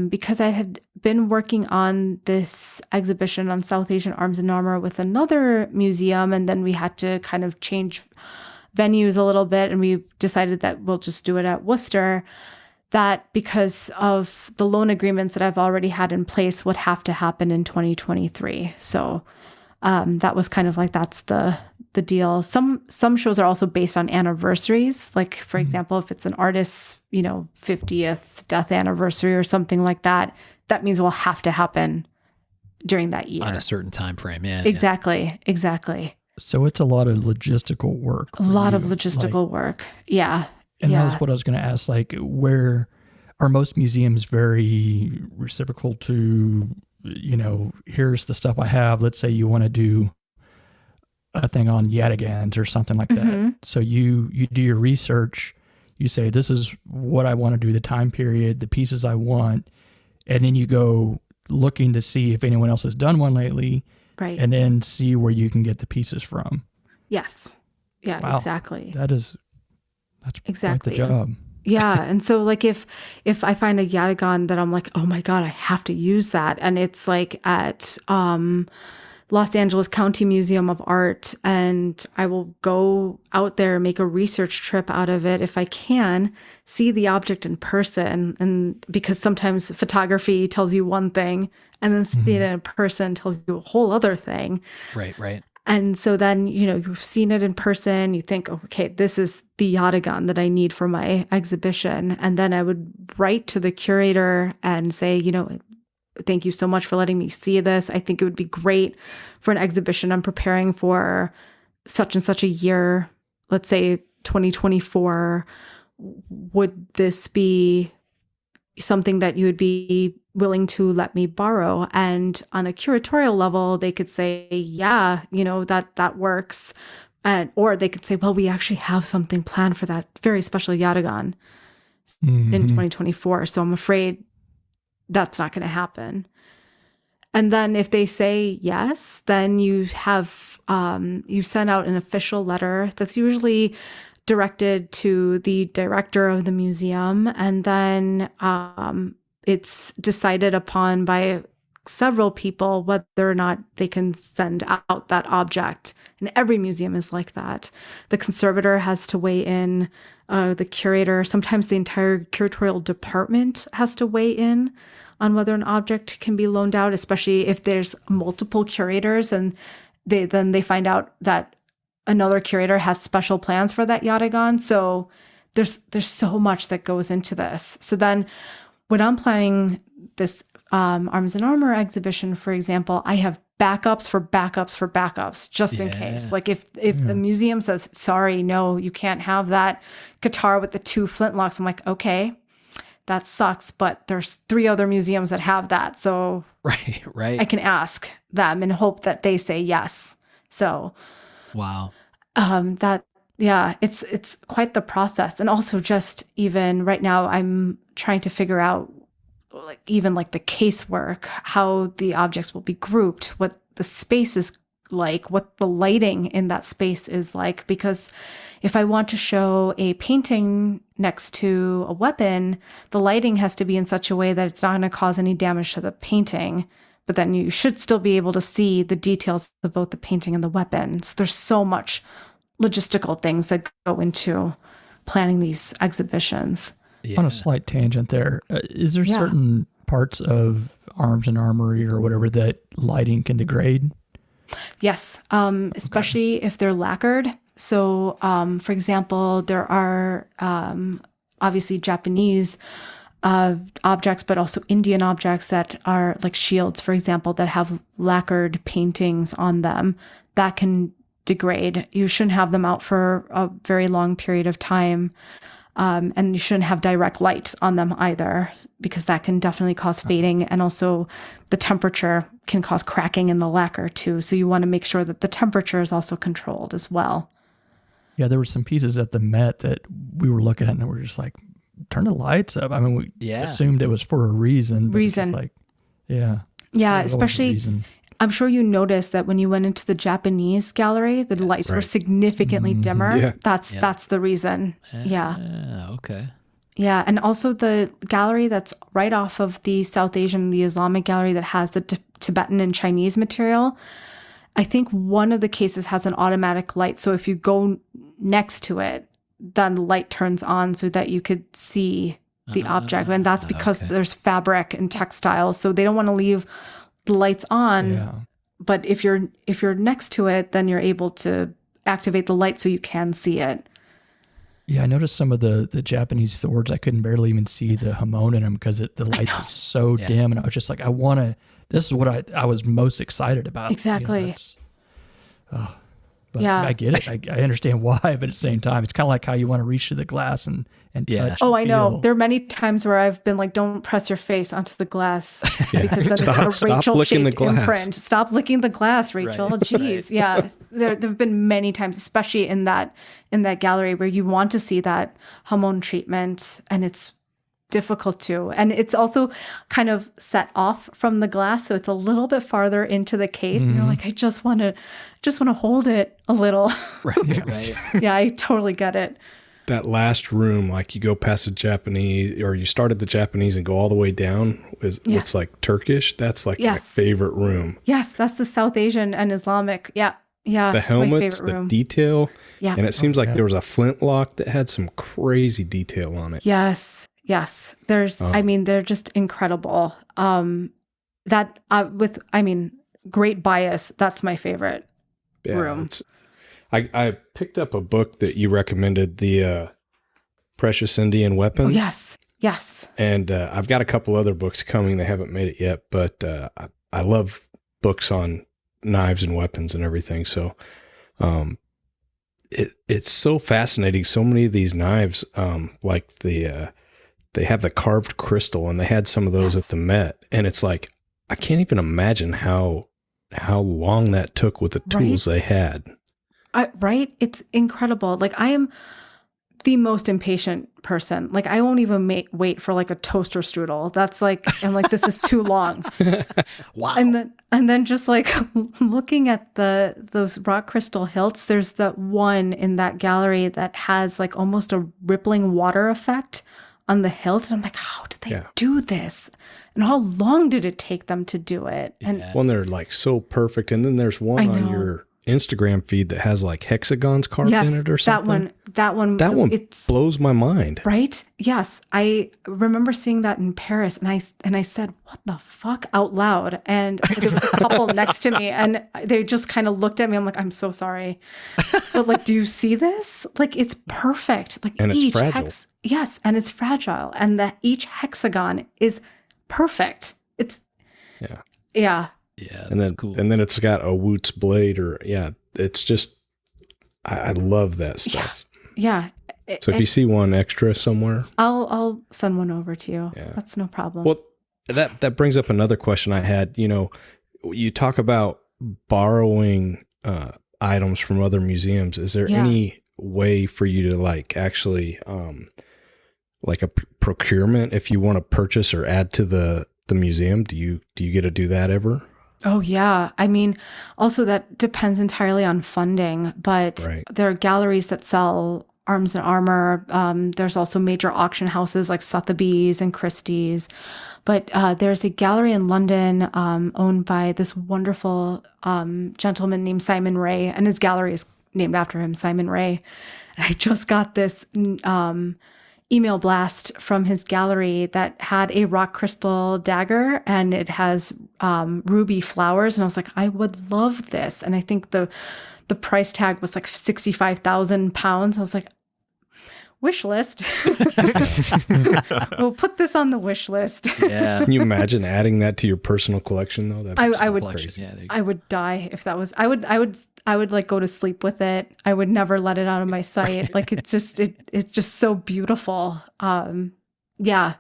because I had been working on this exhibition on South Asian arms and armor with another museum, and then we had to kind of change venues a little bit, and we decided that we'll just do it at Worcester, that because of the loan agreements that I've already had in place would have to happen in 2023. So that was kind of like, that's the deal. Some shows are also based on anniversaries. Like, for example, if it's an artist's, 50th death anniversary or something like that, that means will have to happen during that year. On a certain time frame, yeah. Exactly. So it's a lot of logistical work. A lot of logistical work. Yeah. And that was what I was going to ask, where are most museums very reciprocal to, here's the stuff I have. Let's say you want to do a thing on Yatagans or something like that. So you do your research, you say, this is what I want to do, the time period, the pieces I want. And then you go looking to see if anyone else has done one lately, Right. and then see where you can get the pieces from. Yes. Yeah, Wow. exactly. That's Exactly. quite the job. Yeah. And so like if I find a yatagan that I'm like, oh my God, I have to use that. And it's like at Los Angeles County Museum of Art, and I will go out there, make a research trip out of it if I can, see the object in person. And because sometimes photography tells you one thing and then seeing it in person tells you a whole other thing. Right, right. And so then, you've seen it in person, you think, okay, this is the yatagan that I need for my exhibition. And then I would write to the curator and say, thank you so much for letting me see this. I think it would be great for an exhibition I'm preparing for such and such a year, let's say 2024. Would this be something that you would be willing to let me borrow? And on a curatorial level, they could say, yeah, that works. Or they could say, well, we actually have something planned for that very special yatagan in 2024. So I'm afraid that's not going to happen. And then if they say yes, then you have, you send out an official letter that's usually directed to the director of the museum. And then it's decided upon by several people whether or not they can send out that object. And every museum is like that. The conservator has to weigh in, the curator, sometimes the entire curatorial department has to weigh in on whether an object can be loaned out, especially if there's multiple curators and they find out that another curator has special plans for that yatagan. So there's so much that goes into this. So then when I'm planning this Arms and Armor exhibition, for example, I have backups for backups for backups just in case. Like if the museum says, sorry, no, you can't have that guitar with the 2 flintlocks, I'm like, okay, that sucks, but there's 3 other museums that have that. So right. I can ask them and hope that they say yes. So wow. It's quite the process. And also just even right now, I'm trying to figure out even the casework, how the objects will be grouped, what the space is like, what the lighting in that space is like. Because if I want to show a painting next to a weapon, the lighting has to be in such a way that it's not going to cause any damage to the painting. But then you should still be able to see the details of both the painting and the weapon. So there's so much logistical things that go into planning these exhibitions. Yeah. On a slight tangent there, is there certain parts of Arms and Armory or whatever that lighting can degrade? Yes, especially if they're lacquered. So, for example, there are obviously Japanese objects, but also Indian objects that are like shields, for example, that have lacquered paintings on them that can degrade. You shouldn't have them out for a very long period of time. And you shouldn't have direct light on them either, because that can definitely cause fading. And also the temperature can cause cracking in the lacquer too. So you want to make sure that the temperature is also controlled as well. Yeah, there were some pieces at the Met that we were looking at and we were just like, turn the lights up. I mean, we assumed it was for a reason. But it's just like, yeah, especially I'm sure you noticed that when you went into the Japanese gallery, the lights were significantly dimmer. Yeah. That's the reason. Yeah. Okay. Yeah. And also the gallery that's right off of the South Asian, the Islamic gallery that has the Tibetan and Chinese material. I think one of the cases has an automatic light. So if you go next to it, then the light turns on so that you could see the object. And that's because there's fabric and textiles. So they don't want to leave the lights on, but if you're next to it, then you're able to activate the light so you can see it. Yeah, I noticed some of the Japanese swords. I couldn't barely even see the hamon in them because the light was so dim, and I was just like, this is what I was most excited about. Exactly. But I get it. I understand why, but at the same time, it's kind of like how you want to reach to the glass and touch. Oh, I know. feel. There are many times where I've been like, don't press your face onto the glass because then it's a Stop licking the Rachel-shaped glass. imprint. Stop licking the glass, Rachel. Right. Jeez. Yeah. There have been many times, especially in that gallery where you want to see that hamon treatment and it's difficult to. And it's also kind of set off from the glass, so it's a little bit farther into the case. And you're like, I just want to hold it a little. Right. Yeah, I totally get it. That last room, like you go past the Japanese, or you start at the Japanese and go all the way down, is what's like Turkish. That's like my favorite room. Yes, that's the South Asian and Islamic. Yeah. Yeah. The helmets, the detail. Yeah. And it seems like there was a flintlock that had some crazy detail on it. Yes. Yes. There's, they're just incredible. Great bias. That's my favorite room. I picked up a book that you recommended, the Precious Indian Weapons. Oh, yes. Yes. And I've got a couple other books coming. They haven't made it yet, but I love books on knives and weapons and everything. So it's so fascinating. So many of these knives, like they have the carved crystal, and they had some of those at the Met. And it's like, I can't even imagine how long that took with the tools they had. Right? It's incredible. Like, I am the most impatient person. Like, I won't even wait for like a toaster strudel. That's like, I'm like, this is too long. Wow. And then just like looking at those rock crystal hilts, there's that one in that gallery that has like almost a rippling water effect on the hilt. And I'm like, how did they do this? And how long did it take them to do it? And when they're like so perfect. And then there's one on your Instagram feed that has like hexagons carved in it or something. That one blows my mind. Right? Yes. I remember seeing that in Paris, and I said, what the fuck, out loud. And there was a couple next to me, and they just kind of looked at me. I'm like, I'm so sorry. But like, do you see this? Like, it's perfect. Like, and each it's fragile. Yes, and it's fragile. And that each hexagon is perfect. It's yeah. Yeah, and then cool. And then it's got a Wootz blade, or it's just I love that stuff. Yeah. So if you see one extra somewhere, I'll send one over to you. Yeah. That's no problem. Well, that brings up another question I had. You know, you talk about borrowing items from other museums. Is there any way for you to like actually like a procurement if you want to purchase or add to the museum? Do you get to do that ever? Oh, yeah. I mean, also that depends entirely on funding, but there are galleries that sell arms and armor. There's also major auction houses like Sotheby's and Christie's. But there's a gallery in London owned by this wonderful gentleman named Simon Ray, and his gallery is named after him, Simon Ray. And I just got this email blast from his gallery that had a rock crystal dagger, and it has ruby flowers. And I was like, I would love this. And I think the price tag was like 65,000 pounds. I was like, wish list. We'll put this on the wish list. Yeah. Can you imagine adding that to your personal collection though? I would crazy. Yeah, I would die if that was. I would like go to sleep with it. I would never let it out of my sight. Like it's just so beautiful. Yeah.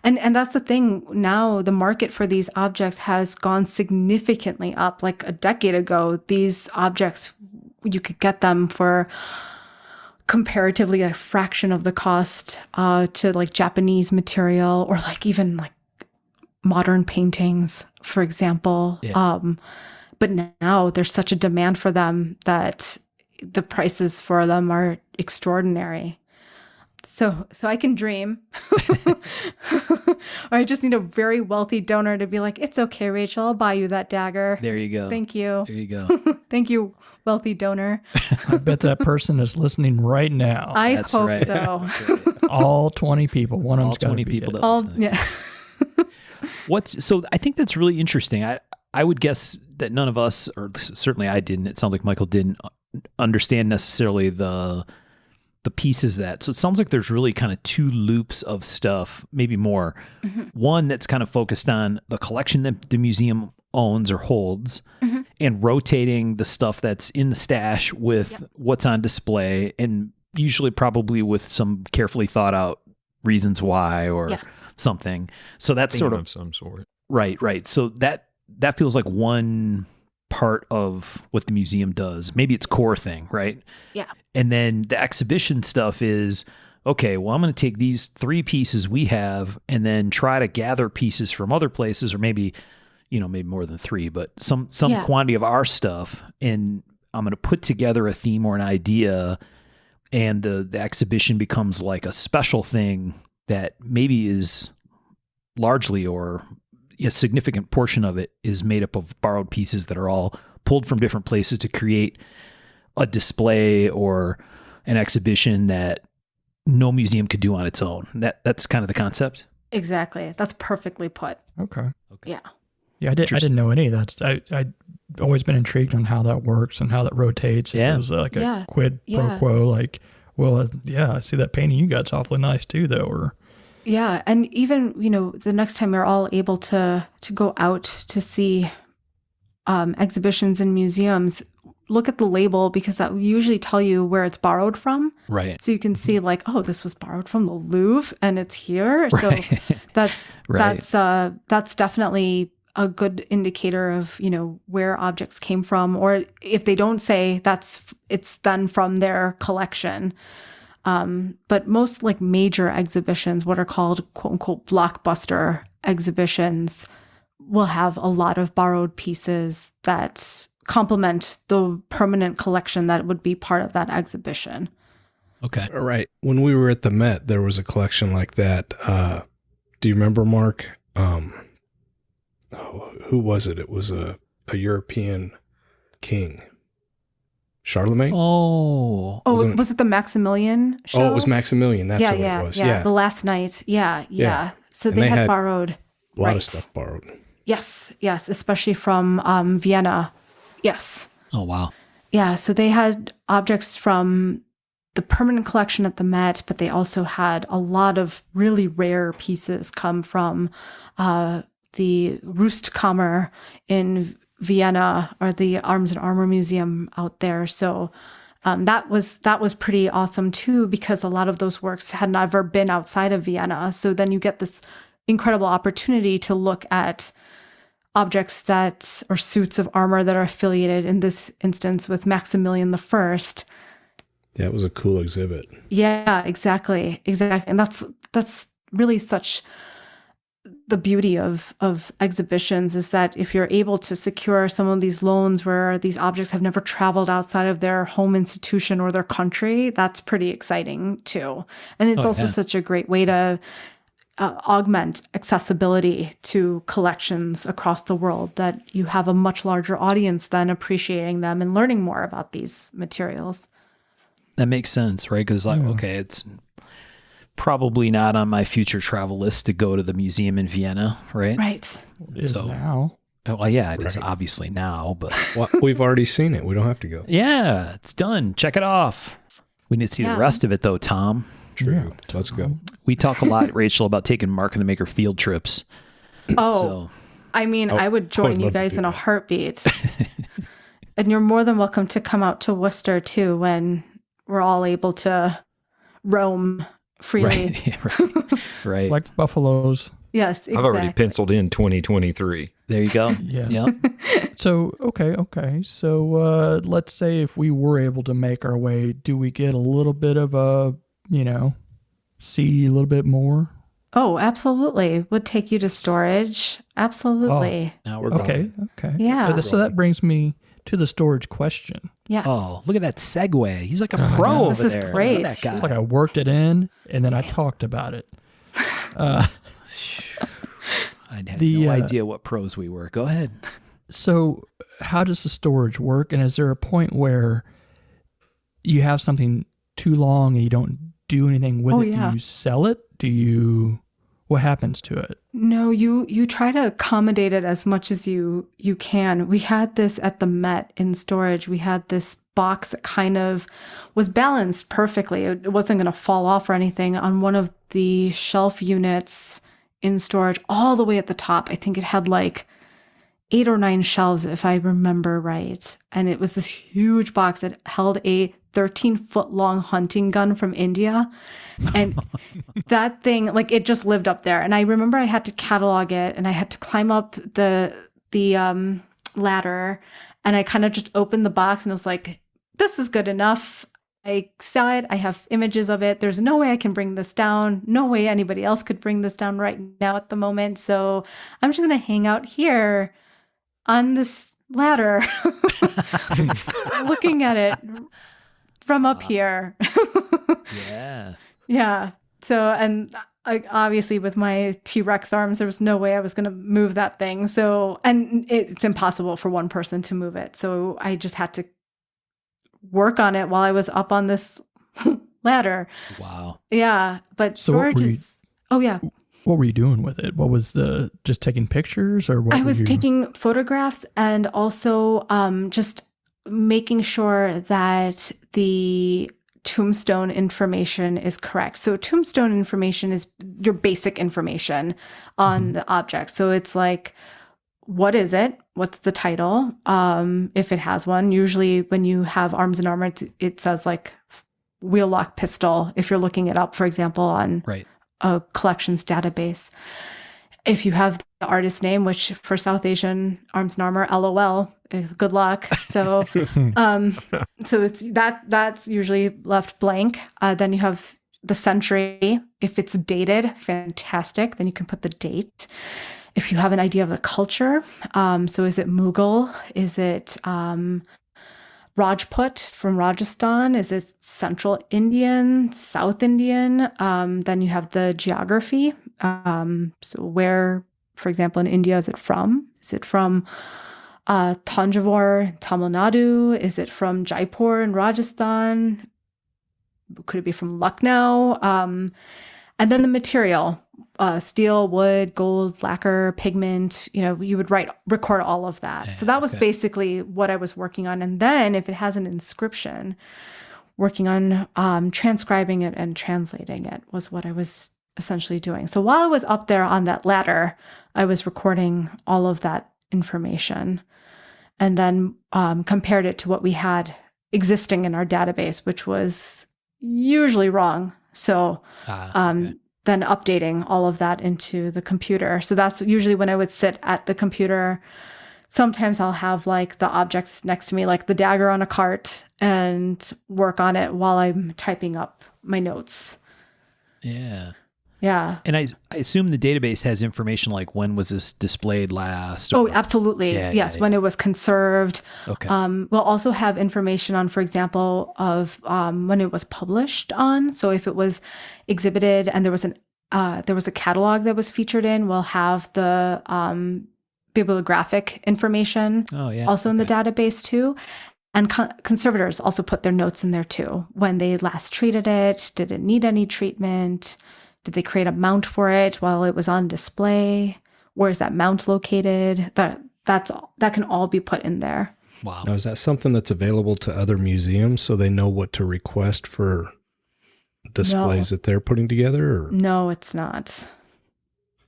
And that's the thing. Now the market for these objects has gone significantly up. Like a decade ago, these objects, you could get them for comparatively a fraction of the cost to like Japanese material, or like even like modern paintings, for example. Yeah. But now there's such a demand for them that the prices for them are extraordinary. So I can dream. Or I just need a very wealthy donor to be like, it's okay, Rachel, I'll buy you that dagger. There you go. Thank you. There you go. Thank you, wealthy donor. I bet that person is listening right now. I hope so. That's right. All 20 people. One of all them's got 20 to be people. So I think that's really interesting. I would guess that none of us, or certainly I didn't, it sounds like Michael didn't understand necessarily the pieces of that. So it sounds like there's really kind of two loops of stuff, maybe more. Mm-hmm. One that's kind of focused on the collection that the museum owns or holds, mm-hmm. and rotating the stuff that's in the stash with what's on display, and usually probably with some carefully thought out reasons why or something. So that's sort of some sort. Right. So that feels like one part of what the museum does, maybe its core thing, right? Yeah. And then the exhibition stuff is okay, well, I'm going to take these 3 pieces we have and then try to gather pieces from other places, or maybe, maybe more than 3, but some quantity of our stuff. And I'm going to put together a theme or an idea, and the exhibition becomes like a special thing that maybe is largely, or a significant portion of it is made up of borrowed pieces that are all pulled from different places to create a display or an exhibition that no museum could do on its own. That's kind of the concept. Exactly. That's perfectly put. Okay. Yeah. Yeah, I didn't know any of that. I'd always been intrigued on how that works and how that rotates. Yeah. It was like a quid pro quo, like, well, I see that painting you got's awfully nice too, though. Or yeah, and even the next time you're all able to go out to see exhibitions in museums, look at the label, because that will usually tell you where it's borrowed from. Right. So you can see like, oh, this was borrowed from the Louvre and it's here. Right. So that's definitely a good indicator of, where objects came from, or if they don't say, it's then from their collection. But most like major exhibitions, what are called quote unquote blockbuster exhibitions, will have a lot of borrowed pieces that complement the permanent collection that would be part of that exhibition. Okay. All right. When we were at the Met, there was a collection like that. Do you remember, Mark? Who was it? It was a European king. Charlemagne? Oh, was it the Maximilian show? Oh, it was Maximilian. That's what it was. Yeah. The last night. Yeah. So they had borrowed a lot of stuff borrowed. Yes, especially from Vienna. Yes. Oh, wow. Yeah, so they had objects from the permanent collection at the Met, but they also had a lot of really rare pieces come from the Rüstkammer in Vienna, or the Arms and Armor Museum out there. So that was pretty awesome too, because a lot of those works had never been outside of Vienna. So then you get this incredible opportunity to look at objects or suits of armor that are affiliated, in this instance, with Maximilian the First. Yeah, it was a cool exhibit. Yeah, exactly. And that's really such the beauty of exhibitions, is that if you're able to secure some of these loans where these objects have never traveled outside of their home institution or their country, that's pretty exciting too. And it's also such a great way to augment accessibility to collections across the world, that you have a much larger audience then appreciating them and learning more about these materials. That makes sense, right? Because okay, it's probably not on my future travel list to go to the museum in Vienna, right? It is now. Well, yeah, it is obviously now, but well, we've already seen it. We don't have to go. Yeah, it's done. Check it off. We need to see the rest of it, though, Tom. True. Yeah, Let's go. We talk a lot, Rachel, about taking Mark and the Maker field trips. Oh, I mean, I would join you guys in a heartbeat. And you're more than welcome to come out to Worcester too, when we're all able to roam freely. Right. Like buffaloes. Yes, exactly. I've already penciled in 2023. There you go. Yes. Yep. So, okay. So let's say if we were able to make our way, do we get a little bit of a, see a little bit more? Oh, absolutely. Would take you to storage. Absolutely. Now we're Okay. Yeah. So that brings me to the storage question. Yes. Oh, look at that segue. He's like a pro over this there. is great. Look at that guy. It's like I worked it in and then I talked about it. I had no idea what pros we were. Go ahead. So how does the storage work? And is there a point where you have something too long and you don't do anything with it? Yeah. Do you sell it? What happens to it? No, you try to accommodate it as much as you can. We had this at the Met in storage. We had this box that kind of was balanced perfectly. It wasn't going to fall off or anything on one of the shelf units in storage, all the way at the top. I think it had like 8 or 9 shelves, if I remember right. And it was this huge box that held a 13-foot long hunting gun from India. And that thing, like, it just lived up there. And I remember I had to catalog it, and I had to climb up the ladder, and I kind of just opened the box and I was like, this is good enough. I saw it. I have images of it. There's no way I can bring this down. No way anybody else could bring this down right now at the moment. So I'm just going to hang out here on this ladder, looking at it from up here. Yeah. Yeah. So, and obviously with my T-Rex arms, there was no way I was going to move that thing. So, and it's impossible for one person to move it. So I just had to work on it while I was up on this ladder. Wow. Yeah. But So storage is, oh yeah. What were you doing with it? What was just taking pictures or what? I was taking photographs and also just making sure that the Tombstone information is correct. So Tombstone information is your basic information on the object. So it's like, what is it? What's the title? If it has one. Usually when you have Arms and Armor, it says like wheel lock pistol, if you're looking it up, for example, on a collections database. If you have the artist name, which for South Asian Arms and Armor, LOL, good luck. So, so it's that's usually left blank. Then you have the century. If it's dated, fantastic. Then you can put the date. If you have an idea of the culture, so is it Mughal? Is it Rajput from Rajasthan? Is it Central Indian, South Indian? Then you have the geography. So where, for example, in India, is it from? Is it from Thanjavur, Tamil Nadu? Is it from Jaipur in Rajasthan? Could it be from Lucknow? And then the material, steel, wood, gold, lacquer, pigment, you would record all of that. So that was basically what I was working on. And then if it has an inscription, working on transcribing it and translating it was what I was essentially doing. So while I was up there on that ladder, I was recording all of that information and then compared it to what we had existing in our database, which was usually wrong. So then updating all of that into the computer. So that's usually when I would sit at the computer. Sometimes I'll have like the objects next to me, like the dagger on a cart, and work on it while I'm typing up my notes. Yeah. Yeah. And I assume the database has information like when was this displayed last? Oh, absolutely. Yes. When it was conserved. Okay. We'll also have information on, for example, of when it was published on. So if it was exhibited and there was a catalog that was featured in, we'll have the bibliographic information also in the database too. And conservators also put their notes in there too. When they last treated it, did it need any treatment? Did they create a mount for it while it was on display? Where is that mount located? That can all be put in there. Wow. Now, is that something that's available to other museums so they know what to request for displays that they're putting together? Or? No, it's not.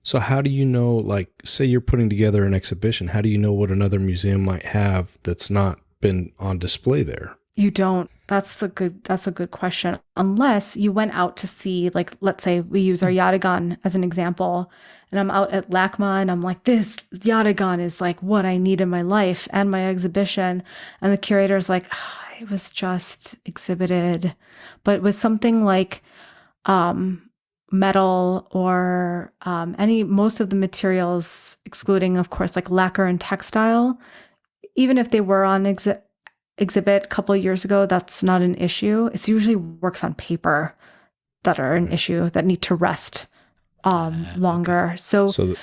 So how do you know, like, say you're putting together an exhibition, how do you know what another museum might have that's not been on display there? You don't. That's a good question. Unless you went out to see, like, let's say we use our Yatagan as an example, and I'm out at LACMA and I'm like, this Yatagan is like what I need in my life and my exhibition. And the curator's like, it was just exhibited. But with something like metal or most of the materials, excluding, of course, like lacquer and textile, even if they were on exhibit a couple of years ago, that's not an issue. It's usually works on paper that are an issue that need to rest longer. Okay. So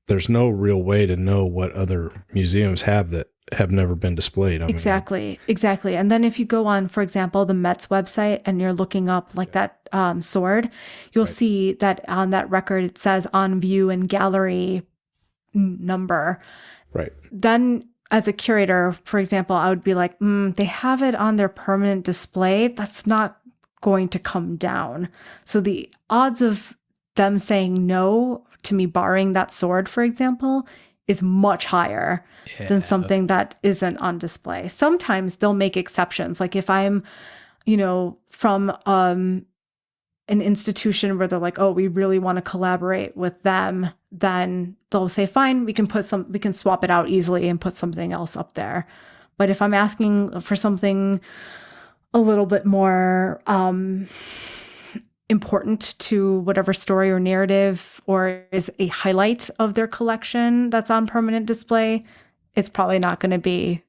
there's no real way to know what other museums have that have never been displayed. Exactly. And then if you go on, for example, the Met's website and you're looking up like that sword, you'll see that on that record it says on view and gallery number. Right. Then as a curator, for example, I would be like, they have it on their permanent display. That's not going to come down. So the odds of them saying no to me borrowing that sword, for example, is much higher than something that isn't on display. Sometimes they'll make exceptions. Like if I'm, from an institution where they're like, oh, we really want to collaborate with them, then they'll say, fine, we can swap it out easily and put something else up there. But if I'm asking for something a little bit more important to whatever story or narrative, or is a highlight of their collection that's on permanent display, it's probably not going to be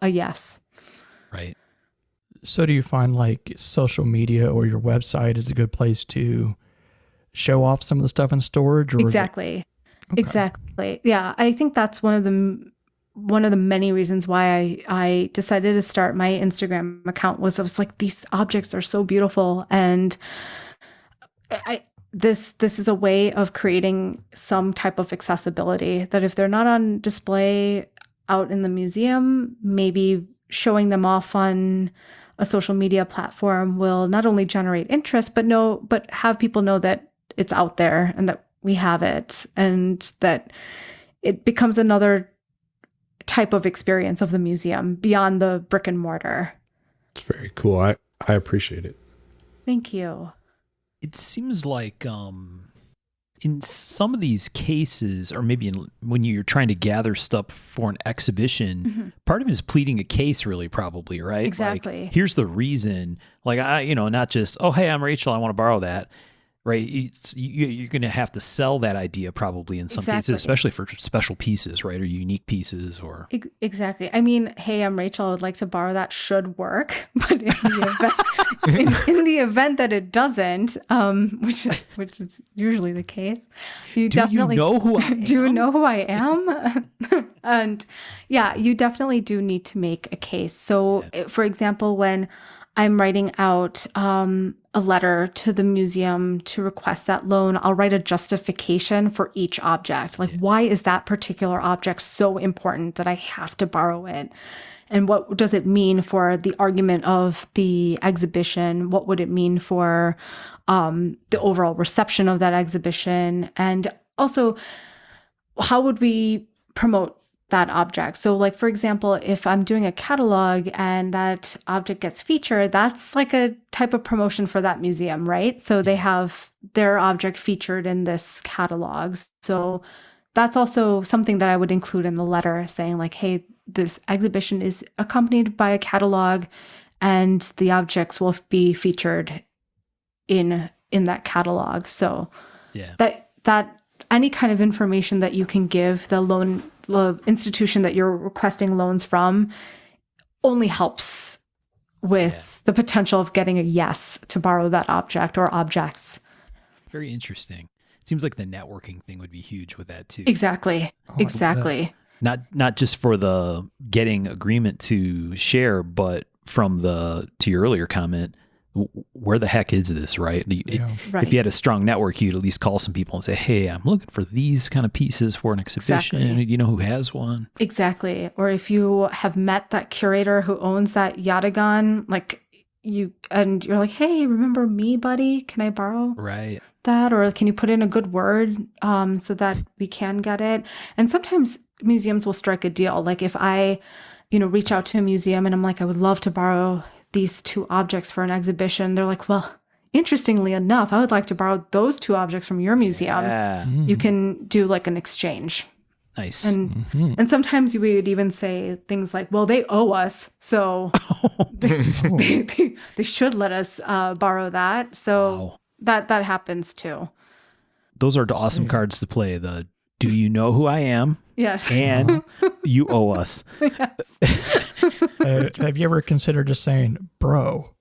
a yes. Right. So do you find like social media or your website is a good place to show off some of the stuff in storage? Or Exactly. Exactly. Yeah. I think that's one of the many reasons why I decided to start my Instagram account was I was like, these objects are so beautiful. And this is a way of creating some type of accessibility that if they're not on display out in the museum, maybe showing them off on a social media platform will not only generate interest, but have people know that it's out there and that we have it, and that it becomes another type of experience of the museum beyond the brick and mortar. It's very cool. I appreciate it. Thank you. It seems like in some of these cases, or maybe when you're trying to gather stuff for an exhibition, part of it is pleading a case, really, probably, right? Exactly. Like, here's the reason. Like, not just, oh, hey, I'm Rachel, I want to borrow that. Right. You're going to have to sell that idea probably in some cases, especially for special pieces, right? Or unique pieces or. Exactly. I mean, hey, I'm Rachel, I would like to borrow that should work. But in the event, in the event that it doesn't, which is usually the case, you definitely know who I am? Do you know who I am? And yeah, you definitely do need to make a case. So for example, when I'm writing out a letter to the museum to request that loan, I'll write a justification for each object. Like, why is that particular object so important that I have to borrow it? And what does it mean for the argument of the exhibition? What would it mean for the overall reception of that exhibition? And also, how would we promote that object? So like, for example, if I'm doing a catalog and that object gets featured, that's like a type of promotion for that museum, right? So they have their object featured in this catalog. So that's also something that I would include in the letter, saying like, hey, this exhibition is accompanied by a catalog and the objects will be featured in that catalog. So that any kind of information that you can give the institution that you're requesting loans from only helps with the potential of getting a yes to borrow that object or objects. Very interesting. It seems like the networking thing would be huge with that too. Exactly. Exactly. Not just for the getting agreement to share, but to your earlier comment, where the heck is this, right? Right. If you had a strong network, you'd at least call some people and say, hey, I'm looking for these kind of pieces for an exhibition. Exactly. You know who has one? Exactly. Or if you have met that curator who owns that Yatagan, you're like, hey, remember me, buddy? Can I borrow that? Or can you put in a good word so that we can get it? And sometimes museums will strike a deal. Like if I, reach out to a museum and I'm like, I would love to borrow these two objects for an exhibition. They're like, well, interestingly enough, I would like to borrow those two objects from your museum. Yeah. You can do like an exchange. Nice. And sometimes we would even say things like, well, they owe us, so they should let us borrow that. So that happens too. Those are awesome cards to play. The do you know who I am? Yes. And you owe us. Yes. Have you ever considered just saying, bro?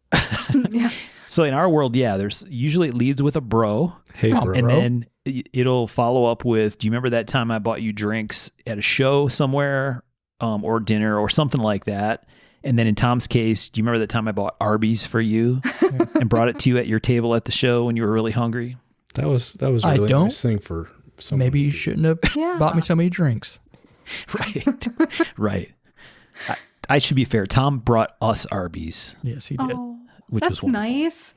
Yeah. So in our world, there's usually it leads with a bro. Hey, bro. And then it'll follow up with, do you remember that time I bought you drinks at a show somewhere or dinner or something like that? And then in Tom's case, do you remember that time I bought Arby's for you and brought it to you at your table at the show when you were really hungry? That was a really nice thing for someone. Maybe you shouldn't have bought me so many drinks. Right. Right. I should be fair. Tom brought us Arby's. Yes, he did. Oh, which that's was wonderful. nice.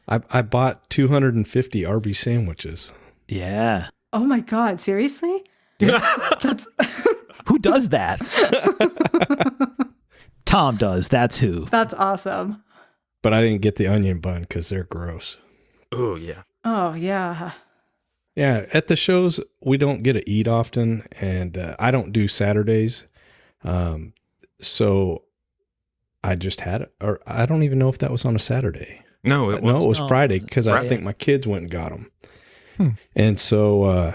I bought 250 Arby's sandwiches. Yeah. Oh my God. Seriously? That's Who does that? Tom does. That's who. That's awesome. But I didn't get the onion bun because they're gross. Oh, yeah. Oh, yeah. Yeah, at the shows, we don't get to eat often, and I don't do Saturdays. So I just had it, or I don't even know if that was on a Saturday. No, it was. No, it was Friday because I Friday. think my kids went and got them. And so,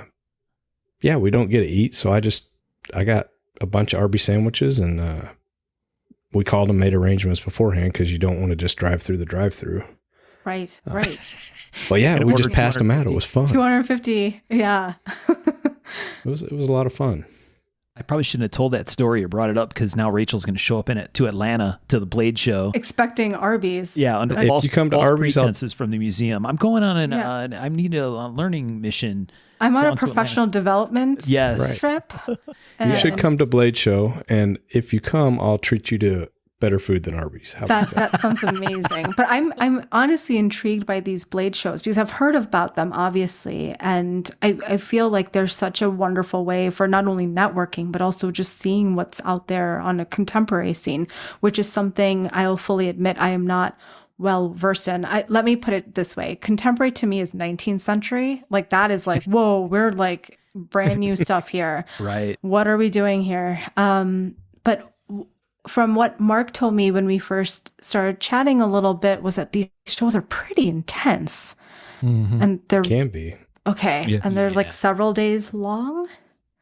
yeah, we don't get to eat. So I got a bunch of Arby sandwiches, and we called and made arrangements beforehand because you don't want to just drive through the drive-through. Right, right. But yeah, And we order just passed them out. It was fun. 250. Yeah. It was a lot of fun. I probably shouldn't have told that story or brought it up because now Rachel's going to show up to Atlanta to the Blade Show. Expecting Arby's. Yeah, under If false, you come to false Arby's, pretenses from the museum. I'm going on Yeah. I need a learning mission. I'm on down a to professional development Yes. trip. You should and come to Blade Show, and if you come, I'll treat you to better food than Arby's. How about that? That sounds amazing. But I'm honestly intrigued by these Blade shows because I've heard about them, obviously. And I feel like there's such a wonderful way for not only networking, but also just seeing what's out there on a contemporary scene, which is something I'll fully admit I am not well versed in. Let me put it this way. Contemporary to me is 19th century. Like that is like, whoa, we're like brand new stuff here. Right. What are we doing here? But from what Mark told me when we first started chatting a little bit was that these shows are pretty intense. And they're Can be. okay. Yeah. And they're like several days long.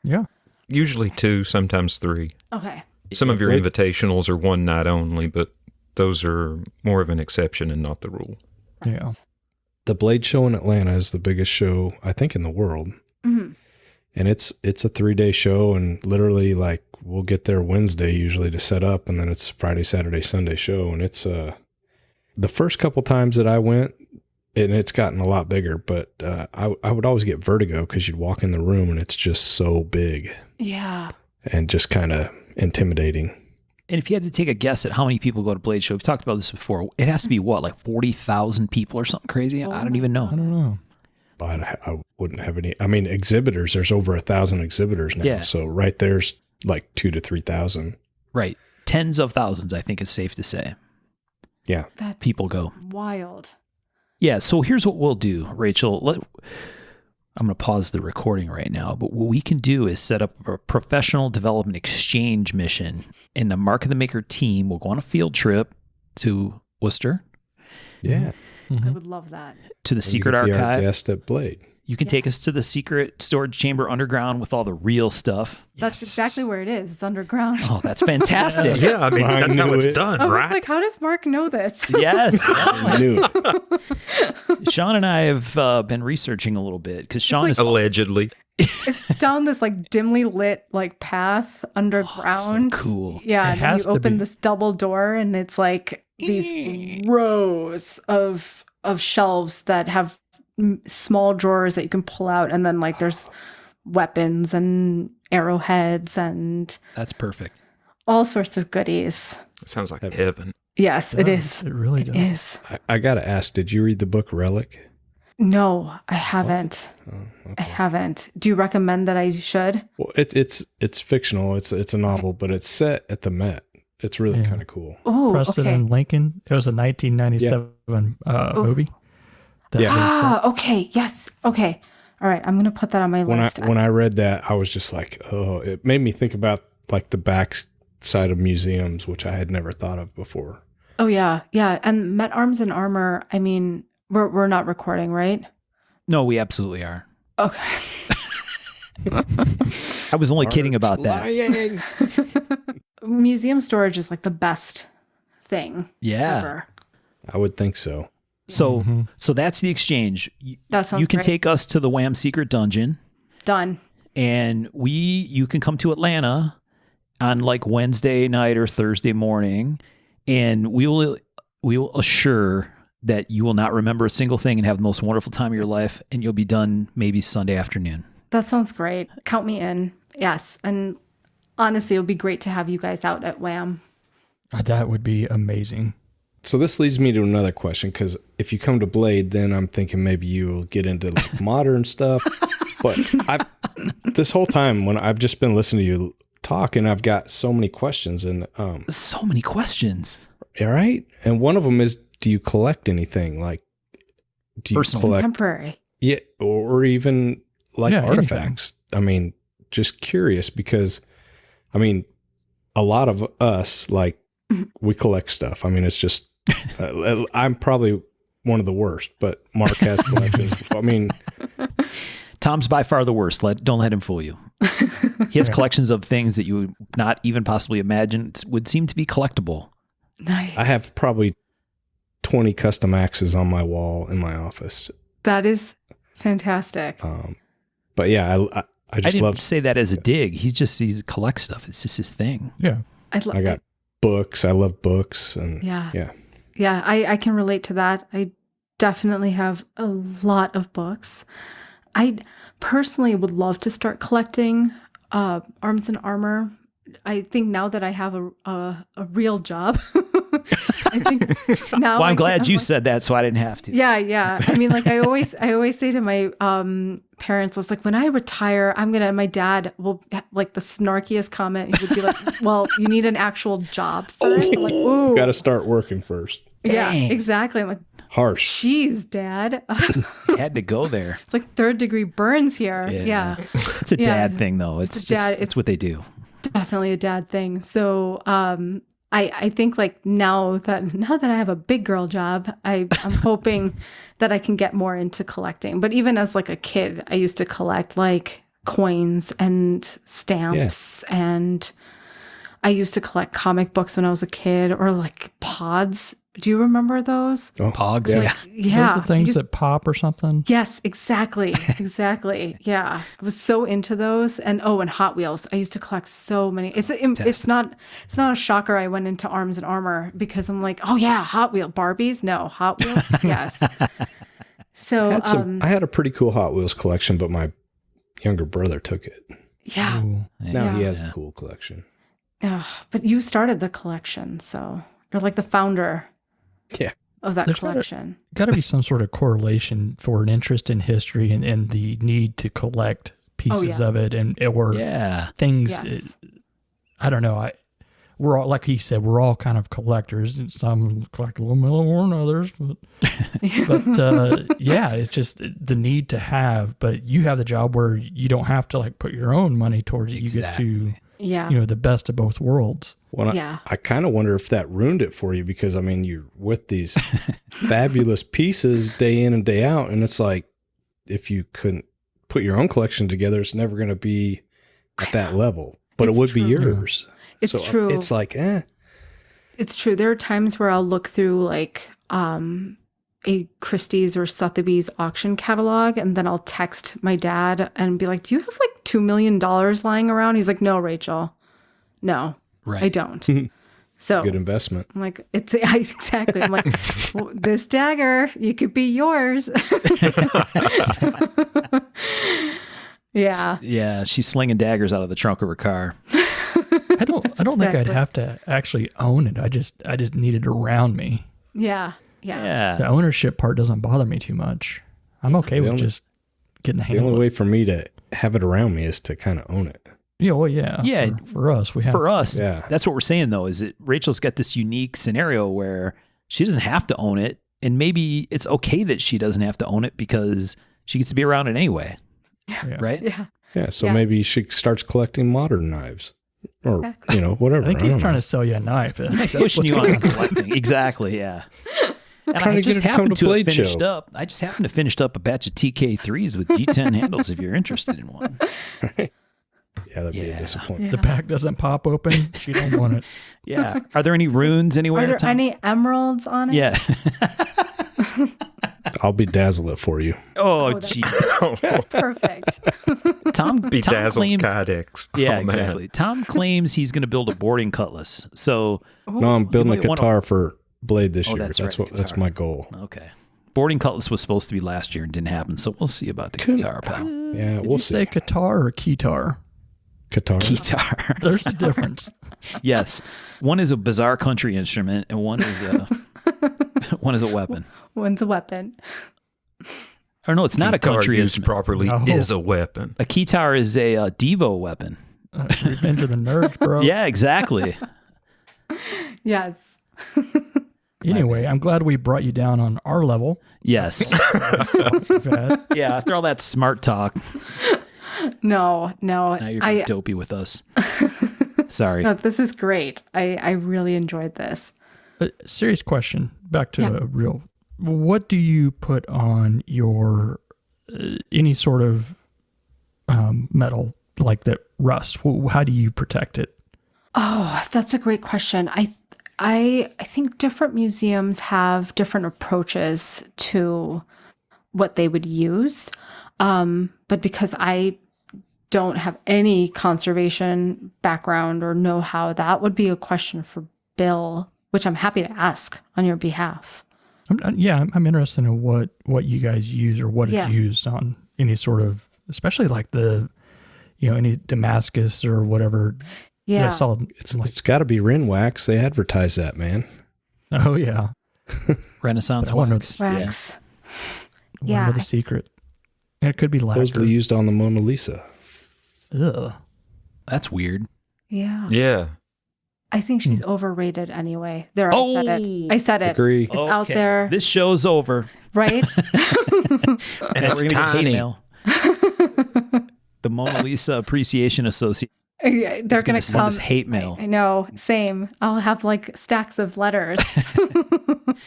Yeah. Usually 2, sometimes 3. Okay. Some of your Blade- invitationals are one night only, but those are more of an exception and not the rule. Yeah. The Blade Show in Atlanta is the biggest show, I think, in the world. Mhm. And it's a 3-day show, and literally like we'll get there Wednesday usually to set up, and then it's Friday, Saturday, Sunday show. And it's the first couple times that I went, and it's gotten a lot bigger, but I would always get vertigo because you'd walk in the room and it's just so big Yeah. and just kind of intimidating. And if you had to take a guess at how many people go to Blade Show, we've talked about this before. It has to be what, like 40,000 people or something crazy? I don't even I know. don't know. But I wouldn't have any. I mean, exhibitors. There's over 1,000 exhibitors now, Yeah. so right there's like 2,000 to 3,000. Right. Tens of thousands, I think is safe to say. Yeah. That's People go. wild. Yeah, so here's what we'll do, Rachel. I'm going to pause the recording right now, but what we can do is set up a professional development exchange mission, and the Mark of the Maker team will go on a field trip to Worcester, Yeah. I would love that. to the And you secret could be our archive. guest at Blade. You can take us to the secret storage chamber underground with all the real stuff. That's exactly where it is. It's underground. Oh, that's fantastic. Yeah, I mean, I that's how knew it's it. done, I was right? like, how does Mark know this? Yes. I knew it. Sean and I have been researching a little bit because Sean like- is Allegedly. It's down this like dimly lit like path underground. so cool. Yeah, It and then has you to open be. this double door, and it's like these rows of shelves that have small drawers that you can pull out, and then like there's weapons and arrowheads and That's perfect. all sorts of goodies. It sounds like heaven. Yes, it is. It really It does. is. I got to ask, did you read the book Relic? No, I haven't. Oh, I okay. haven't. Do you recommend that I should? Well, it's fictional. It's a novel, but it's set at the Met. It's really Yeah. kind of cool. Oh, Preston okay. and Lincoln. It was a 1997 movie. That Yeah. was, Ah, okay. Yes. Okay. All right. I'm going to put that on my list. When I read that, I was just like, oh, it made me think about like the back side of museums, which I had never thought of before. Oh, yeah. Yeah. And Met Arms and Armor, I mean, we're not recording, right? No, we absolutely are. Okay. I was only kidding about that. Lying. Museum storage is like the best thing Yeah. ever. I would think so. So Mhm. so that's the exchange. That sounds You can great. take us to the Wham Secret Dungeon, Done. and you can come to Atlanta on like Wednesday night or Thursday morning, and we will assure that you will not remember a single thing and have the most wonderful time of your life, and you'll be done maybe Sunday afternoon. That sounds great. Count me in. Yes. And honestly, it would be great to have you guys out at Wham. That would be amazing. So this leads me to another question, because if you come to Blade, then I'm thinking maybe you'll get into like modern stuff. But this whole time when I've just been listening to you talk, and I've got so many questions, and So many questions. all right, and one of them is, do you collect anything? Like, do you Personal. collect? Contemporary. Yeah, or even like Yeah, artifacts. I mean, just curious because, I mean, a lot of us, like we collect stuff. I mean, it's just, I'm probably one of the worst, but Mark has collections. I mean, Tom's by far the worst. Don't let him fool you. He has collections of things that you would not even possibly imagine would seem to be collectible. Nice. I have probably 20 custom axes on my wall in my office. That is fantastic. But yeah, I just didn't love. say that as a dig. He collects stuff. It's just his thing. Yeah. I got books. I love books, and yeah. I can relate to that. I definitely have a lot of books. I personally would love to start collecting arms and armor. I think now that I have a real job, I think now. Well, I'm glad you said that, so I didn't have to. Yeah. I mean, like I always say to my parents, I was like, when I retire, my dad will, like, the snarkiest comment, he would be like, well, you need an actual job first. I'm like, ooh. Got to start working first. Yeah, Dang. exactly. I'm like, Harsh. jeez, Dad. Had to go there. It's like 3rd-degree burns here. Yeah. It's a dad thing, though. It's what they do. Definitely a dad thing. So I think, like, now that I have a big girl job, I'm hoping that I can get more into collecting. But even as, like, a kid, I used to collect, like, coins and stamps, and I used to collect comic books when I was a kid, or like pods. Do you remember those? Oh, Pogs, yeah. Yeah. Those are things that pop or something. Yes, exactly. Yeah. I was so into those. And Hot Wheels. I used to collect so many. It's not a shocker I went into Arms and Armor, because I'm like, oh yeah, Hot Wheel Barbies. No, Hot Wheels. Yes. So I had a pretty cool Hot Wheels collection, but my younger brother took it. yeah. Ooh. Now he has a cool collection. But you started the collection, so you're like the founder. Yeah. Of that There's collection. Got to be some sort of correlation for an interest in history and the need to collect pieces of it or things. Yes. I don't know. We're all, like he said, we're all kind of collectors. Some collect a little more than others, but it's just the need to have. But you have the job where you don't have to, like, put your own money towards it. You get to, the best of both worlds. Well, I kind of wonder if that ruined it for you, because, I mean, you're with these fabulous pieces day in and day out. And it's like, if you couldn't put your own collection together, it's never going to be at that level, but it would be yours. It's true. It's like, It's true. There are times where I'll look through, like, a Christie's or Sotheby's auction catalog, and then I'll text my dad and be like, do you have like $2 million lying around? He's like, no, Rachel, no. Right. I don't. So good investment. I'm like, exactly. I'm like, well, this dagger, you could be yours. Yeah. Yeah. She's slinging daggers out of the trunk of her car. I don't think I'd have to actually own it. I just need it around me. Yeah. The ownership part doesn't bother me too much. I'm okay with just getting the handle. The only way for me to have it around me is to kind of own it. Yeah, well, yeah. Yeah. For us, we have. For us, that's what we're saying, though, is that Rachel's got this unique scenario where she doesn't have to own it. And maybe it's okay that she doesn't have to own it because she gets to be around it anyway. Yeah. Right? Yeah. So maybe she starts collecting modern knives or, whatever. I think he's trying to sell you a knife. Pushing you on collecting. Exactly. Yeah. And I just happened to have finished up. I just happened to finish up a batch of TK3s with G10 handles if you're interested in one. Yeah, that'd be a disappointment. The pack doesn't pop open. She don't want it. Yeah. Are there any runes anywhere? Are there any emeralds on it? Yeah. I'll bedazzle it for you. Oh, geez. Perfect. Tom Bedazzled claims. Kydex. Yeah, Oh, exactly. man. Tom claims he's going to build a boarding cutlass. So No, I'm building a might wanna- guitar for Blade this year. That's right, That's guitar. my goal. Okay. Boarding cutlass was supposed to be last year and didn't happen, so we'll see about the guitar, pal. Yeah, Did we'll you see. say guitar or keytar? Guitar. Guitar. There's a difference. Yes. One is a bizarre country instrument and one is a weapon. One's a weapon. Or no, it's not a Guitar country used instrument. properly No. is a weapon. A keytar is a Devo weapon. Revenge of the Nerds, bro. Yeah, exactly. Yes. Anyway, I'm glad we brought you down on our level. Yes. Bad. Yeah, after all that smart talk, No. now you're dopey with us. Sorry. No, this is great. I really enjoyed this. A serious question. Back to Yeah. a real. What do you put on your any sort of metal like that rusts? How do you protect it? Oh, that's a great question. I think different museums have different approaches to what they would use. But because I don't have any conservation background or know how, that would be a question for Bill, which I'm happy to ask on your behalf. I'm interested in what you guys use or what Yeah. is used on any sort of, especially like the, any Damascus or whatever. Yeah. I saw It's got to be Ren wax. They advertise that, man. oh yeah, Renaissance I wonder- wax. Wax. one Yeah. other secret. It could be lacquer. Supposedly used on the Mona Lisa. Ugh. That's weird. Yeah. Yeah. I think she's overrated anyway. There, I said it. I said it. Agree. It's out there, This show's over. right? And it's We're gonna get hate tiny. mail. The Mona Lisa Appreciation Association. Yeah, they're going to send come. us hate mail. I know. Same. I'll have like stacks of letters.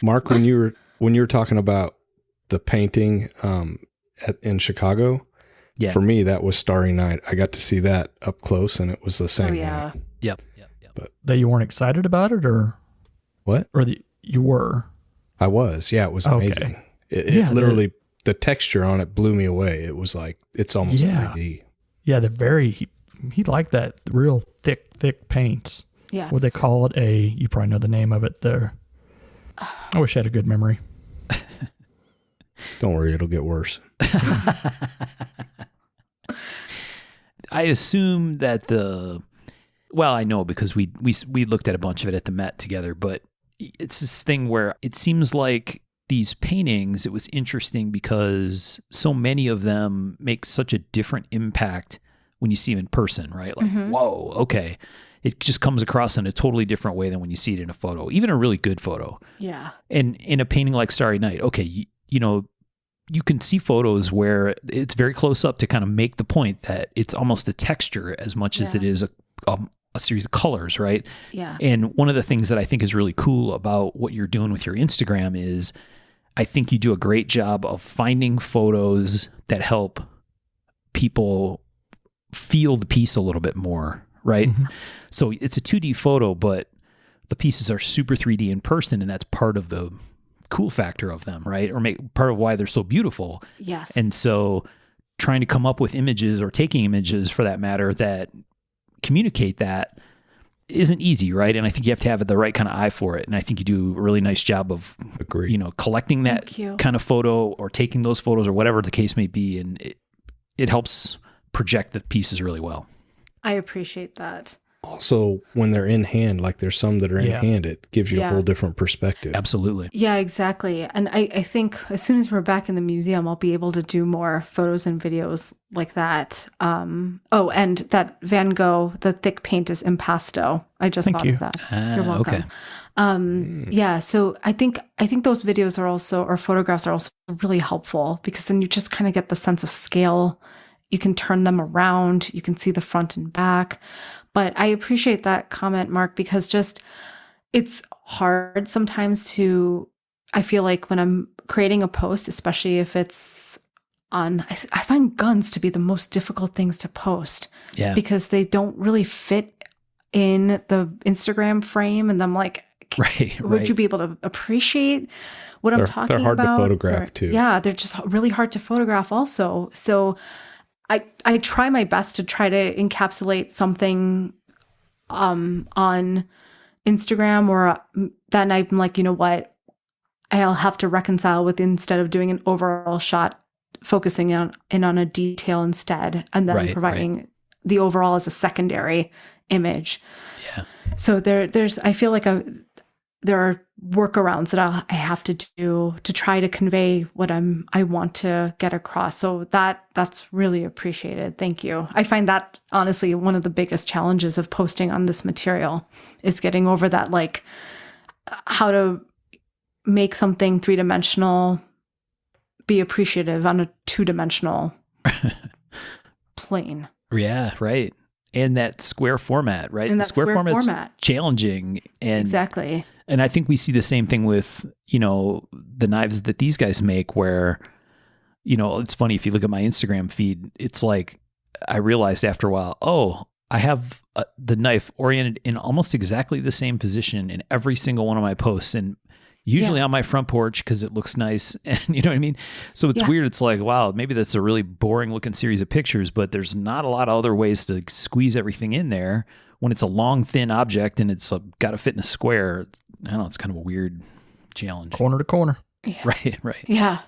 Mark, when you were talking about the painting in Chicago, Yeah. for me that was Starry Night. I got to see that up close, and it was the Oh, same yeah. way. Yep. That you weren't excited about it, or What? you were? I was. Yeah, it was Okay. amazing. It Yeah, literally, the texture on it blew me away. It was like, it's almost Yeah. 3D. Yeah, he liked that real thick paints. Yeah. What they call it? You probably know the name of it there. I wish I had a good memory. Don't worry, it'll get worse. I assume that I know because we looked at a bunch of it at the Met together, but it's this thing where it seems like these paintings, it was interesting because so many of them make such a different impact when you see them in person, right? Like, whoa, okay. It just comes across in a totally different way than when you see it in a photo, even a really good photo. Yeah. And in a painting like Starry Night, okay, you can see photos where it's very close up to kind of make the point that it's almost a texture as much as it is a series of colors, right? Yeah. And one of the things that I think is really cool about what you're doing with your Instagram is I think you do a great job of finding photos that help people feel the piece a little bit more, right? Mm-hmm. So it's a 2D photo, but the pieces are super 3D in person, and that's part of the cool factor of them, right? Or part of why they're so beautiful. Yes. And so trying to come up with images or taking images for that matter that communicate that isn't easy, right? And I think you have to have the right kind of eye for it. And I think you do a really nice job of, Agreed. collecting that Thank you. kind of photo or taking those photos or whatever the case may be. And it helps project the pieces really well. I appreciate that. Also, when they're in hand, like there's some that are in Yeah. hand, it gives you Yeah. a whole different perspective. Absolutely. Yeah, exactly. And I think as soon as we're back in the museum, I'll be able to do more photos and videos like that. And that Van Gogh, the thick paint is impasto. I just Thank thought you. of that. You're welcome. Okay. Yeah, so I think those videos are also, or photographs are also really helpful because then you just kind of get the sense of scale. You can turn them around. You can see the front and back. But I appreciate that comment, Mark, because it's hard sometimes I feel like when I'm creating a post, especially if it's I find guns to be the most difficult things to post. Yeah. Because they don't really fit in the Instagram frame. And I'm like, Right. would you be able to appreciate what I'm They're talking about? hard to photograph, too. Yeah, they're just really hard to photograph also. So I try my best to try to encapsulate something on Instagram, or then I'm like, you know what, I'll have to reconcile with, instead of doing an overall shot, focusing on a detail instead, and then providing the overall as a secondary image. Yeah. So there's I feel like there are workarounds that I have to do to try to convey what I want to get across. So that's really appreciated. Thank you. I find that honestly one of the biggest challenges of posting on this material is getting over that, like how to make something 3-dimensional be appreciative on a 2-dimensional plane. Yeah. Right. and that square format, right? In The that square format's format. challenging. And Exactly. And I think we see the same thing with, the knives that these guys make where, it's funny if you look at my Instagram feed, it's like I realized after a while, oh, I have the knife oriented in almost exactly the same position in every single one of my posts, and usually on my front porch because it looks nice. And you know what I mean? So it's weird. It's like, wow, maybe that's a really boring looking series of pictures, but there's not a lot of other ways to squeeze everything in there when it's a long, thin object and it's got to fit in a square. I don't know. It's kind of a weird challenge. Corner to corner. Yeah. Right. Yeah.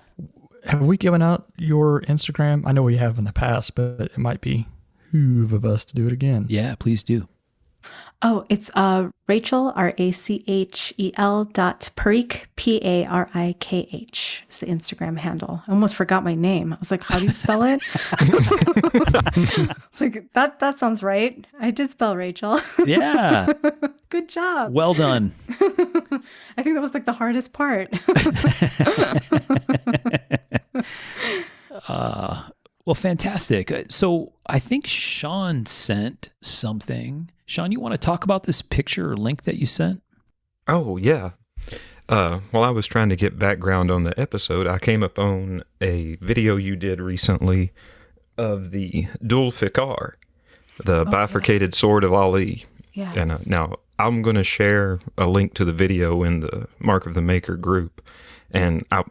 Have we given out your Instagram? I know we have in the past, but it might be who of us to do it again. Yeah, please do. Oh, it's Rachel, Rachel Parikh, Parikh is the Instagram handle. I almost forgot my name. I was like, how do you spell it? It's like, that sounds right. I did spell Rachel. Yeah. Good job. Well done. I think that was like the hardest part. Well, fantastic. So I think Sean sent something. Sean, you want to talk about this picture or link that you sent? Oh, yeah. While I was trying to get background on the episode, I came upon a video you did recently of the Dul Fiqar, the bifurcated sword of Ali. Yeah. And now I'm going to share a link to the video in the Mark of the Maker group. And I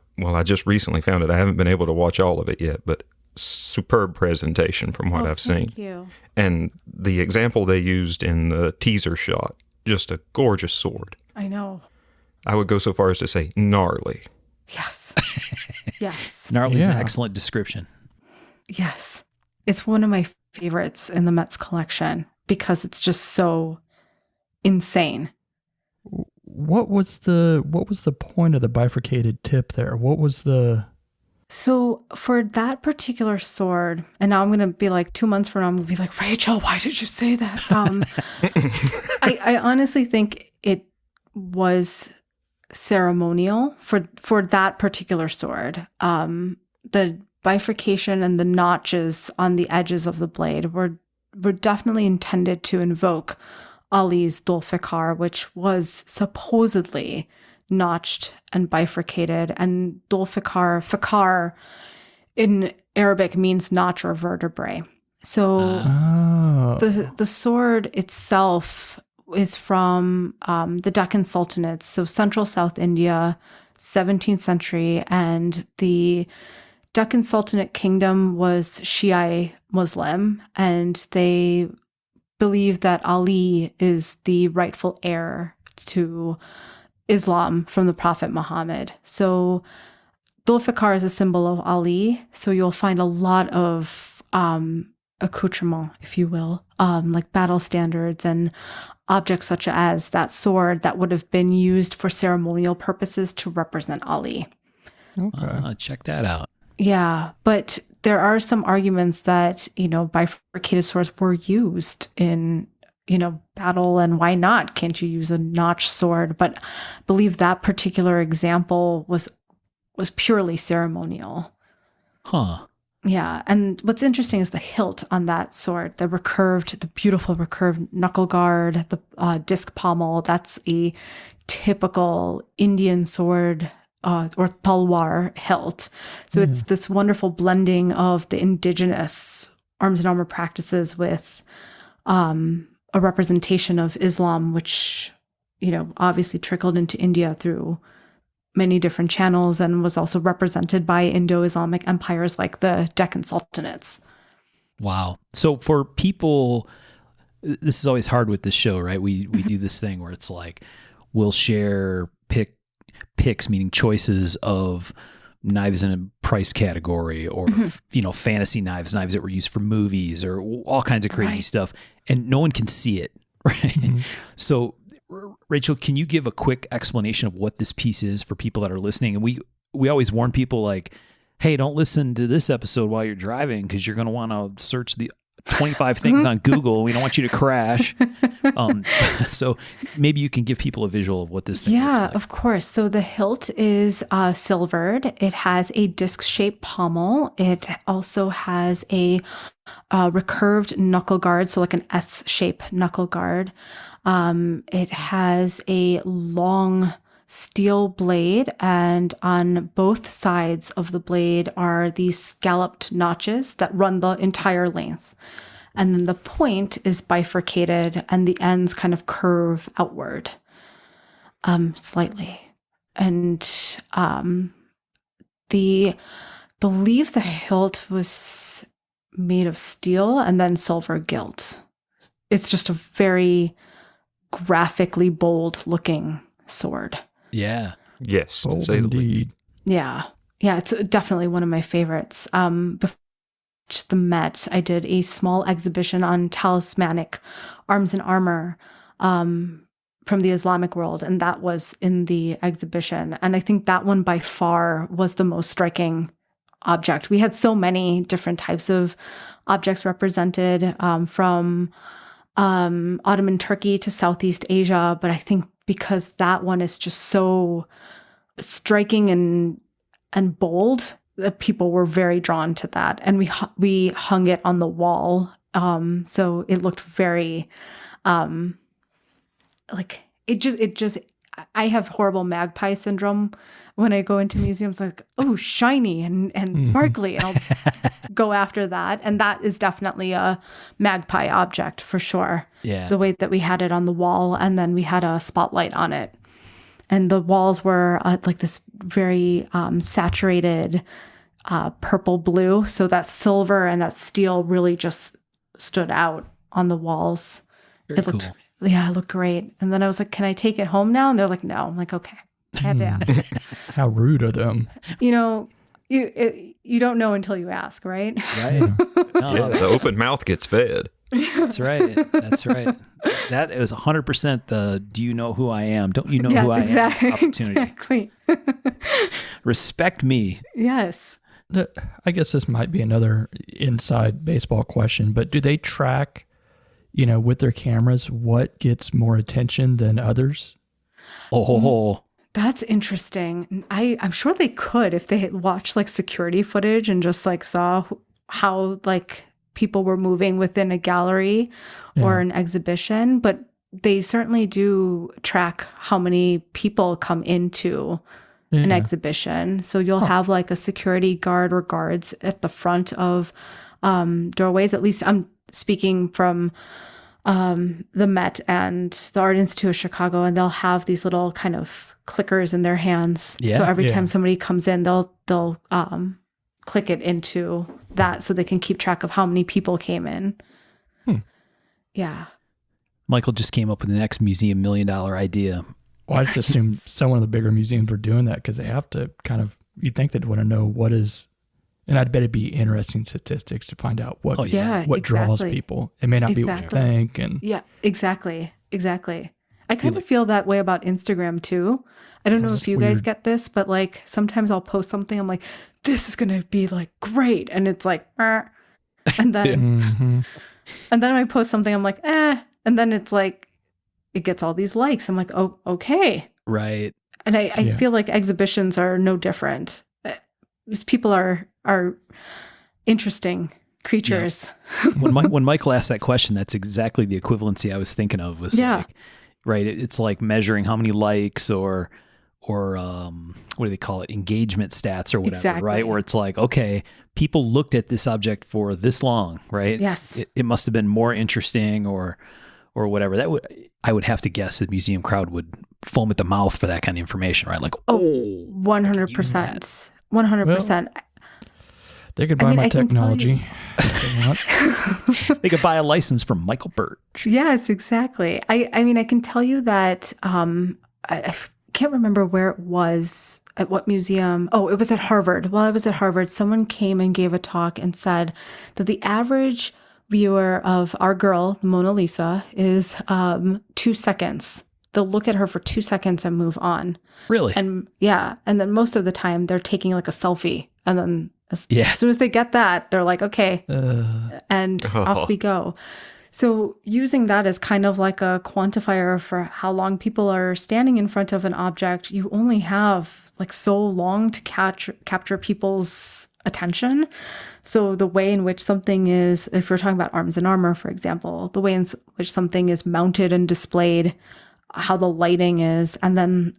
just recently found it. I haven't been able to watch all of it yet, but superb presentation from what I've seen. Thank you. And the example they used in the teaser shot, just a gorgeous sword. I know. I would go so far as to say gnarly. Yes. Yes. Gnarly is an excellent description. Yes. It's one of my favorites in the Met's collection because it's just so insane. What was the point of the bifurcated tip there? What was the... So for that particular sword, and now I'm going to be like 2 months from now, I'm going to be like, Rachel, why did you say that? I honestly think it was ceremonial for that particular sword. The bifurcation and the notches on the edges of the blade were definitely intended to invoke Ali's Dul Fiqar, which was supposedly notched and bifurcated. And Dul Fiqar in Arabic means notch or vertebrae. So the sword itself is from the Deccan Sultanates, so central South India, 17th century, and the Deccan Sultanate Kingdom was Shiite Muslim, and they believe that Ali is the rightful heir to Islam from the Prophet Muhammad. So Dul Fiqar is a symbol of Ali. So you'll find a lot of accoutrement, if you will, like battle standards and objects such as that sword that would have been used for ceremonial purposes to represent Ali. Okay. Check that out. Yeah, but there are some arguments that, bifurcated swords were used in, battle, and why not? Can't you use a notched sword? But I believe that particular example was purely ceremonial. Huh. Yeah, and what's interesting is the hilt on that sword, the beautiful recurved knuckle guard, the disc pommel. That's a typical Indian sword or talwar hilt. So it's this wonderful blending of the indigenous arms and armor practices with a representation of Islam, which, obviously trickled into India through many different channels and was also represented by Indo-Islamic empires like the Deccan Sultanates. Wow. So for people, this is always hard with this show, right? We do this thing where it's like, we'll share picks, meaning choices of knives in a price category or, fantasy knives that were used for movies or all kinds of crazy stuff. And no one can see it. Right. Mm-hmm. So Rachel, can you give a quick explanation of what this piece is for people that are listening? And we always warn people like, hey, don't listen to this episode while you're driving because you're going to want to 25 things on Google. We don't want you to crash. So maybe you can give people a visual of what this thing looks like. Of course. So the hilt is silvered. It has a disc-shaped pommel. It also has a recurved knuckle guard, so like an S-shape knuckle guard. It has a long steel blade, and on both sides of the blade are these scalloped notches that run the entire length. And then the point is bifurcated and the ends kind of curve outward slightly. And believe the hilt was made of steel and then silver gilt. It's just a very graphically bold looking sword. Yeah. Yes, to Oh, say the least. indeed. Yeah. Yeah, it's definitely one of my favorites. Before the Met, I did a small exhibition on talismanic arms and armor from the Islamic world, and that was in the exhibition. And I think that one by far was the most striking object. We had so many different types of objects represented, from Ottoman Turkey to Southeast Asia, but I think because that one is just so striking and bold, that people were very drawn to that, and we hung it on the wall, so it looked very like it just I have horrible magpie syndrome when I go into museums, like, oh, shiny and sparkly, and I'll go after that. And that is definitely a magpie object for sure. Yeah. The way that we had it on the wall, and then we had a spotlight on it. And the walls were like this very saturated purple blue. So that silver and that steel really just stood out on the walls. Very It looked, cool. yeah, it looked great. And then I was like, can I take it home now? And they're like, no. I'm like, okay. I had to ask. How rude of them. You know, you don't know until you ask, right? Right. No, Yeah, the open mouth gets fed. that's right. That's right. That is 100% the "do you know who I am? Don't you know who I am?" opportunity. Exactly. Respect me. Yes. I guess this might be another inside baseball question, but do they track, with their cameras, what gets more attention than others? Oh, That's interesting. I'm sure they could if they had watched like security footage and just like saw how like people were moving within a gallery or an exhibition, but they certainly do track how many people come into an exhibition. So you'll have like a security guard or guards at the front of doorways. At least I'm speaking from the Met and the Art Institute of Chicago, and they'll have these little kind of clickers in their hands. Yeah, so every time somebody comes in, they'll click it into that so they can keep track of how many people came in. Yeah. Michael just came up with the next museum $1 million idea. Well, I just assume some of the bigger museums are doing that because they have to you'd think they'd want to know what is, and I'd bet it'd be interesting statistics to find out what draws people. It may not be what you think. And yeah, exactly. I kind of feel that way about Instagram too. I don't know if you guys get this, but like sometimes I'll post something, I'm like, this is going to be like great. And it's like, and then, and then I post something, I'm like, and then it's like, it gets all these likes. I'm like, oh, okay. Right. And I feel like exhibitions are no different. These people are interesting creatures. Yeah. When Michael asked that question, that's exactly the equivalency I was thinking of. Was like, right. It's like measuring how many likes or what do they call it? Engagement stats or whatever, Exactly. right? Where it's like, okay, people looked at this object for this long, right? Yes. It must have been more interesting or whatever. I would have to guess the museum crowd would foam at the mouth for that kind of information, right? Like, 100%. 100%. they could buy my technology. they could buy a license from Michael Birch. Yes, exactly. I mean, I can tell you that I can't remember where it was, at what museum. Oh, it was at Harvard. While I was at Harvard, someone came and gave a talk and said that the average viewer of our girl, the Mona Lisa, is 2 seconds. They'll look at her for 2 seconds and move on. Really? And yeah. And then most of the time they're taking like a selfie And then as soon as they get that, they're like, okay, and off we go. So using that as kind of like a quantifier for how long people are standing in front of an object, you only have like so long to capture people's attention. So the way in which something is, if we're talking about arms and armor, for example, the way in which something is mounted and displayed, how the lighting is, and then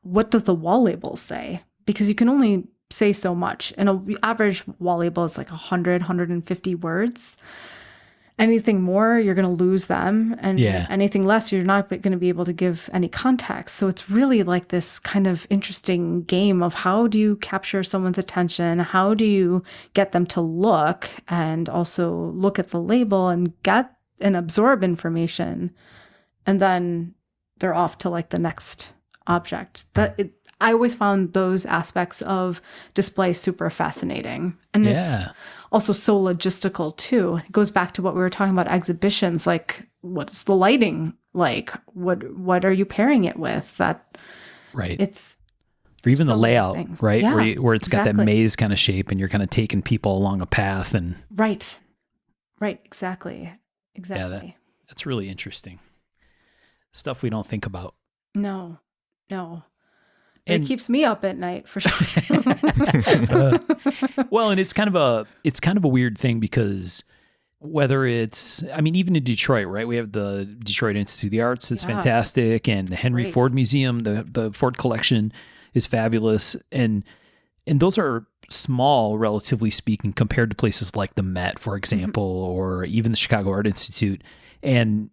what does the wall label say? Because you can only say so much. And an average wall label is like 100, 150 words. Anything more, you're going to lose them. And anything less, you're not going to be able to give any context. So it's really like this kind of interesting game of how do you capture someone's attention? How do you get them to look and also look at the label and get and absorb information? And then they're off to like the next object. I always found those aspects of display super fascinating. And it's also so logistical too. It goes back to what we were talking about exhibitions, like what's the lighting like? What are you pairing it with? It's or even so the layout, things. right? Yeah, where it's got that maze kind of shape and you're kind of taking people along a path and Right, exactly. Yeah, that's really interesting. Stuff we don't think about. No. And it keeps me up at night for sure. Well, and it's kind of a weird thing because whether it's, I mean, even in Detroit, right? We have the Detroit Institute of the Arts. It's fantastic. And the Henry Ford Museum, the Ford collection is fabulous. And those are small, relatively speaking, compared to places like the Met, for example, or even the Chicago Art Institute. And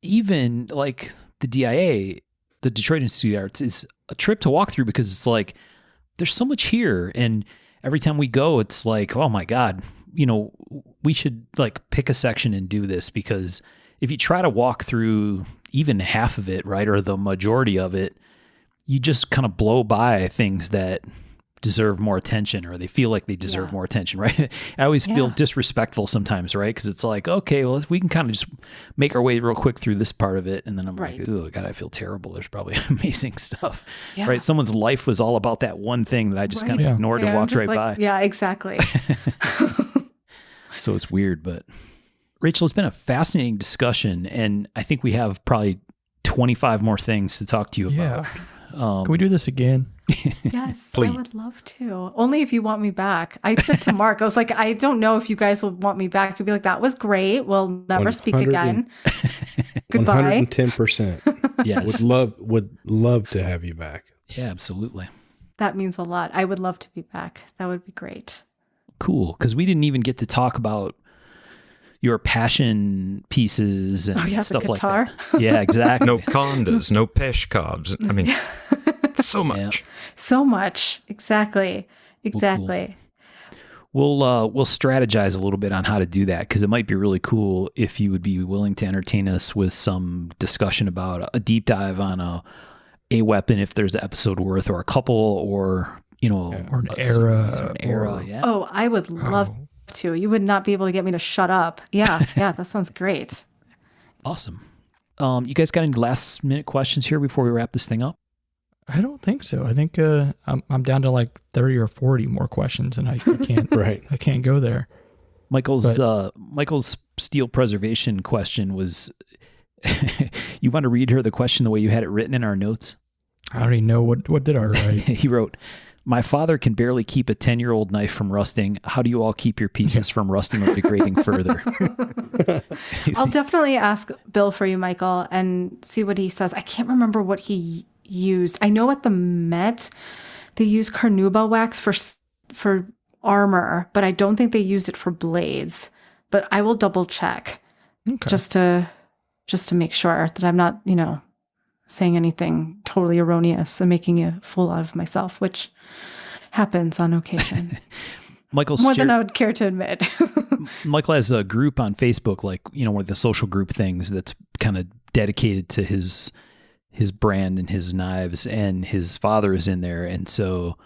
even like the DIA, the Detroit Institute of Arts, is a trip to walk through because it's like, there's so much here. And every time we go, it's like, oh my God, we should like pick a section and do this, because if you try to walk through even half of it, right, or the majority of it, you just kind of blow by things that deserve more attention, or they feel like they deserve more attention, right? I always feel disrespectful sometimes, right? Because it's like, okay, well, we can kind of just make our way real quick through this part of it. And then I'm like, oh God, I feel terrible. There's probably amazing stuff, right? Someone's life was all about that one thing that I just kind of ignored and walked right by. Yeah, exactly. So it's weird, but Rachel, it's been a fascinating discussion. And I think we have probably 25 more things to talk to you about. Can we do this again? Yes, Please. I would love to. Only if you want me back. I said to Mark, I was like, I don't know if you guys will want me back. He'd be like, that was great. We'll never speak again. Goodbye. 110%. Yes. Would love to have you back. Yeah, absolutely. That means a lot. I would love to be back. That would be great. Cool. Because we didn't even get to talk about your passion pieces and stuff like that. Yeah, exactly. No condas, no peshkabs. I mean, so much. So much. Exactly. Exactly. Cool. We'll strategize a little bit on how to do that, because it might be really cool if you would be willing to entertain us with some discussion about a deep dive on a weapon, if there's an episode worth, or a couple, or or an era. Oh, I would love to. You would not be able to get me to shut up. Yeah, that sounds great. Awesome. You guys got any last minute questions here before we wrap this thing up? I don't think so. I think I'm down to like 30 or 40 more questions, and I can't. I can't go there. Michael's steel preservation question was. You want to read her the question the way you had it written in our notes? I don't even know what did I write. He wrote, "My father can barely keep a 10-year-old knife from rusting. How do you all keep your pieces from rusting or degrading further?" I'll definitely ask Bill for you, Michael, and see what he says. I can't remember what he used. I know at the Met they use carnauba wax for armor, but I don't think they used it for blades. But I will double check just to make sure that I'm not, saying anything totally erroneous and making a fool out of myself, which happens on occasion. More than I would care to admit. Michael has a group on Facebook, like, one of the social group things that's kind of dedicated to his brand and his knives, and his father is in there. And so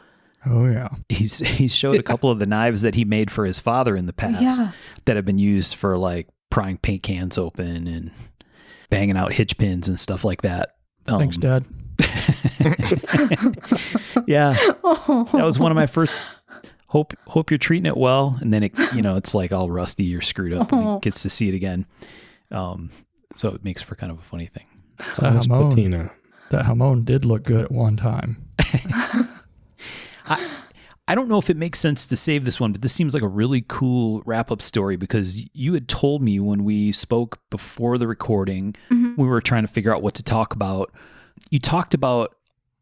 he's showed a couple of the knives that he made for his father in the past that have been used for like prying paint cans open and banging out hitch pins and stuff like that. Thanks, Dad. Yeah. That was one of my first. hope you're treating it well. And then it's like all rusty or screwed up and it gets to see it again. So it makes for kind of a funny thing. It's almost patina. That jamon did look good at one time. I don't know if it makes sense to save this one, but this seems like a really cool wrap-up story because you had told me when we spoke before the recording, we were trying to figure out what to talk about. You talked about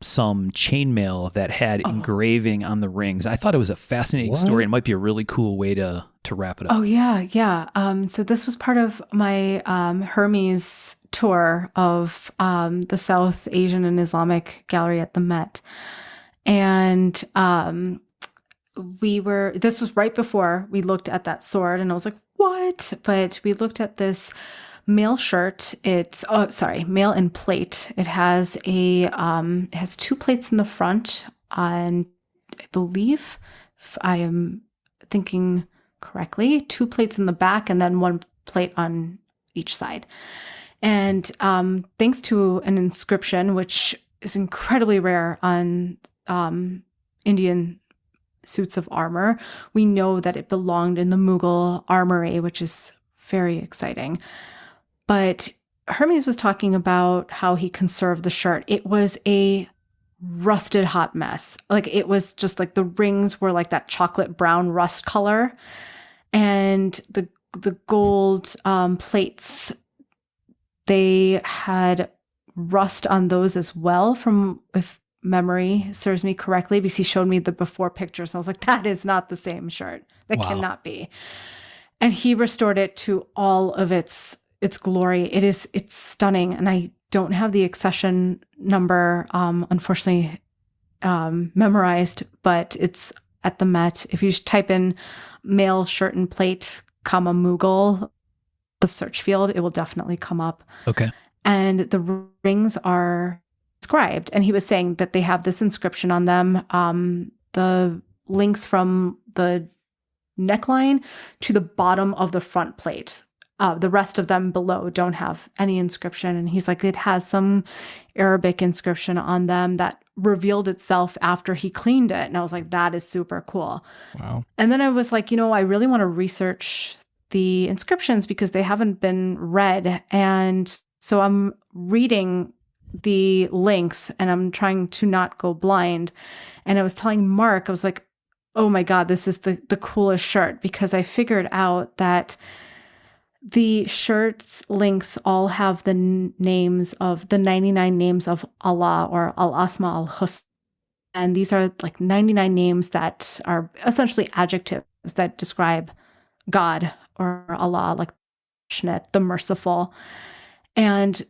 some chainmail that had engraving on the rings. I thought it was a fascinating story and might be a really cool way to wrap it up. Oh, yeah. So this was part of my Hermes tour of the South Asian and Gallery at the Met. And this was right before we looked at that sword, and I was like, what? But we looked at this mail shirt. It's mail and plate. It has it has 2 plates in the front, and I believe, if I am thinking correctly, 2 plates in the back, and then 1 plate on each side. And thanks to an inscription, which is incredibly rare on Indian suits of armor, we know that it belonged in the Mughal armory, which is very exciting. But Hermes was talking about how he conserved the shirt. It was a rusted hot mess. Like, it was just like the rings were like that chocolate brown rust color, and the gold plates, they had rust on those as well, from, if memory serves me correctly, because he showed me the before pictures and I was like, that is not the same shirt. That cannot be. And he restored it to all of its glory. It's stunning. And I don't have the accession number, unfortunately, memorized, but it's at the Met. If you type in male shirt and plate, Mughal, the search field, it will definitely come up. Okay. And the rings are inscribed. And he was saying that they have this inscription on them. The links from the neckline to the bottom of the front plate. The rest of them below don't have any inscription. And he's like, it has some Arabic inscription on them that revealed itself after he cleaned it. And I was like, that is super cool. Wow. And then I was like, I really want to research the inscriptions because they haven't been read. And so I'm reading the links and I'm trying to not go blind. And I was telling Mark, I was like, oh my God, this is the coolest shirt, because I figured out that the shirt's links all have the names of the 99 names of Allah, or Al-Asma al-Husna. And these are like 99 names that are essentially adjectives that describe God or Allah, like the merciful. And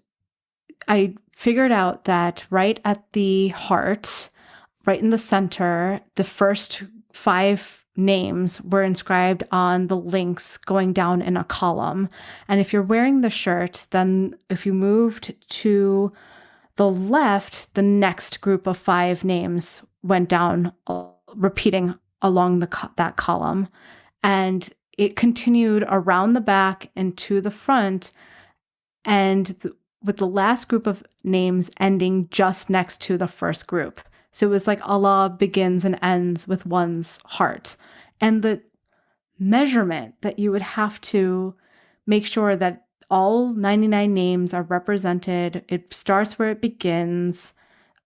I figured out that right at the heart, right in the center, the first 5 names were inscribed on the links going down in a column. And if you're wearing the shirt, then if you moved to the left, the next group of 5 names went down, repeating along that column. And it continued around the back and to the front, and with the last group of names ending just next to the first group. So it was like Allah begins and ends with one's heart. And the measurement that you would have to make sure that all 99 names are represented, it starts where it begins,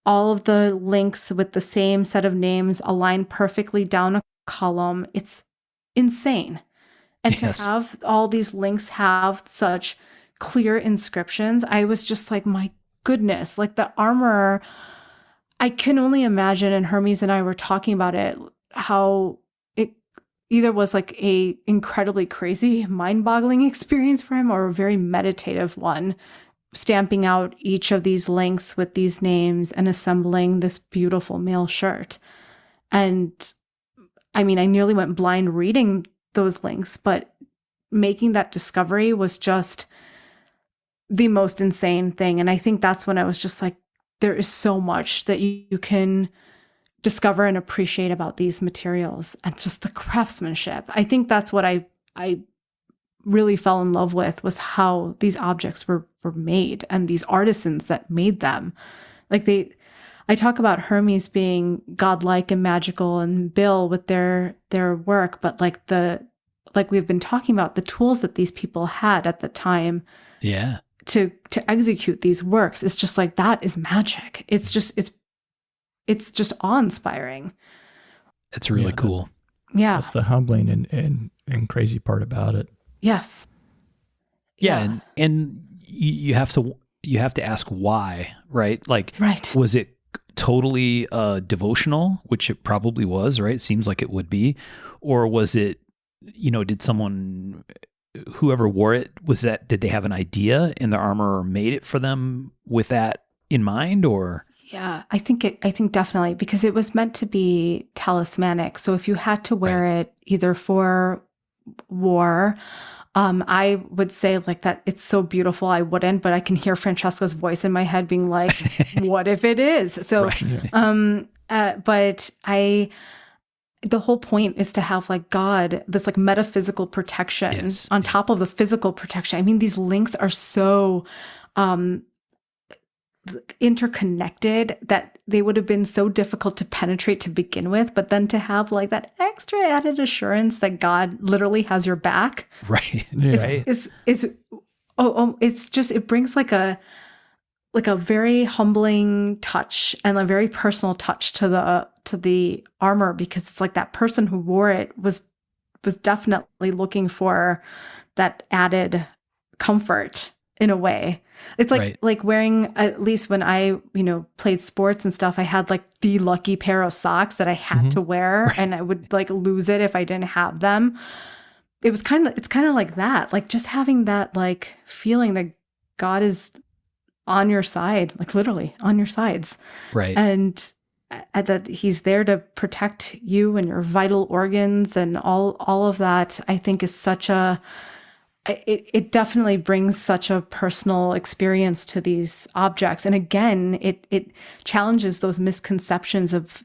all of the links with the same set of names align perfectly down a column. It's insane. And Yes. to have all these links have such clear inscriptions, I was just like, my goodness, like the armor, I can only imagine, and Hermes and I were talking about it, how it either was like a incredibly crazy, mind-boggling experience for him, or a very meditative one, stamping out each of these links with these names and assembling this beautiful male shirt. And I mean, I nearly went blind reading those links, but making that discovery was just the most insane thing. And I think that's when I was just like, there is so much that you can discover and appreciate about these materials and just the craftsmanship. I think that's what I really fell in love with, was how these objects were made and these artisans that made them. Like I talk about Hermes being godlike and magical, and Bill with their work, but like we've been talking about, the tools that these people had at the time, to execute these works, it's just like, that is magic. It's just awe-inspiring. It's really cool. Yeah, that's the humbling and crazy part about it. Yes. Yeah. And you have to ask why, right? Like, right. Was it totally devotional, which it probably was, right? It seems like it would be. Or was it, did someone, whoever wore it, did they have an idea and the armor made it for them with that in mind? Or? Yeah, I think definitely, because it was meant to be talismanic. So if you had to wear it either for war, I would say like that, it's so beautiful, I wouldn't, but I can hear Francesca's voice in my head being like, what if it is? So, but the whole point is to have like God, this like metaphysical protection on top of the physical protection. I mean, these links are so interconnected that they would have been so difficult to penetrate to begin with, but then to have like that extra added assurance that God literally has your back, right? It brings like a very humbling touch and a very personal touch to the armor, because it's like that person who wore it was definitely looking for that added comfort in a way. It's like wearing, at least when I, played sports and stuff, I had like the lucky pair of socks that I had to wear, and I would like lose it if I didn't have them. It's kind of like that, like just having that like feeling that God is on your side, like literally on your sides. Right. And that he's there to protect you and your vital organs and all of that, I think is such a, it definitely brings such a personal experience to these objects. And again, it challenges those misconceptions of,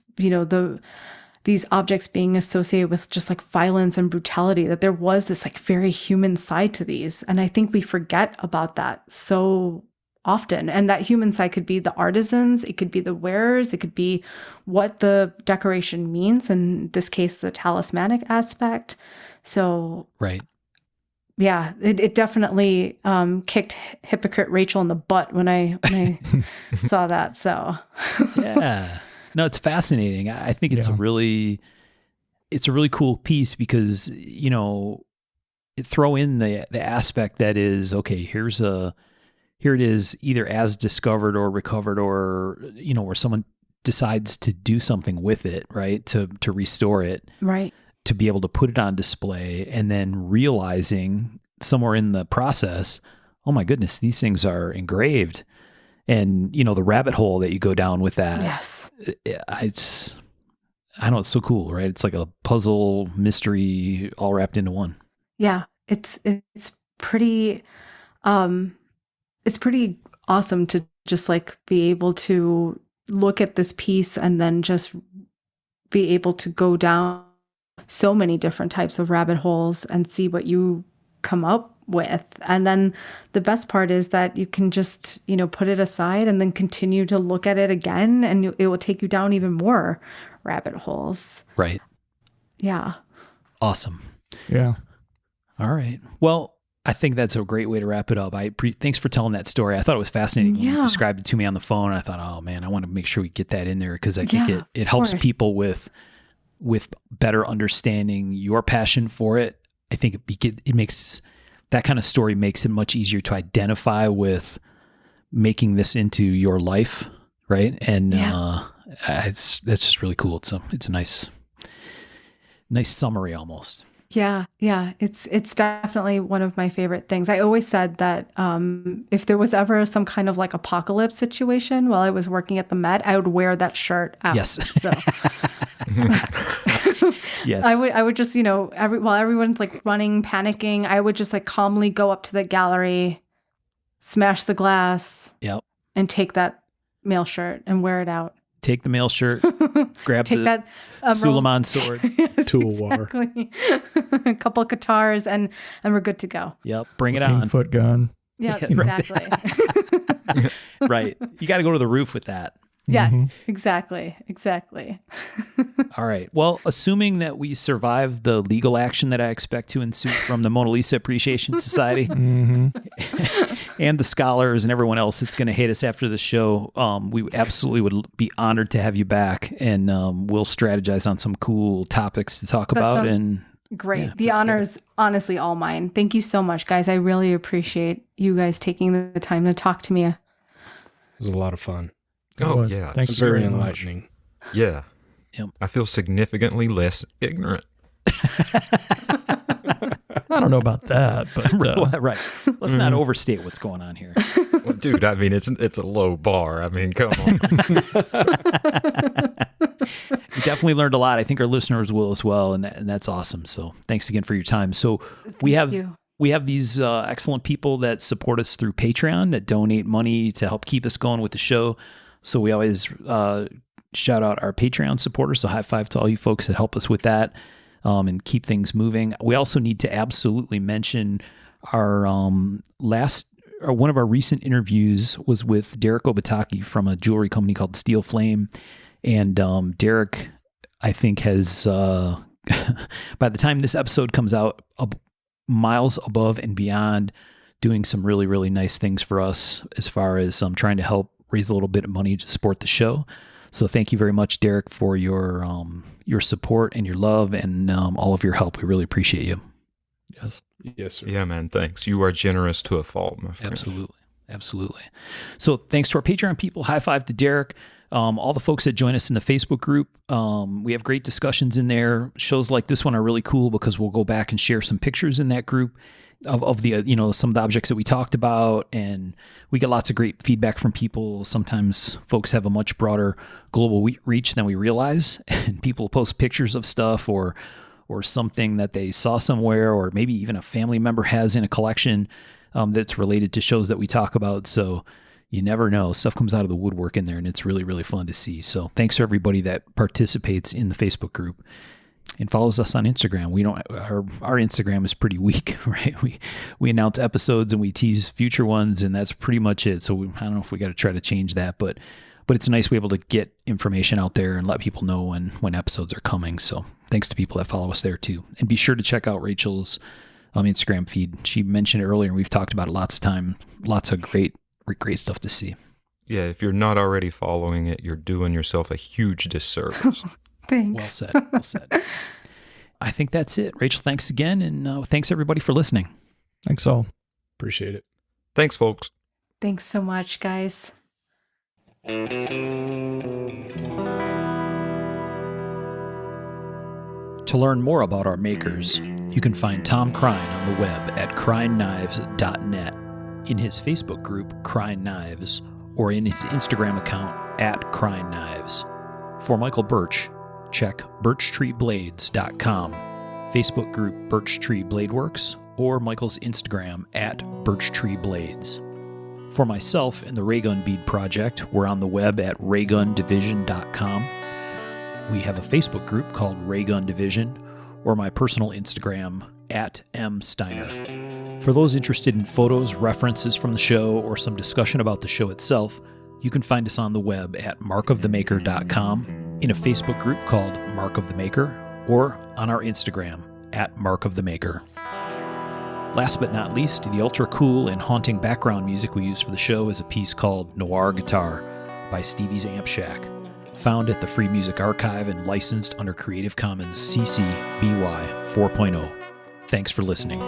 these objects being associated with just like violence and brutality, that there was this like very human side to these. And I think we forget about that so often. And that human side could be the artisans, it could be the wearers, it could be what the decoration means, in this case, the talismanic aspect. So, right. Yeah, it definitely kicked hypocrite Rachel in the butt when I saw that. So yeah, no, it's fascinating. I think it's a really cool piece, because throw in the aspect that is, okay, here it is, either as discovered or recovered, or where someone decides to do something with it, right, to restore it, right, to be able to put it on display, and then realizing somewhere in the process, oh my goodness, these things are engraved. And, the rabbit hole that you go down with that. Yes. It's so cool, right? It's like a puzzle mystery all wrapped into one. Yeah. It's pretty, it's pretty awesome to just like be able to look at this piece and then just be able to go down so many different types of rabbit holes and see what you come up with. And then the best part is that you can just, put it aside and then continue to look at it again, and it will take you down even more rabbit holes. Right. Yeah. Awesome. Yeah. All right. Well, I think that's a great way to wrap it up. Thanks for telling that story. I thought it was fascinating when you described it to me on the phone. I thought, oh man, I want to make sure we get that in there, because I think it helps people with better understanding your passion for it. I think it makes that kind of story makes it much easier to identify with making this into your life, right? And that's just really cool. It's a nice summary almost. Yeah. It's definitely one of my favorite things. I always said that if there was ever some kind of like apocalypse situation while I was working at the Met, I would wear that shirt out. Yes. So yes. I would just, while everyone's like running, panicking, I would just like calmly go up to the gallery, smash the glass, and take that mail shirt and wear it out. Take the mail shirt, grab that Suleiman sword, yes, toolwar, a couple of guitars, and we're good to go. Yep, bring it on. Foot gun. Yeah, exactly. Right. You got to go to the roof with that. Yes, exactly. All right. Well, assuming that we survive the legal action that I expect to ensue from the Mona Lisa Appreciation Society and the scholars and everyone else that's going to hate us after the show, we absolutely would be honored to have you back, and we'll strategize on some cool topics to talk about. And great. Yeah, the honor is honestly all mine. Thank you so much, guys. I really appreciate you guys taking the time to talk to me. It was a lot of fun. Oh, yeah. Thanks It's very very much. enlightening. Yeah. Yep. I feel significantly less ignorant. I don't know about that, but right. Let's not overstate what's going on here. Well, dude, I mean, it's a low bar. I mean, come on. We definitely learned a lot. I think our listeners will as well, and that's awesome. So thanks again for your time. So we have these excellent people that support us through Patreon, that donate money to help keep us going with the show. So we always shout out our Patreon supporters. So high five to all you folks that help us with that and keep things moving. We also need to absolutely mention our one of our recent interviews was with Derek Obataki from a jewelry company called Steel Flame. And Derek, I think, has, by the time this episode comes out, miles above and beyond doing some really, really nice things for us as far as trying to help raise a little bit of money to support the show. So thank you very much, Derek, for your support and your love and all of your help. We really appreciate you. Yes, sir. Yeah, man. Thanks. You are generous to a fault, my friend. Absolutely. So thanks to our Patreon people. High five to Derek. All the folks that join us in the Facebook group. We have great discussions in there. Shows like this one are really cool because we'll go back and share some pictures in that group of the, some of the objects that we talked about. And we get lots of great feedback from people. Sometimes folks have a much broader global reach than we realize. And people post pictures of stuff or something that they saw somewhere, or maybe even a family member has in a collection that's related to shows that we talk about. So you never know. Stuff comes out of the woodwork in there, and it's really, really fun to see. So thanks to everybody that participates in the Facebook group and follows us on Instagram. Our Instagram is pretty weak, right? We announce episodes and we tease future ones, and that's pretty much it. So I don't know if we got to try to change that, but it's nice to be able to get information out there and let people know when episodes are coming. So thanks to people that follow us there too. And be sure to check out Rachel's Instagram feed. She mentioned it earlier, and we've talked about it lots of time. Lots of great stuff to see. Yeah, if you're not already following it, you're doing yourself a huge disservice. Thanks. Well said. I think that's it. Rachel, thanks again, and thanks everybody for listening. thanks all. Appreciate it. Thanks, folks. Thanks so much, guys. To learn more about our makers, you can find Tom Crine on the web at crineknives.net, in his Facebook group, Crine Knives, or in his Instagram account, @CrineKnives. For Michael Birch, check birchtreeblades.com, Facebook group Birch Tree Blade Works, or Michael's Instagram @BirchtreeBlades. For myself and the Raygun Bead Project, we're on the web at raygundivision.com. We have a Facebook group called Raygun Division, or my personal Instagram @msteiner. For those interested in photos, references from the show, or some discussion about the show itself, you can find us on the web at markofthemaker.com, in a Facebook group called Mark of the Maker, or on our Instagram @markofthemaker. Last but not least, the ultra cool and haunting background music we use for the show is a piece called Noir Guitar by Stevie's Amp Shack, found at the Free Music Archive and licensed under Creative Commons CC BY 4.0. Thanks for listening.